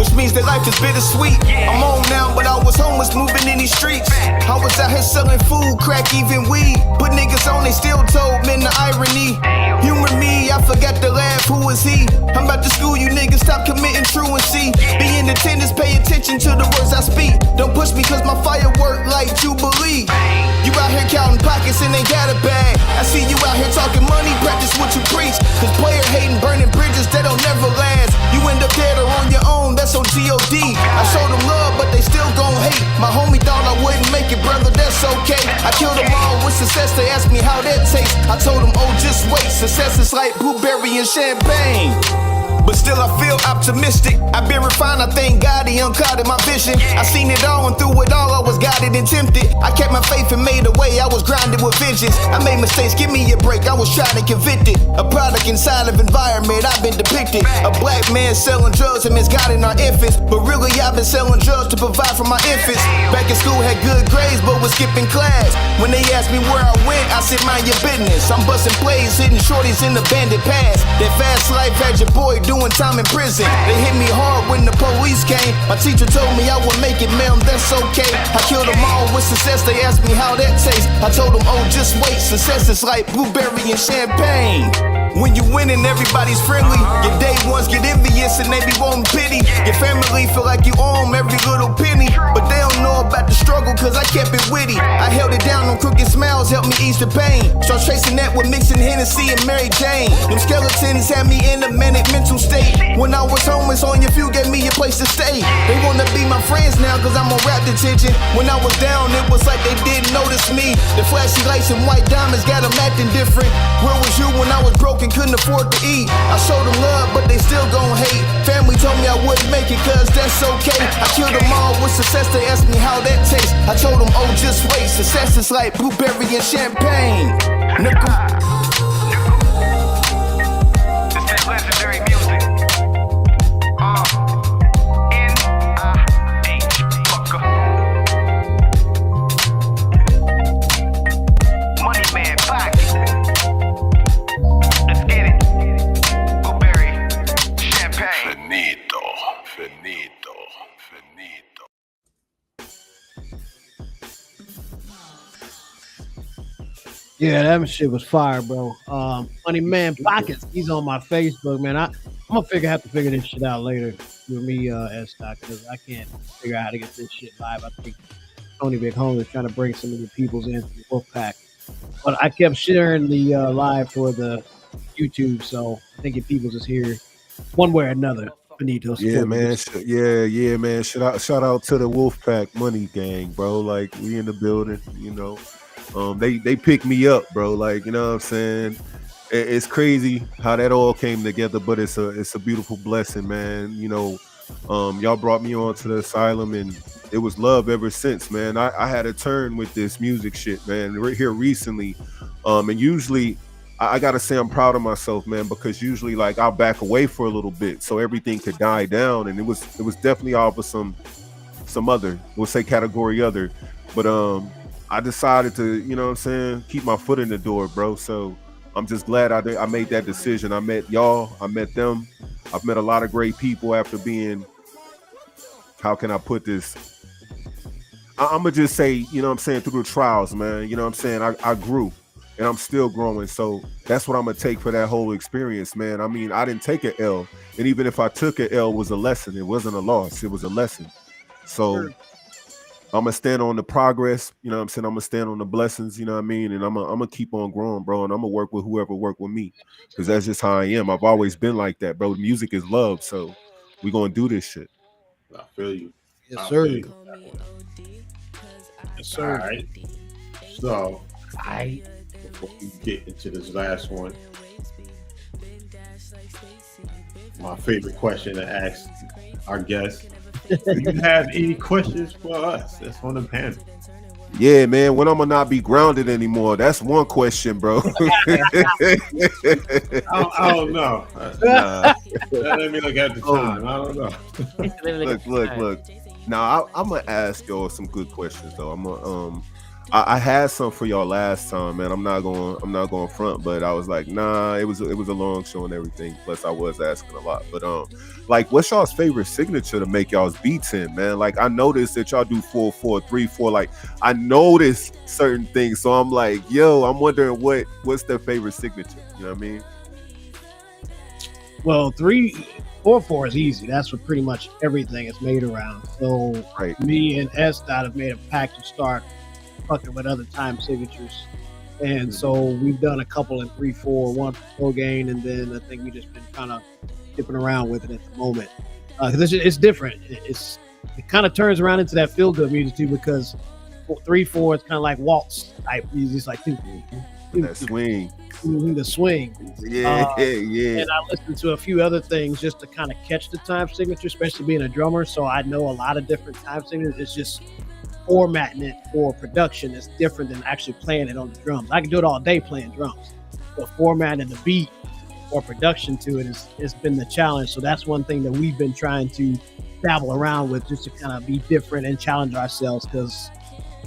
S8: which means that life is bittersweet. I'm on now, but I was homeless moving in these streets. I was out here selling food, crack, even weed. Put niggas on, they still told, man, the irony. Humor me, I forgot to laugh, who is he? I'm about to school you niggas, stop committing truancy. Be in attendance, pay attention to the words I speak. Don't push me cause my firework like Jubilee. You out here counting pockets and ain't got a bag. I see you out here talking money, practice what you preach. Cause player hating, burning bridges, that don't never last. You end up dead or on your own, that's on G.O.D. I showed them love, but they still gon' hate. My homie thought I wouldn't make it, brother, that's okay. I killed them all with success, they asked me how that tastes. I told them, oh, just wait, success is like blueberry and champagne.
S12: but still I feel optimistic. I've been refined, I thank God he unclouded my vision. I seen it all, and through it all I was guided and tempted. I kept my faith and made a way, I was grinding with vengeance. I made mistakes, give me a break, I was trying to convict it. A product inside of environment, I've been depicted. A black man selling drugs and misguiding our infants, but really I've been selling drugs to provide for my infants. Back in school had good grades, but was skipping class. When they asked me where I went, I said mind your business. I'm busting plays, hitting shorties in the bandit pass. That fast life had your boy doing time in prison. They hit me hard when the police came. My teacher told me I would make it, ma'am, that's okay. I killed them all with success, they asked me how that tastes. I told them, oh, just wait, success is like blueberry and champagne. When you winning, everybody's friendly. Your day ones get envious and they be wanting pity. Your family feel like you owe them every little penny, but they don't know about the struggle cause I kept it witty. I held it down on crooked smiles, helped me ease the pain. Start tracing that with mixing Hennessy and Mary Jane. Them skeletons had me in a manic mental state. When I was homeless on your few gave me a place to stay. They wanna be my friends now cause I'm on rap detention. When I was down it was like they didn't notice me. The flashy lights and white diamonds got them acting different. Where was you when I was broke and couldn't afford to eat? I showed them love but they still gon' hate. Family told me I wouldn't make it cause that's okay. I killed them all with success, they asked me how that tastes. I told them, oh, just wait, success is like blueberry and champagne. Nickel. This that legendary music. N-I-H, fucker. Money man pocket. Let's get it. Blueberry, champagne. Finito, finito, finito.
S5: Yeah, that shit was fire, bro. Funny Man Pockets, he's on my Facebook, man. I'm gonna have to figure this shit out later with me, S-Stock, because I can't figure out how to get this shit live. I think Tony Big Home is trying to bring some of the peoples into the Wolfpack. But I kept sharing the live for the YouTube, so I think if peoples is here one way or another. Benito.
S10: Yeah, man. Yeah, man. Shout out to the Wolfpack Money Gang, bro. Like, we in the building, you know. They picked me up, bro. Like, you know what I'm saying? It's crazy how that all came together, but it's a beautiful blessing, man. You know, y'all brought me on to the asylum, and it was love ever since, man. I had a turn with this music shit, man, right here recently. And usually I gotta say I'm proud of myself, man, because usually like I'll back away for a little bit so everything could die down, and it was definitely off of some other, we'll say category other, but I decided to, you know what I'm saying, keep my foot in the door, bro. So I'm just glad I made that decision. I met y'all, I met them, I've met a lot of great people after being, how can I put this? I'm gonna just say, you know what I'm saying, through the trials, man, you know what I'm saying, I grew. And I'm still growing, so that's what I'm gonna take for that whole experience, man. I mean, I didn't take an L, and even if I took an L, it was a lesson. It wasn't a loss. It was a lesson. So sure. I'm gonna stand on the progress. You know what I'm saying? I'm gonna stand on the blessings. You know what I mean? And I'm gonna keep on growing, bro. And I'm gonna work with whoever work with me, because that's just how I am. I've always been like that, bro. Music is love, so we gonna do this shit.
S7: I feel you.
S5: Yes, sir.
S7: Yes, sir. All right. So, before we get into this last one, my favorite question to ask our guests: do you have any questions for us that's on the panel?
S10: Yeah, man. When I'm gonna not be grounded anymore? That's one question, bro.
S7: I don't know. Let me look at the time. I don't know.
S10: Look. Now I'm gonna ask y'all some good questions though. I'm gonna I had some for y'all last time, man. I'm not going front, but I was like, nah, it was a long show and everything. Plus, I was asking a lot. But like, what's y'all's favorite signature to make y'all's beats in, man? Like, I noticed that y'all do 4/4, 3/4. Like, I noticed certain things, so I'm like, yo, I'm wondering what's their favorite signature. You know what I mean?
S5: Well, 3/4/4 is easy. That's what pretty much everything is made around. So right. Me and S-Dot have made a pact to start fucking with other time signatures, and so we've done a couple in 3/4, one for Pro Gain, and then I think we just been kind of dipping around with it at the moment because it's different. It kind of turns around into that feel good music too, because 3/4 is kind of like waltz type music. It's like
S10: that swing.
S5: the swing.
S10: Yeah, yeah.
S5: And I listened to a few other things just to kind of catch the time signature, especially being a drummer. So I know a lot of different time signatures. It's just formatting it for production is different than actually playing it on the drums. I can do it all day playing drums, but formatting the beat or production to it has been the challenge. So that's one thing that we've been trying to dabble around with, just to kind of be different and challenge ourselves, because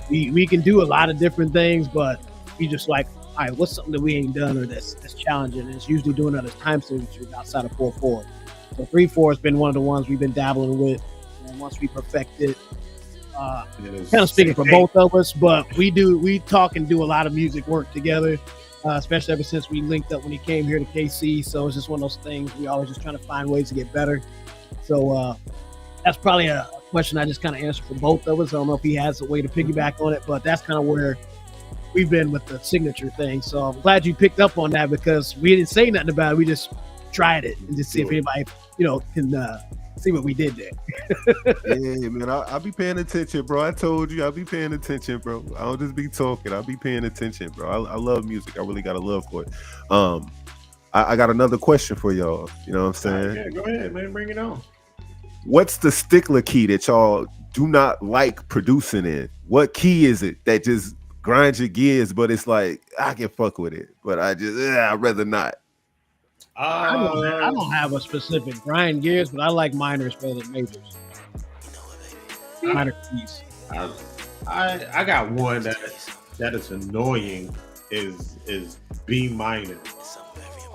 S5: we can do a lot of different things, but we just like, all right, what's something that we ain't done or that's challenging? And it's usually doing other time signatures outside of 4/4. So 3/4 has been one of the ones we've been dabbling with. And once we perfect it, kind of speaking for both of us, but we talk and do a lot of music work together, especially ever since we linked up when he came here to KC. So it's just one of those things. We always just trying to find ways to get better. So that's probably a question I just kind of answered for both of us. I don't know if he has a way to piggyback on it, but that's kind of where we've been with the signature thing. So I'm glad you picked up on that, because we didn't say nothing about it. We just tried it and just see if anybody, can see what we did there.
S10: Yeah, man, I'll be paying attention, bro. I told you I'll be paying attention, bro. I don't just be talking. I'll be paying attention, bro. I love music. I really got a love for it. I got another question for y'all. You know what I'm saying?
S7: Yeah, go ahead, man. Bring it on.
S10: What's the stickler key that y'all do not like producing in? What key is it that just grinds your gears, but it's like, I can fuck with it, but I'd rather not?
S5: I don't have a specific grind gears, but I like minors better than majors. Minor keys.
S7: I got one that is annoying is B minor.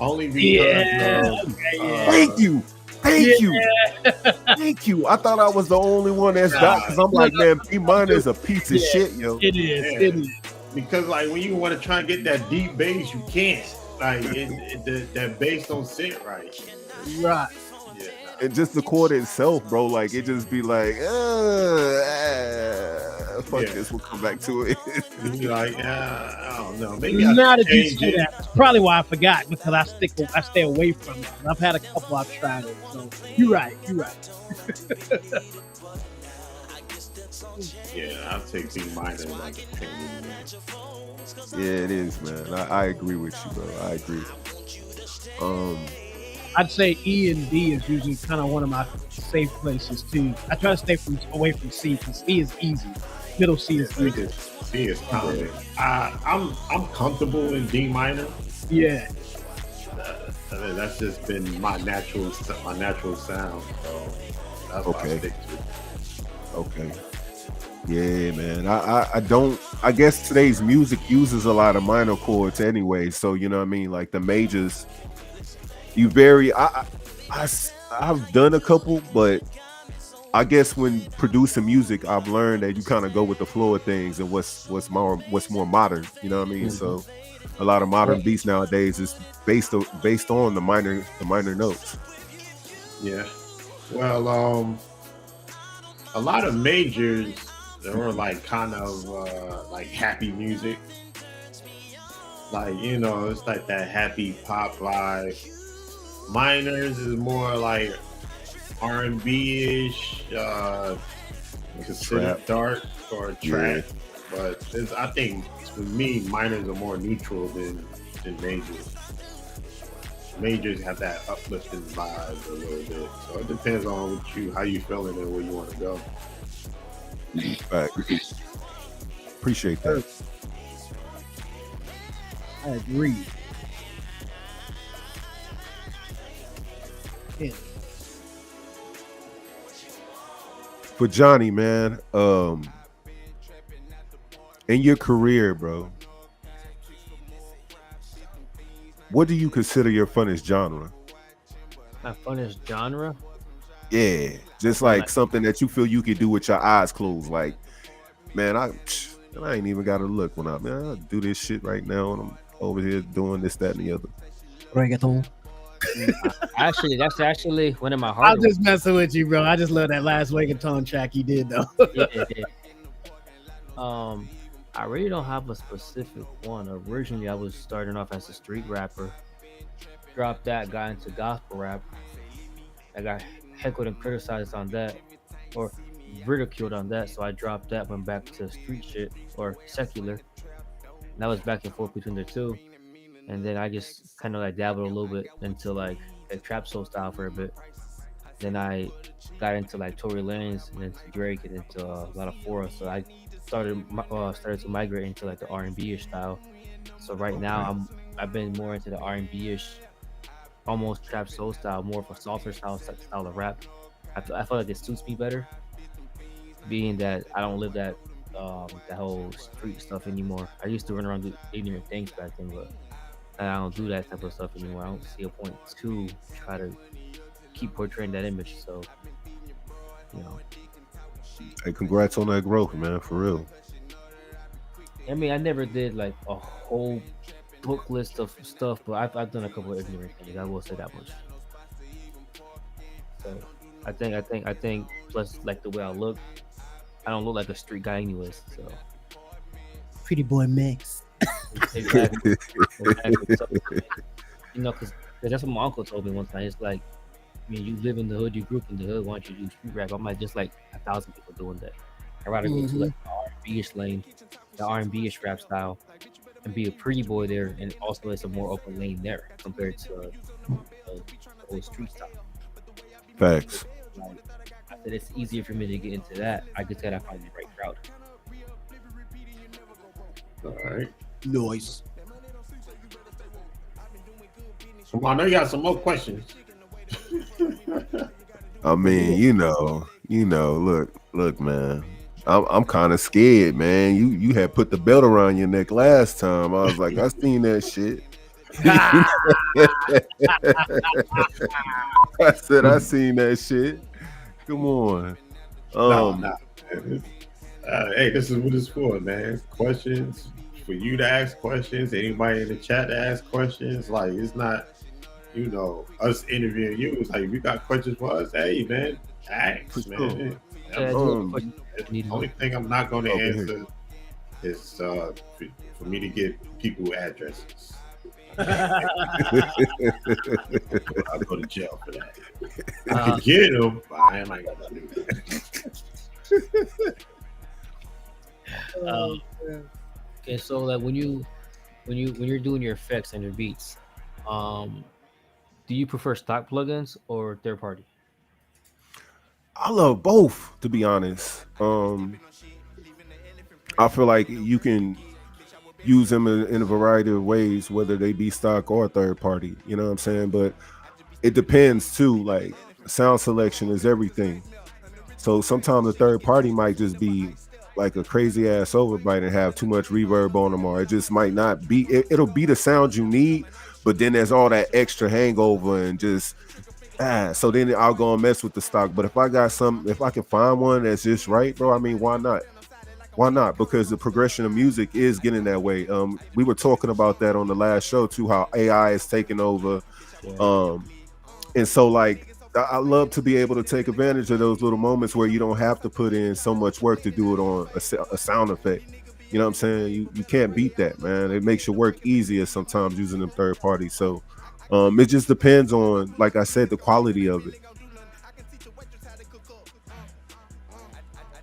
S7: Only because
S10: Thank you. Thank you. I thought I was the only one that's got, because I'm like, man, B minor is a piece of shit, yo.
S5: It is.
S7: Because like when you want to try and get that deep bass, you can't. Like that bass don't sit right.
S5: Right.
S7: Yeah.
S10: And just the chord itself, bro, like it just be like, fuck this, we'll come back to it.
S7: You're like, I don't know. Maybe
S5: now that you say that, that's probably why I forgot, because I stay away from it. I've had a couple I've tried it, so you're right.
S7: Yeah, I'll take B minor like a pain in the neck.
S10: Yeah, it is, man. I agree with you, bro. I agree.
S5: I'd say E and D is usually kind of one of my safe places too. I try to stay away from C, because C is easy. Middle C is easy.
S7: C is common. I'm comfortable in D minor.
S5: Yeah.
S7: That's just been my natural sound. So that's what I stick to.
S10: Okay. Yeah, man. I guess today's music uses a lot of minor chords anyway. So you know what I mean? Like the majors, you vary. I've done a couple, but I guess when producing music, I've learned that you kind of go with the flow of things and what's more modern. You know what I mean? So a lot of modern beats nowadays is based on the minor notes.
S7: Yeah. Well, a lot of majors, they were like kind of like happy music. Like, it's like that happy pop vibe. Minors is more like R&B-ish, considered dark or trap. But I think for me, minors are more neutral than majors. Majors have that uplifting vibe a little bit. So it depends on how you feeling and where you want to go.
S10: Right. Appreciate that.
S5: I agree. Yeah.
S10: For Johnny, man, in your career, bro, what do you consider your funnest genre?
S3: My funnest genre?
S10: Yeah, just like something that you feel you could do with your eyes closed. Like, man, I ain't even got to look when I'll do this shit right now, and I'm over here doing this, that, and the other.
S5: Reggaeton.
S3: Actually, that's actually one of my
S5: I'm
S3: hardest.
S5: just messing with you, bro. I just love that last reggaeton track he did, though.
S3: Yeah. I really don't have a specific one. Originally, I was starting off as a street rapper. Dropped that, got into gospel rap. I got heckled and criticized on that, or ridiculed on that. So I dropped that, went back to street shit or secular. And that was back and forth between the two. and then I just kind of like dabbled a little bit into like a trap soul style for a bit. Then I got into like Tory Lanez and into Drake and into a lot of Fora. So I started to migrate into like the R&B ish style. So right now I've been more into the R&B ish, almost trap soul style, more of a softer style of rap. I feel like it suits me better, being that I don't live that whole street stuff anymore. I used to run around do ignorant things back then, but I don't do that type of stuff anymore. I don't see a point to try to keep portraying that image. So, you know,
S10: Hey, congrats on that growth, man. For real.
S3: I mean, I never did like a whole book list of stuff, but I've done a couple of ignorant things. I will say that much. So, I think. Plus, like the way I look, I don't look like a street guy, anyways. So,
S5: Pretty boy mix.
S3: exactly, exactly. So, you know, because that's what my uncle told me one time. It's like, I mean, you live in the hood, you grew up in the hood. Why don't you do street rap? I'm like, just like 1,000 people doing that. I'd rather go to like the R&B-ish lane, the R&B-ish rap style, and be a pretty boy there, and also it's a more open lane there compared to the old street style.
S10: Facts.
S3: Like, I said it's easier for me to get into that. I just gotta find the right crowd.
S7: All right.
S5: Noise.
S7: Come on, I know you got some more questions.
S10: I mean, look, man. I'm kind of scared, man. You had put the belt around your neck last time. I was like, I seen that shit. I said I seen that shit. Come on.
S7: No. Hey, this is what it's for, man. Questions for you to ask questions. Anybody in the chat to ask questions. Like, it's not, us interviewing you. It's like, if you got questions for us, hey, man, ask, man. The only thing I'm not going to answer is for me to get people addresses. I'll go to jail for that. I can get them, but I ain't gonna do that.
S3: Okay, so like when you're doing your effects and your beats, do you prefer stock plugins or third party?
S10: I love both, to be honest. I feel like you can use them in a variety of ways, whether they be stock or third party. You know what I'm saying? But it depends too. Like, sound selection is everything. So sometimes the third party might just be like a crazy ass overbite and have too much reverb on them, or it just might not be. It'll be the sound you need, but then there's all that extra hangover and just so then I'll go and mess with the stock. But if I can find one that's just right, bro, I mean, why not? Why not? Because the progression of music is getting that way. We were talking about that on the last show too, how AI is taking over. And so like I love to be able to take advantage of those little moments where you don't have to put in so much work to do it on a sound effect. You know what I'm saying? You can't beat that, man. It makes your work easier sometimes using them third parties. So it just depends on, like I said, the quality of it.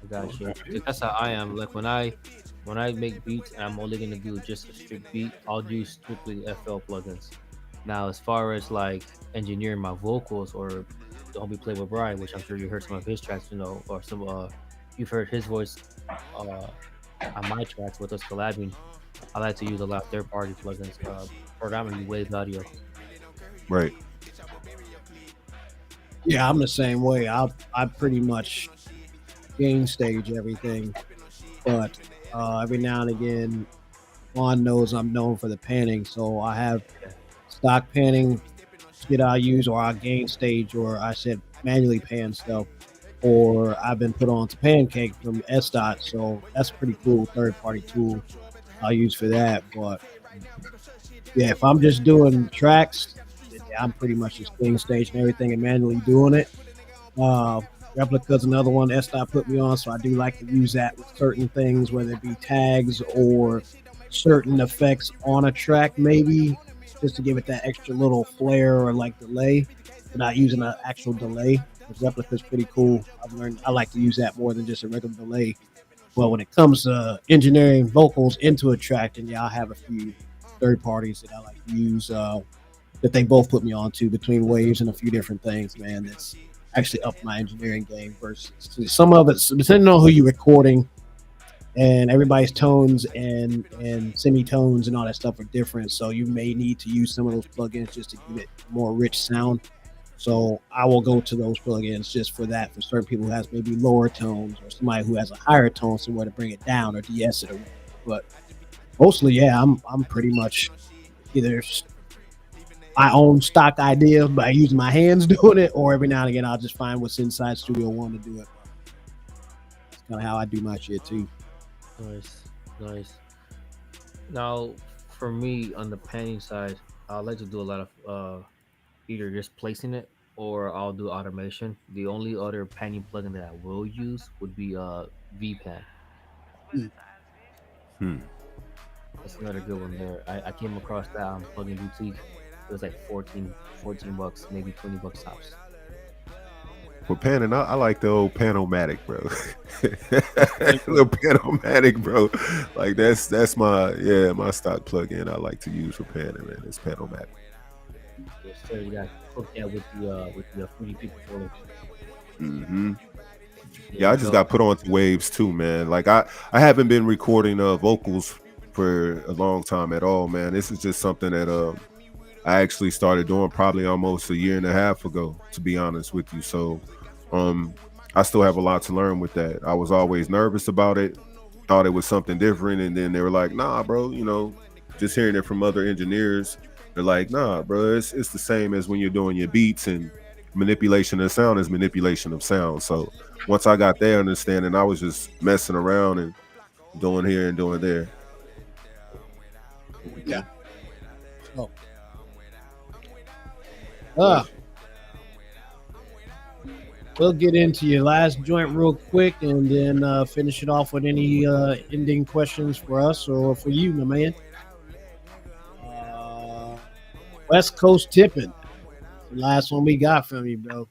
S3: Gotcha. That's how I am. Like when I make beats and I'm only gonna do just a strict beat, I'll do strictly FL plugins. Now, as far as like engineering my vocals or the homie Play with Brian, which I'm sure you heard some of his tracks, or some you've heard his voice on my tracks with us collabing. I like to use a lot of third party plugins, predominantly Waves Audio.
S10: Right.
S5: Yeah, I'm the same way. I pretty much game stage everything, but every now and again, Juan knows I'm known for the panning, so I have stock panning that I use, or I gain stage, or I said manually pan stuff, or I've been put on to Pancake from SDOT, so that's a pretty cool third party tool I use for that. But yeah, if I'm just doing tracks, I'm pretty much just gain stage and everything and manually doing it. Replica's another one SDOT put me on, so I do like to use that with certain things, whether it be tags or certain effects on a track, maybe just to give it that extra little flair or like delay, but not using an actual delay. Replica's pretty cool. I've learned I like to use that more than just a regular delay. Well, when it comes to engineering vocals into a track, then yeah, I have a few third parties that I like to use that they both put me on to, between waves and a few different things, man. That's actually up my engineering game versus some of it, depending on who you're recording, and everybody's tones and semitones and all that stuff are different. So you may need to use some of those plugins just to give it more rich sound. So I will go to those plugins just for that, for certain people who has maybe lower tones, or somebody who has a higher tone, somewhere to bring it down or de-ess it. But mostly, yeah, I'm pretty much either my own stock idea by using my hands doing it, or every now and again I'll just find what's inside Studio One to do it. That's kind of how I do my shit too.
S3: Nice. Now, for me on the panning side, I like to do a lot of either just placing it or I'll do automation. The only other panning plugin that I will use would be VPan. That's another good one there. I came across that on Plugin Boutique. It was like 14 bucks, maybe 20 bucks tops.
S10: For panning, I like the old Panomatic, bro. Little Panomatic, bro. Like that's my stock plugin I like to use for panning, man. It's Panomatic.
S3: Yes, sir. You got to hook that with the Fruity People folder.
S10: Yeah, I just got put on to waves too, man. Like I haven't been recording vocals for a long time at all, man. This is just something that I actually started doing probably almost a year and a half ago, to be honest with you. So I still have a lot to learn with that. I was always nervous about it, thought it was something different, and then they were like, nah, bro, you know, just hearing it from other engineers, they're like, nah, bro, it's the same as when you're doing your beats, and manipulation of sound is manipulation of sound. So once I got that understanding, I was just messing around and doing here and doing there.
S5: Yeah. We'll get into your last joint real quick, and then finish it off with any ending questions for us or for you, my man. West Coast tipping. The last one we got from you, bro.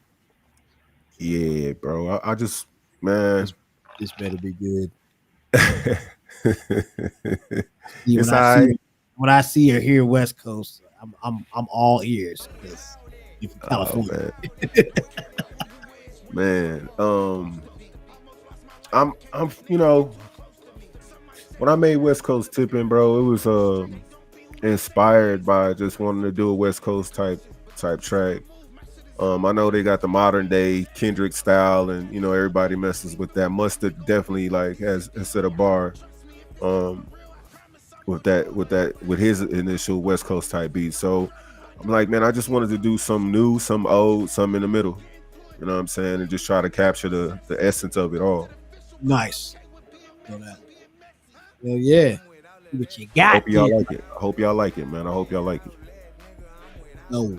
S10: Yeah, bro. I just, man,
S5: this better be good. When I see or hear West Coast, I'm all ears, because you're from California.
S10: Man, I'm you know, when I made West Coast tipping, bro, it was inspired by just wanting to do a West Coast type track. I know they got the modern day Kendrick style, and you know everybody messes with that. Mustard definitely like has set a bar with his initial West Coast type beat. So I'm like, man, I just wanted to do some new, some old, some in the middle. You know what I'm saying? And just try to capture the essence of it all.
S5: Nice. Hell yeah. What you got?
S10: Hope y'all like it. I hope y'all like it, man. I hope y'all like it.
S5: No.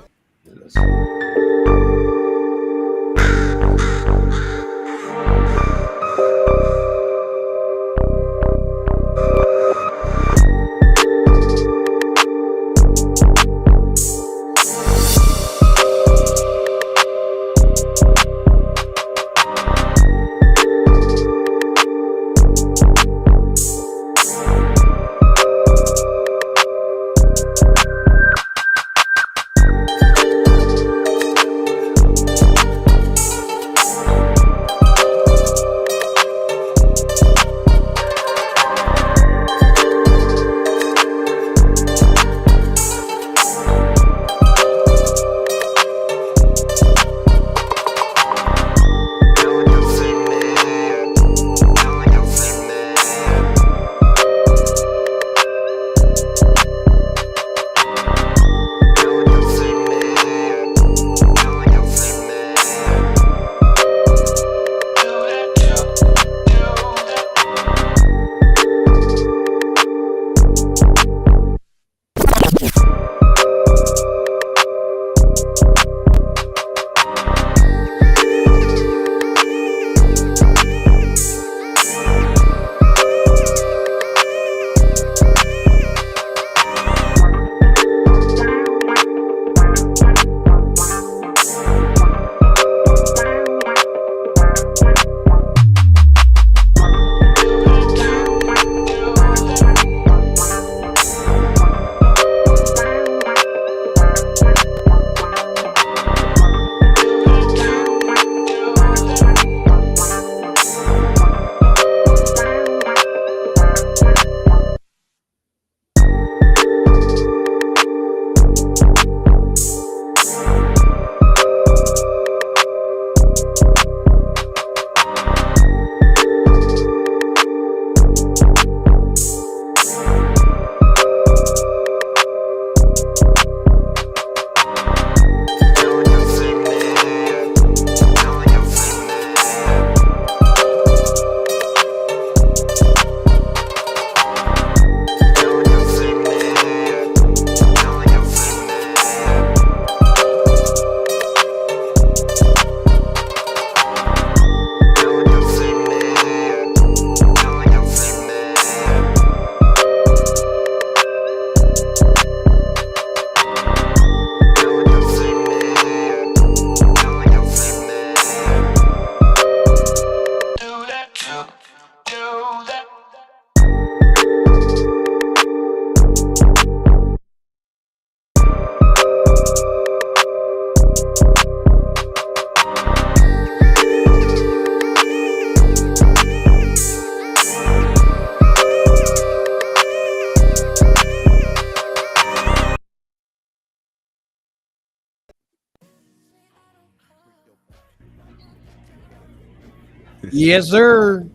S5: Yes, sir.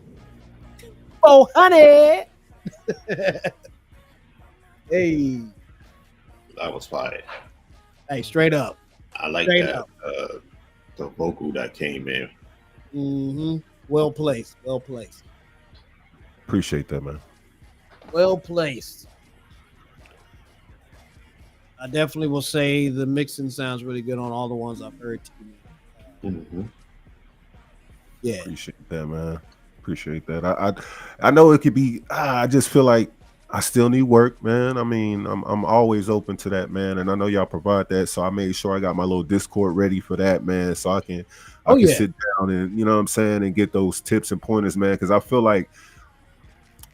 S5: Oh, honey. Hey,
S7: That was fire.
S5: hey, straight up.
S7: I like
S5: Straight
S7: that.
S5: up.
S7: The vocal that came in.
S5: Mm-hmm. Well placed. Well placed.
S10: Appreciate that, man.
S5: Well placed. I definitely will say the mixing sounds really good on all the ones I've heard. Yeah.
S10: Appreciate that, man. Appreciate that. I know it could be. I just feel like I still need work, man. I mean, I'm always open to that, man. And I know y'all provide that, so I made sure I got my little Discord ready for that, man. So I can sit down and, you know what I'm saying, and get those tips and pointers, man. Because I feel like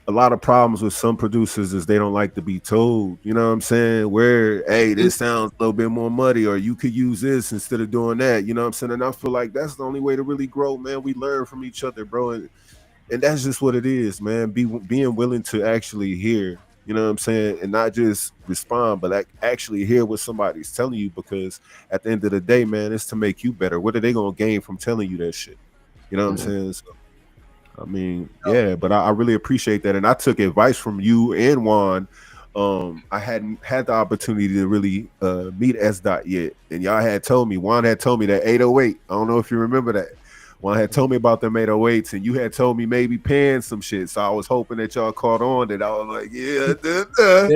S10: a lot of problems with some producers is they don't like to be told, you know what I'm saying, where, hey, this sounds a little bit more muddy, or you could use this instead of doing that, you know what I'm saying? And I feel like that's the only way to really grow, man. We learn from each other, bro. And that's just what it is, man. Being willing to actually hear, you know what I'm saying, and not just respond, but like actually hear what somebody's telling you, because at the end of the day, man, it's to make you better. What are they going to gain from telling you that shit? You know what I'm saying? So, I mean, yeah, but I really appreciate that. And I took advice from you and Juan. I hadn't had the opportunity to really meet S. Dot yet. And y'all had told me, Juan had told me that 808. I don't know if you remember that. Juan had told me about them 808s, and you had told me maybe paying some shit. So I was hoping that y'all caught on that. I was like, yeah, but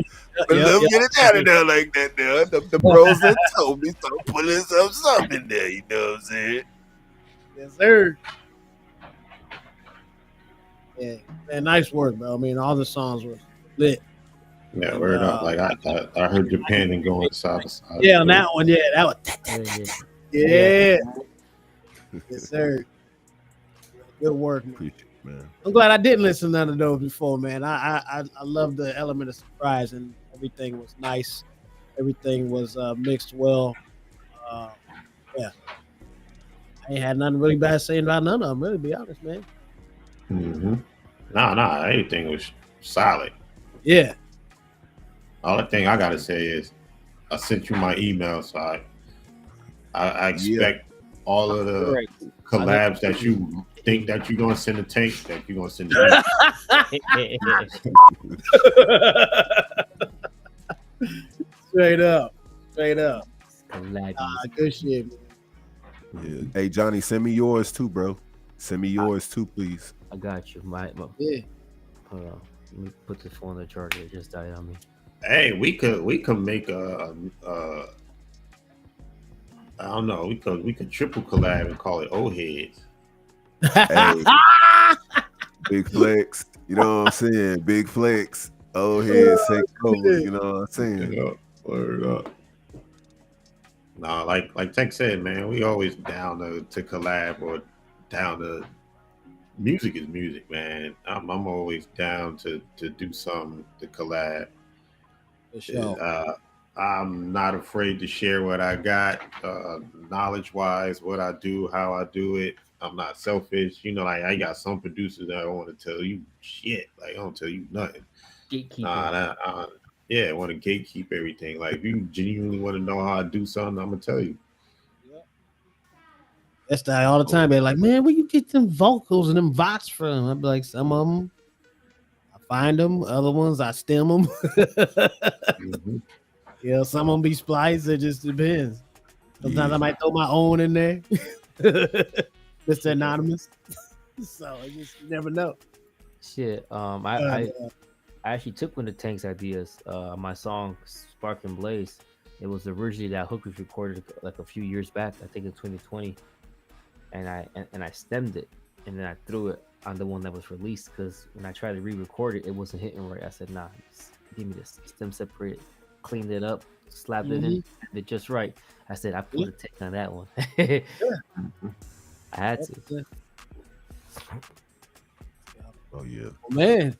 S10: let me get it out of there like that now. The bros that told me, start putting something in there, you know what I'm saying?
S5: Yes, sir. Yeah, man, nice work, bro. I mean, all the songs were lit.
S7: Yeah, word up. Like I heard Japan and going south to side.
S5: Yeah, on that one, yeah, that was yeah. Yes, sir. Good work, man. I'm glad I didn't listen to none of those before, man. I love the element of surprise, and everything was nice. Everything was mixed well. Yeah, I ain't had nothing really bad saying about none of them. Really, to be honest, man.
S7: Nah, everything was solid.
S5: Yeah.
S7: All the thing I gotta say is I sent you my email, so I expect all of the collabs that you think that you're gonna send to Tank, that you're gonna send to
S5: me. Straight up. Good shit, man.
S10: Yeah. Hey, Johnny, send me yours too, bro. Send me yours too, please.
S3: I got you.
S5: Yeah.
S3: Hold on. Let me put the phone on the charger. It just died on me.
S7: Hey, we could make a I don't know. We could triple collab and call it old heads.
S10: Hey, big flex. You know what I'm saying? Big flex. Old heads, say cold. You know what I'm saying?
S7: Word up. No, like Tech said, man, we always down to collab or down to music is music, man. I'm always down to do something to collab.
S5: For sure.
S7: I'm not afraid to share what I got, knowledge wise, what I do, how I do it. I'm not selfish. You know, like I got some producers that I don't want to tell you shit. Like I don't tell you nothing.
S3: Gatekeeper.
S7: I want to gatekeep everything. Like if you genuinely want to know how I do something, I'm gonna tell you.
S5: That's that all the time. They're like, man, where you get them vocals and them vox from? I'd be like, some of them, I find them. Other ones, I stem them. Yeah, some of them be spliced. It just depends. Sometimes I might throw my own in there. Mr. Anonymous. So I just you never know.
S3: Shit. I actually took one of Tank's ideas. My song Spark and Blaze. It was originally that hook was recorded like a few years back, I think in 2020. And I stemmed it, and then I threw it on the one that was released, because when I tried to re-record it, it wasn't hitting right. I said, nah, give me this stem separate, cleaned it up, slapped it in, it just right. I said, I put a take on that one. I had to.
S10: Oh yeah.
S5: Man,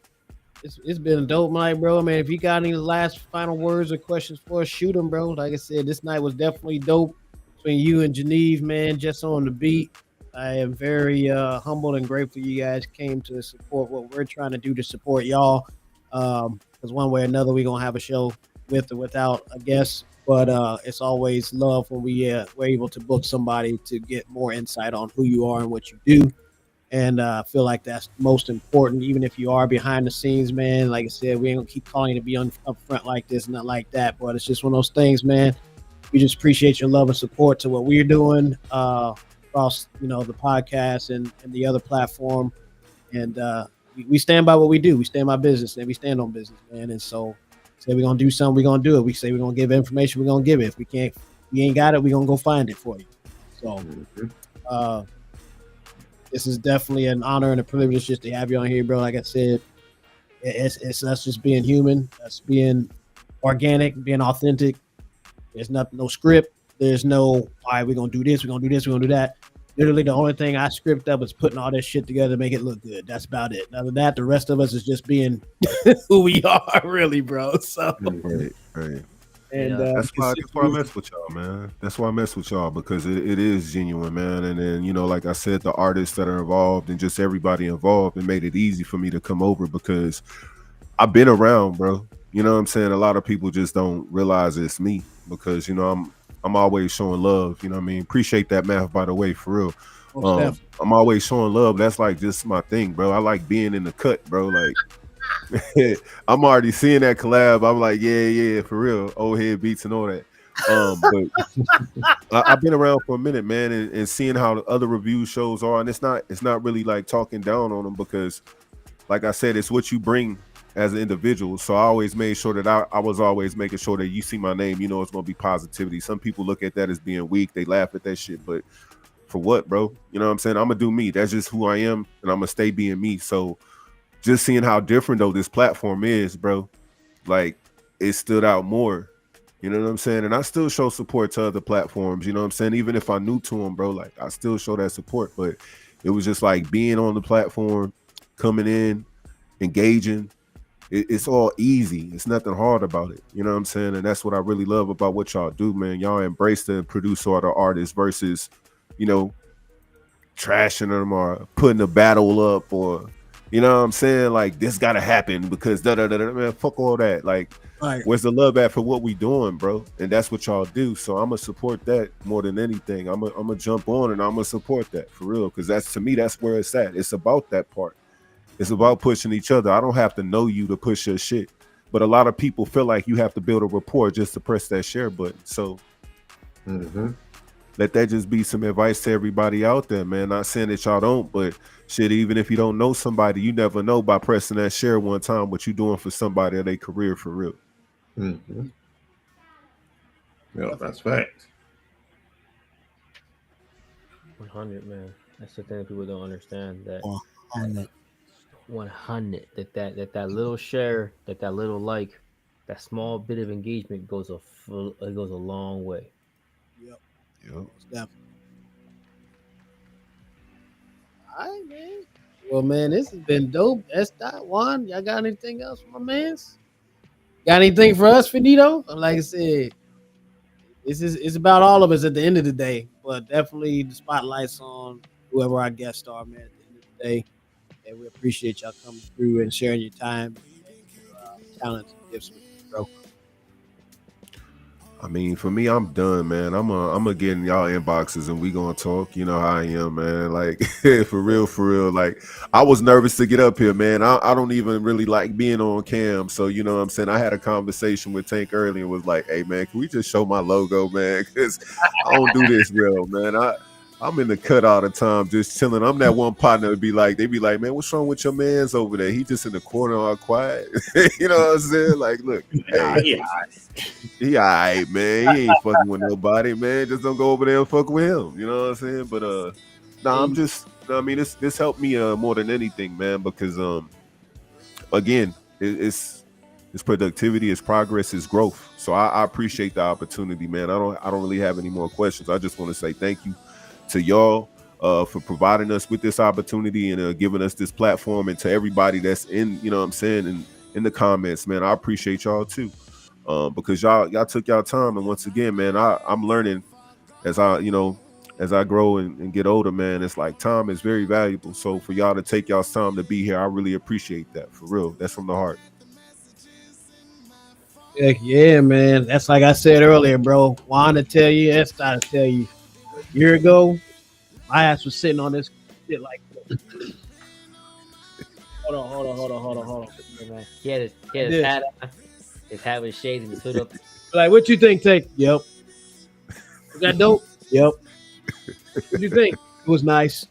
S5: it's been a dope night, bro. Man, if you got any last final words or questions for us, shoot them, bro. Like I said, this night was definitely dope between you and Geneve, man, just on the beat. I am very humbled and grateful you guys came to support what we're trying to do to support y'all. Because one way or another, we're gonna have a show with or without a guest. But it's always love when we're able to book somebody to get more insight on who you are and what you do. And I feel like that's most important, even if you are behind the scenes, man. Like I said, we ain't gonna keep calling you to be up front like this, not like that. But it's just one of those things, man. We just appreciate your love and support to what we're doing across, the podcast and the other platform. And we stand by what we do. We stand by business, and we stand on business, man. And so, say we're gonna do something, we're gonna do it. We say we're gonna give information, we're gonna give it. If we ain't got it, we're gonna go find it for you. So, this is definitely an honor and a privilege just to have you on here, bro. Like I said, it's us just being human, us being organic, being authentic. There's no script. There's no, all right, we're going to do this, we're going to do this, we're going to do that. Literally, the only thing I script up is putting all this shit together to make it look good. That's about it. Other than that, the rest of us is just being who we are, really, bro. So,
S10: Right.
S5: And
S10: that's why I mess with y'all, man. That's why I mess with y'all, because it is genuine, man. And then, like I said, the artists that are involved and just everybody involved, it made it easy for me to come over because I've been around, bro. You know what I'm saying? A lot of people just don't realize it's me because, I'm always showing love. You know what I mean? Appreciate that, math, by the way, for real. I'm always showing love. That's like just my thing, bro. I like being in the cut, bro. Like, I'm already seeing that collab. I'm like, yeah, for real. Old head beats and all that. But I've been around for a minute, man, and seeing how the other review shows are, and it's not really like talking down on them because, like I said, it's what you bring as an individual. So I always made sure that I was always making sure that you see my name, it's gonna be positivity. Some people look at that as being weak, they laugh at that shit, but for what, bro? You know what I'm saying? I'm gonna do me. That's just who I am, and I'm gonna stay being me. So just seeing how different though this platform is, bro, like it stood out more. You know what I'm saying? And I still show support to other platforms, you know what I'm saying? Even if I'm new to them, bro, like I still show that support. But it was just like being on the platform, coming in, engaging. It's all easy. It's nothing hard about it. You know what I'm saying? And that's what I really love about what y'all do, man. Y'all embrace the producer or the artist versus, trashing them or putting a battle up or, you know what I'm saying? Like, this got to happen because man, fuck all that. Like,
S5: right.
S10: Where's the love at for what we doing, bro? And that's what y'all do. So I'm going to support that more than anything. I'm going to jump on and I'm going to support that for real. Because to me, that's where it's at. It's about that part. It's about pushing each other. I don't have to know you to push your shit. But a lot of people feel like you have to build a rapport just to press that share button. So let that just be some advice to everybody out there, man. Not saying that y'all don't, but shit, even if you don't know somebody, you never know by pressing that share one time what you doing for somebody in their career for real.
S7: Yeah, that's facts.
S3: 100, man. That's the thing people don't understand. That
S11: 100.
S3: That little share, that little like, that small bit of engagement goes a long way.
S5: Yep.
S10: Yep.
S5: All right, man. Well, man, this has been dope. S.1, y'all got anything else for my mans? Got anything for us, Finito? Like I said, it's about all of us at the end of the day, but definitely the spotlight's on whoever our guests are, man, at the end of the day. And we appreciate y'all coming through and sharing your time and your talents and gifts with us, bro.
S10: I mean, for me, I'm done, man. I'm gonna get in y'all inboxes and we gonna talk. You know how I am, man. Like for real. Like I was nervous to get up here, man. I don't even really like being on cam. So you know what I'm saying? I had a conversation with Tank earlier and was like, hey man, can we just show my logo, man? Because I don't do this real, man. I'm in the cut all the time, just chilling. I'm that one partner they be like, man, what's wrong with your man's over there? He just in the corner all quiet. You know what I'm saying? Like, look, hey, he all right, man. He ain't fucking with nobody, man. Just don't go over there and fuck with him. You know what I'm saying? But I'm just, I mean, this helped me more than anything, man, because again, it's productivity, it's progress, it's growth. So I appreciate the opportunity, man. I don't really have any more questions. I just want to say thank you to y'all. for providing us with this opportunity and giving us this platform, and to everybody that's in, you know what I'm saying, in the comments, man. I appreciate y'all too, because y'all took y'all time, and once again, man, I'm learning as I grow and get older, man. It's like time is very valuable. So for y'all to take y'all's time to be here, I really appreciate that, for real. That's from the heart.
S5: Heck yeah, man. That's like I said earlier, bro. Juan to tell you, Estai to tell you. A year ago, my ass was sitting on this shit like, hold on.
S3: Yeah, man. He had his hat on, his hat was shades, and his hood up.
S5: Like, what you think, Take? Yep. Was that dope? Yep. What you think? It was nice.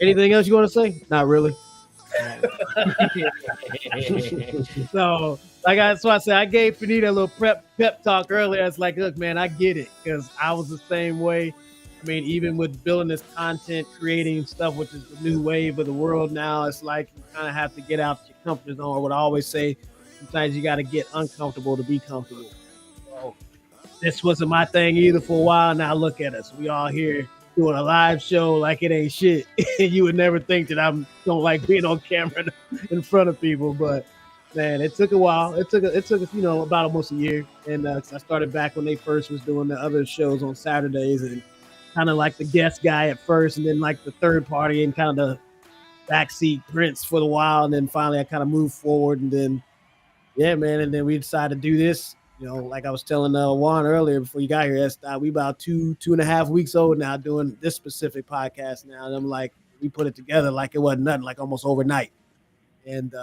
S5: Anything else you want to say? Not really. So, that's why I said I gave Finita a little pep talk earlier. It's like, look, man, I get it, because I was the same way. I mean, even with building this content, creating stuff, which is the new wave of the world now, it's like you kind of have to get out your comfort zone. Or what I always say, sometimes you got to get uncomfortable to be comfortable. So, this wasn't my thing either for a while. Now look at us. We all here doing a live show like it ain't shit. You would never think that I don't like being on camera in front of people, but man, it took a while. It took about almost a year, and I started back when they first was doing the other shows on Saturdays, and kind of like the guest guy at first, and then like the third party and kind of the backseat prince for a while, and then finally I kind of moved forward, and then yeah, man, and then we decided to do this. You know, like I was telling Juan earlier before you got here, we about 2.5 weeks old now doing this specific podcast now. And I'm like, we put it together like it wasn't nothing, like almost overnight. And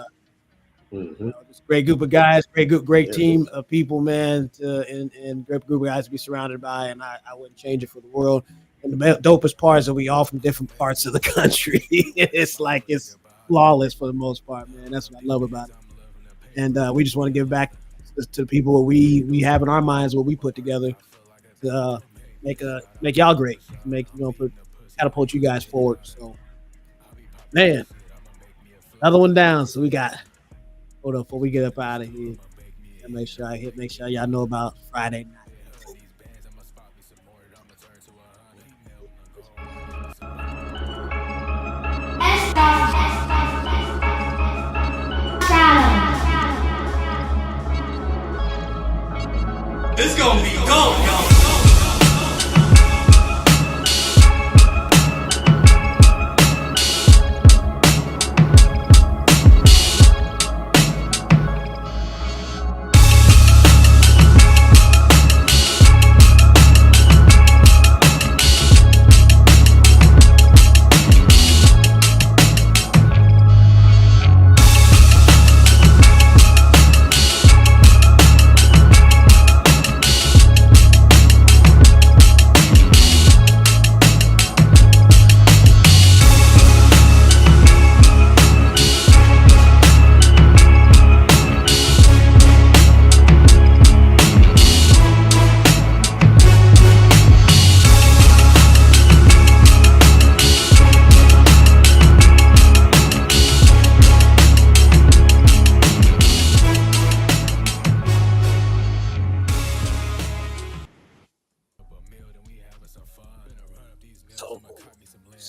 S5: just great group of guys, great team of people, man, and great group of guys to be surrounded by. And I wouldn't change it for the world. And the dopest part is that we all from different parts of the country. It's like it's flawless for the most part, man. That's what I love about it. And we just want to give back to the people what we have in our minds, what we put together to make y'all great, catapult you guys forward. So, man, another one down. So we got. Hold up, before we get up out of here, make sure y'all know about Friday night.
S1: It's gonna be gone, y'all.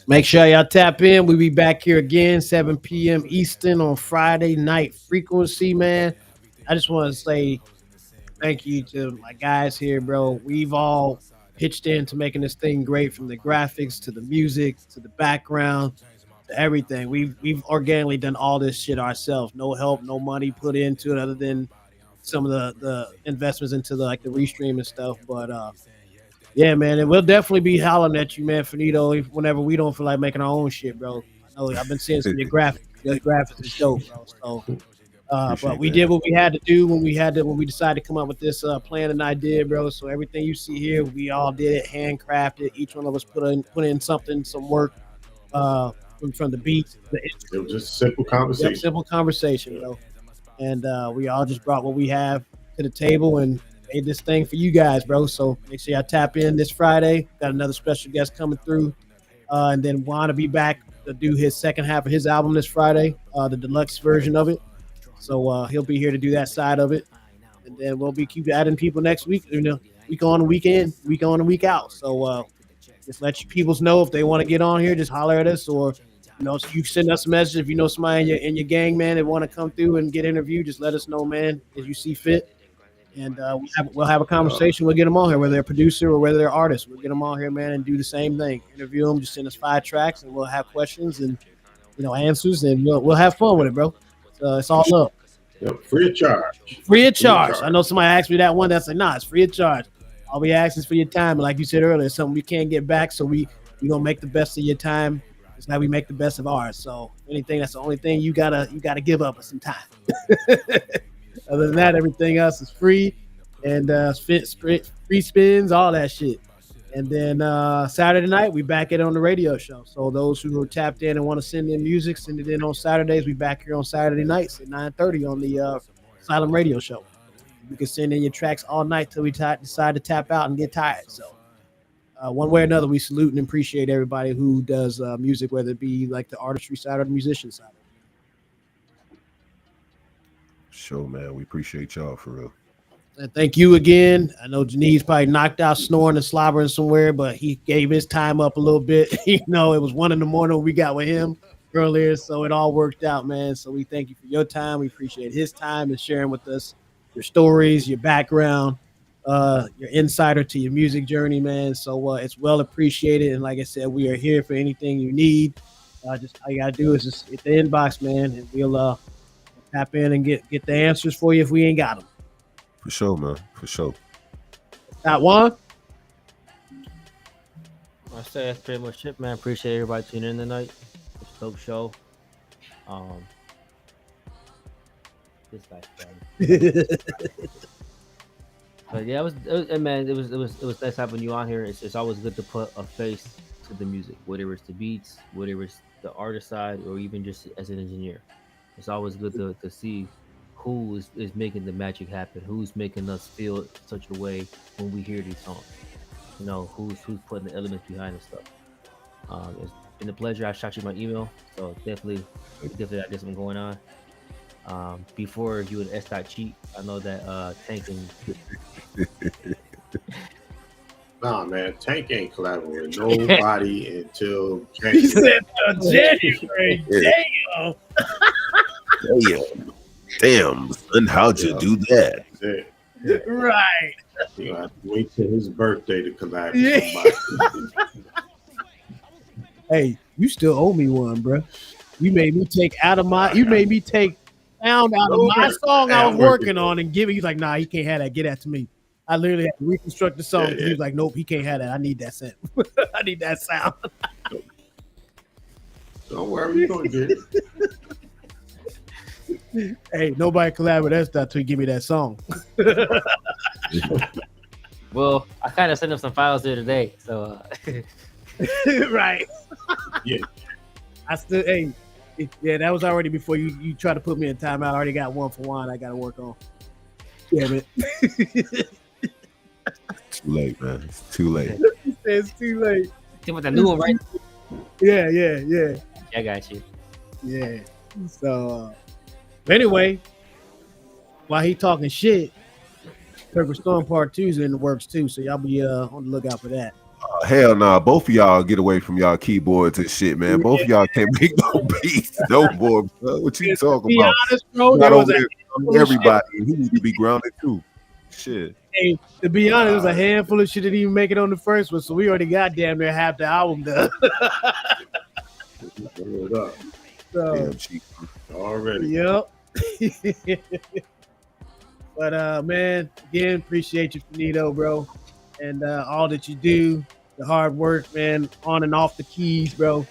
S5: Make sure y'all tap in. We'll be back here again, 7 p.m. Eastern on Friday night frequency, man. I just want to say thank you to my guys here, bro. We've all pitched in to making this thing great, from the graphics to the music to the background to everything. We've organically done all this shit ourselves. No help, no money put into it other than some of the investments into the restream and stuff. But yeah, man, and we'll definitely be hollering at you, man, Finito, whenever we don't feel like making our own shit, bro. I know I've been seeing some of your graphics. Your graphics is dope, bro. So, but we did what we had to do when we decided to come up with this plan and idea, bro. So everything you see here, we all did it, handcrafted. Each one of us put in something, some work from the beats.
S7: It was just simple conversation.
S5: Yep, simple conversation, bro. And we all just brought what we have to the table and made this thing for you guys, bro. So make sure y'all tap in this Friday. Got another special guest coming through. And then Juan to be back to do his second half of his album this Friday, the deluxe version of it. So he'll be here to do that side of it. And then we'll keep adding people next week, week on, week in, week on and week out. So just let your peoples know if they want to get on here. Just holler at us, or you send us a message if you know somebody in your gang, man, that want to come through and get interviewed. Just let us know, man, as you see fit. And we'll have a conversation. We'll get them on here, whether they're a producer or whether they're artists. We'll get them on here, man, and do the same thing. Interview them. Just send us 5 tracks, and we'll have questions and answers, and we'll have fun with it, bro. It's all love.
S7: Yep, free of charge.
S5: Free of charge. I know somebody asked me that one. That's like, nah, it's free of charge. All we ask is for your time. And like you said earlier, it's something we can't get back. So we gonna make the best of your time. It's how we make the best of ours. So anything, that's the only thing you gotta give up some time. Other than that, everything else is free, and free spins, all that shit. And then Saturday night, we back it on the radio show. So those who are tapped in and want to send in music, send it in on Saturdays. We back here on Saturday nights at 9:30 on the Asylum Radio Show. You can send in your tracks all night till we decide to tap out and get tired. So one way or another, we salute and appreciate everybody who does music, whether it be like the artistry side or the musician side.
S10: Sure, man. We appreciate y'all for real.
S5: And thank you again. I know Janine's probably knocked out, snoring and slobbering somewhere, but he gave his time up a little bit. It was 1 a.m. when we got with him earlier, so it all worked out, man. So we thank you for your time. We appreciate his time and sharing with us your stories, your background, your insider to your music journey, man. So it's well appreciated. And like I said, we are here for anything you need. Just all you gotta do is just hit the inbox, man, and we'll tap in and get the answers for you if we ain't got them.
S10: For sure, man. For sure.
S5: Got one?
S3: I say that's pretty much it, man. Appreciate everybody tuning in tonight. It's a dope show. This guy's funny. But yeah, it was nice having you on here. It's always good to put a face to the music, whether it's the beats, whether it's the artist side, or even just as an engineer. It's always good to see who is making the magic happen, who's making us feel such a way when we hear these songs. Who's putting the elements behind the stuff. It's been a pleasure. I shot you my email, so definitely I got something going on. Before you and S. cheat, I know that Tank and
S7: Nah, man, Tank ain't collaborating with nobody until January.
S5: He said January. Damn.
S10: Damn, son, how'd you do that?
S5: Right.
S7: You have to wait till his birthday to collab with somebody.
S5: Hey, you still owe me one, bro. You made me take sound out of my song I was working on and give it. He's like, nah, he can't have that. Get that to me. I literally had to reconstruct the song. He was like, nope, he can't have that. I need that sound. I need that sound.
S7: Don't worry, we're gonna get it.
S5: Hey, nobody collab with us until you give me that song.
S3: Well, I kind of sent him some files there today, so
S5: right.
S7: Yeah.
S5: That was already before you tried to put me in timeout. I already got one for one I got to work on. Damn it.
S10: Too late, man. It's too late.
S5: It's too late.
S3: See what that new one, right?
S5: Yeah.
S3: I got you.
S5: Yeah. So, anyway, while he talking shit, Perfect Storm Part 2 is in the works too, so y'all be on the lookout for that.
S10: Hell nah, both of y'all get away from y'all keyboards and shit, man. Both of y'all can't make no beats no more, bro. What you talking about?
S5: Honest, bro, there was
S10: everybody, he need to be grounded too. Shit.
S5: Hey, to be honest, it was a handful of shit that didn't even make it on the first one, so we already got damn near half the album done. So,
S7: already.
S5: Yep. But man, again, appreciate you, Finito, bro, and all that you do, the hard work, man, on and off the keys, bro.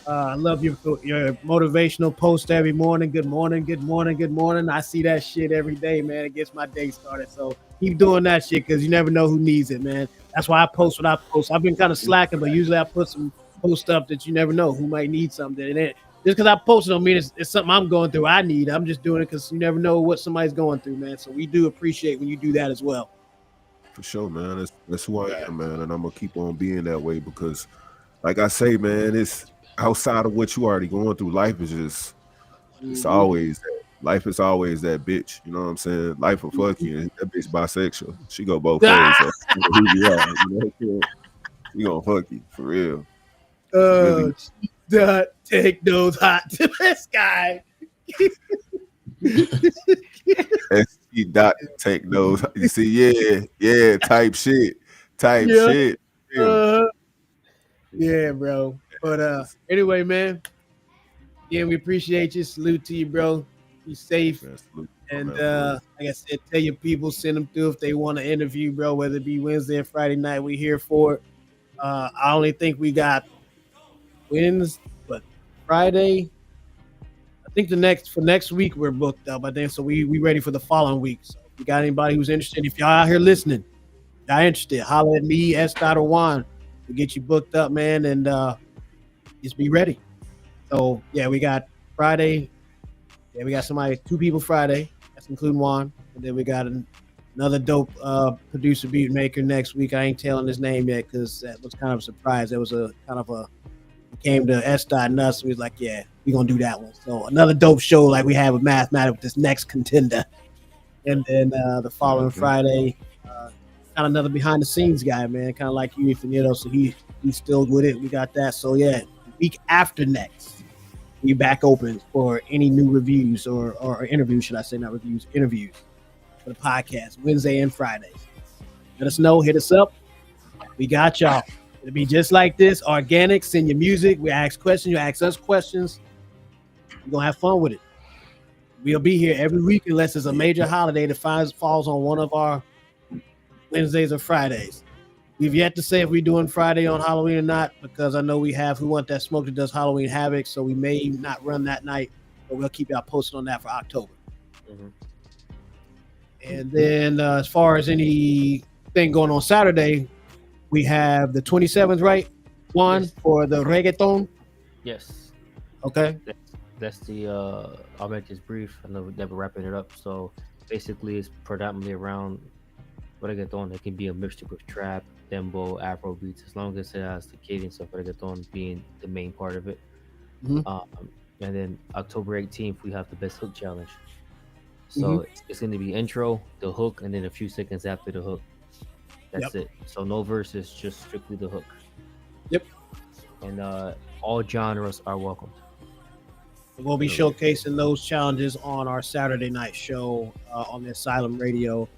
S5: I love your motivational post every morning. Good morning, good morning, good morning. I see that shit every day, man. It gets my day started. So keep doing that shit because you never know who needs it, man. That's why I post what I post. I've been kind of slacking, but usually I put some post stuff that you never know who might need something. And just because I post it don't mean it's something I'm going through. I need. I'm just doing it because you never know what somebody's going through, man. So we do appreciate when you do that as well.
S10: For sure, man. That's who I am, man. And I'm gonna keep on being that way because, like I say, man, it's outside of what you already going through. Life is just, it's always that. Life is always that bitch. You know what I'm saying? Life will fuck you. And that bitch bisexual. She go both ways. So, who you are, you know? We gonna fuck you for real.
S5: Dot techno hot to this guy.
S10: SC dot take those. You see, yeah, type shit.
S5: Yeah.
S10: Shit.
S5: Yeah, bro. But anyway, man. Yeah, we appreciate you. Salute to you, bro. Be safe.
S10: Man, salute.
S5: And
S10: Man, for real.
S5: like I said, tell your people, send them through if they want to interview, bro. Whether it be Wednesday or Friday night, we here for it. I only think we got Wednesday, but Friday. I think for next week we're booked up. I think so. We ready for the following week. So if you got anybody who's interested, if y'all out here listening, y'all interested, holler at me, S. Juan. We'll get you booked up, man, and just be ready. So yeah, we got Friday. Yeah, we got two people Friday. That's including Juan. And then we got another dope producer beat maker next week. I ain't telling his name yet because that was kind of a surprise. That was he came to S. Nuts. And we was like, yeah, we're going to do that one. So another dope show like we had with Mathematic with this next contender. And then the following Friday, kind of another behind the scenes guy, man. Kind of like you, Finito. So he's still with it. We got that. So yeah, week after next. We back open for any new reviews or interviews, should I say, not reviews, interviews for the podcast, Wednesday and Fridays. Let us know, hit us up. We got y'all. It'll be just like this, organic, send your music. We ask questions, you ask us questions. We're going to have fun with it. We'll be here every week unless it's a major holiday that falls on one of our Wednesdays or Fridays. We've yet to say if we're doing Friday on Halloween or not, because I know we have Who Want That Smoke that does Halloween Havoc, so we may not run that night, but we'll keep y'all posted on that for October. Mm-hmm. And then as far as anything going on Saturday, we have the 27th, right? Juan, for the reggaeton?
S3: Yes.
S5: Okay.
S3: That's the, I'll make this brief. I know we're never wrapping it up. So basically it's predominantly around reggaeton. It can be a mixture with trap, dembo, afro beats, as long as it has the cadence of reggaeton being the main part of it. Mm-hmm. And then October 18th, we have the best hook challenge. So it's going to be intro, the hook, and then a few seconds after the hook. That's it. So no verses, just strictly the hook.
S5: Yep.
S3: And all genres are welcomed.
S5: We'll be showcasing those challenges on our Saturday night show on the Asylum Radio,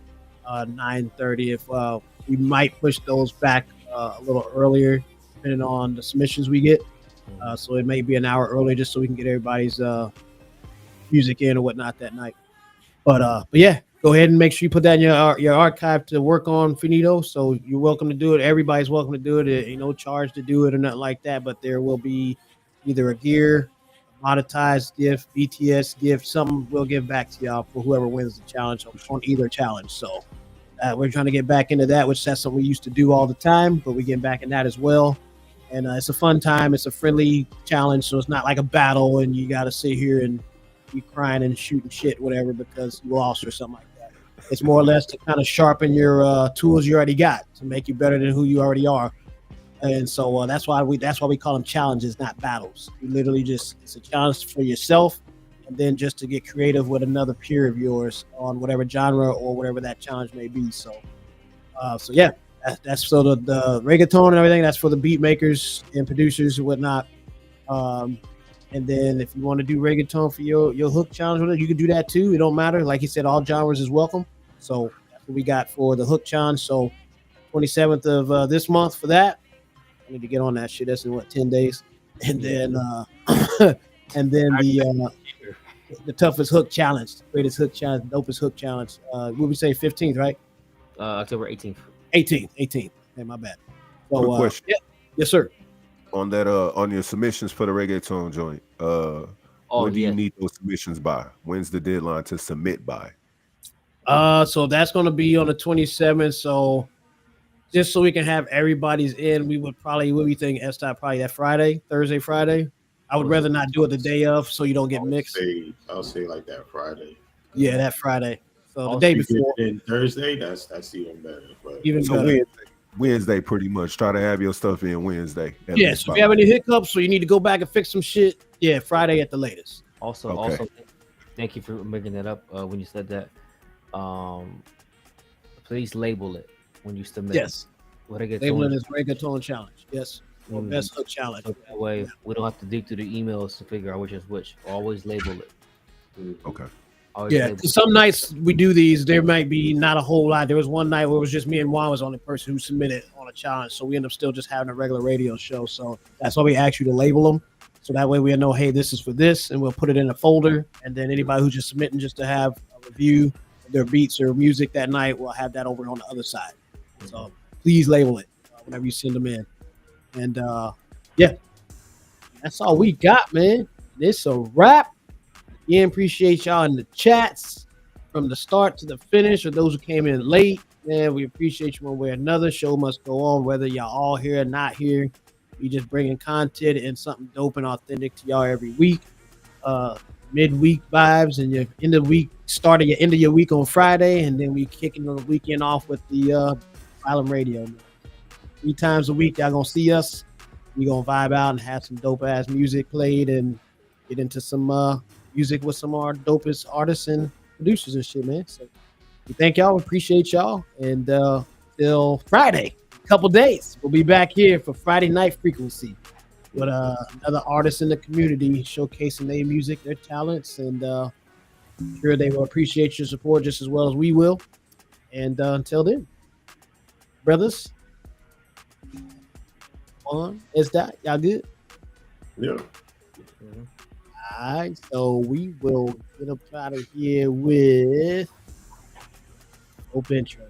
S5: 9:30. If we might push those back a little earlier, depending on the submissions we get. So it may be an hour earlier, just so we can get everybody's music in or whatnot that night. But yeah, go ahead and make sure you put that in your archive to work on, Finito. So you're welcome to do it. Everybody's welcome to do it. Ain't no charge to do it or nothing like that. But there will be either a gear, monetized gift, BTS gift, something we'll give back to y'all for whoever wins the challenge on either challenge. So we're trying to get back into that, which that's something we used to do all the time, but we're getting back in that as well. And it's a fun time. It's a friendly challenge, so it's not like a battle and you got to sit here and be crying and shooting shit, whatever, because you lost or something like that. It's more or less to kind of sharpen your tools you already got to make you better than who you already are. And so that's why we call them challenges, not battles. You literally it's a challenge for yourself, and then just to get creative with another peer of yours on whatever genre or whatever that challenge may be. So yeah, that's so the reggaeton and everything. That's for the beat makers and producers and whatnot. And then if you want to do reggaeton for your hook challenge, you can do that too. It don't matter. Like he said, all genres is welcome. So that's what we got for the hook challenge. So 27th of this month for that. I need to get on that shit. That's in 10 days. And then and then the toughest hook challenge, greatest hook challenge, dopest hook challenge. What we say 15th, right?
S3: October 18th.
S5: 18th. Hey, my bad. So,
S10: Quick question.
S5: Yeah. Yes, sir.
S10: On that, on your submissions for the reggaeton joint, when do you need those submissions by? When's the deadline to submit by?
S5: So that's going to be on the 27th. So just so we can have everybody's in, we would probably, what do you think, S-Top, probably that Thursday, Friday? I would rather not do it the day of so you don't get mixed.
S7: I'll say like that Friday.
S5: Yeah, that Friday. So the day before.
S7: And Thursday, that's even better. But
S5: even better.
S10: Wednesday, pretty much. Try to have your stuff in Wednesday.
S5: Yeah, so if you have any hiccups or you need to go back and fix some shit, yeah, Friday at the latest.
S3: Also, thank you for making that up when you said that. Please label it when you submit.
S5: Yes.
S3: What I get
S5: Labeling is reggaeton challenge. Yes. Or
S3: Mm.
S5: best hook challenge.
S3: So that way we don't have to dig through the emails to figure out which is which. Always label it.
S10: Okay.
S3: Always
S5: Yeah,
S3: label it.
S5: some nights we do these. There might be not a whole lot. There was one night where it was just me and Juan was the only person who submitted on a challenge, so we end up still just having a regular radio show. So that's why we ask you to label them, so that way we know, hey, this is for this, and we'll put it in a folder. And then anybody who's just submitting just to have a review of their beats or music that night, we'll have that over on the other side. So please label it whenever you send them in. And yeah, that's all we got, man. It's a wrap. Again, appreciate y'all in the chats from the start to the finish, or those who came in late. Man, we appreciate you one way or another. Show must go on, whether y'all all here or not here. We just bringing content and something dope and authentic to y'all every week. Midweek vibes, and your end of week, starting your end of your week on Friday, and then we kicking the weekend off with the Island Radio. 3 times a week, y'all gonna see us. We gonna vibe out and have some dope ass music played and get into some music with some of our dopest artists and producers and shit, man. So we thank y'all, we appreciate y'all, and till Friday, a couple days, we'll be back here for Friday Night Frequency with another artist in the community showcasing their music, their talents, and I'm sure they will appreciate your support just as well as we will. And until then, brothers, on is that y'all good?
S7: Yeah.
S5: All right, so we will get up out of here with open intro.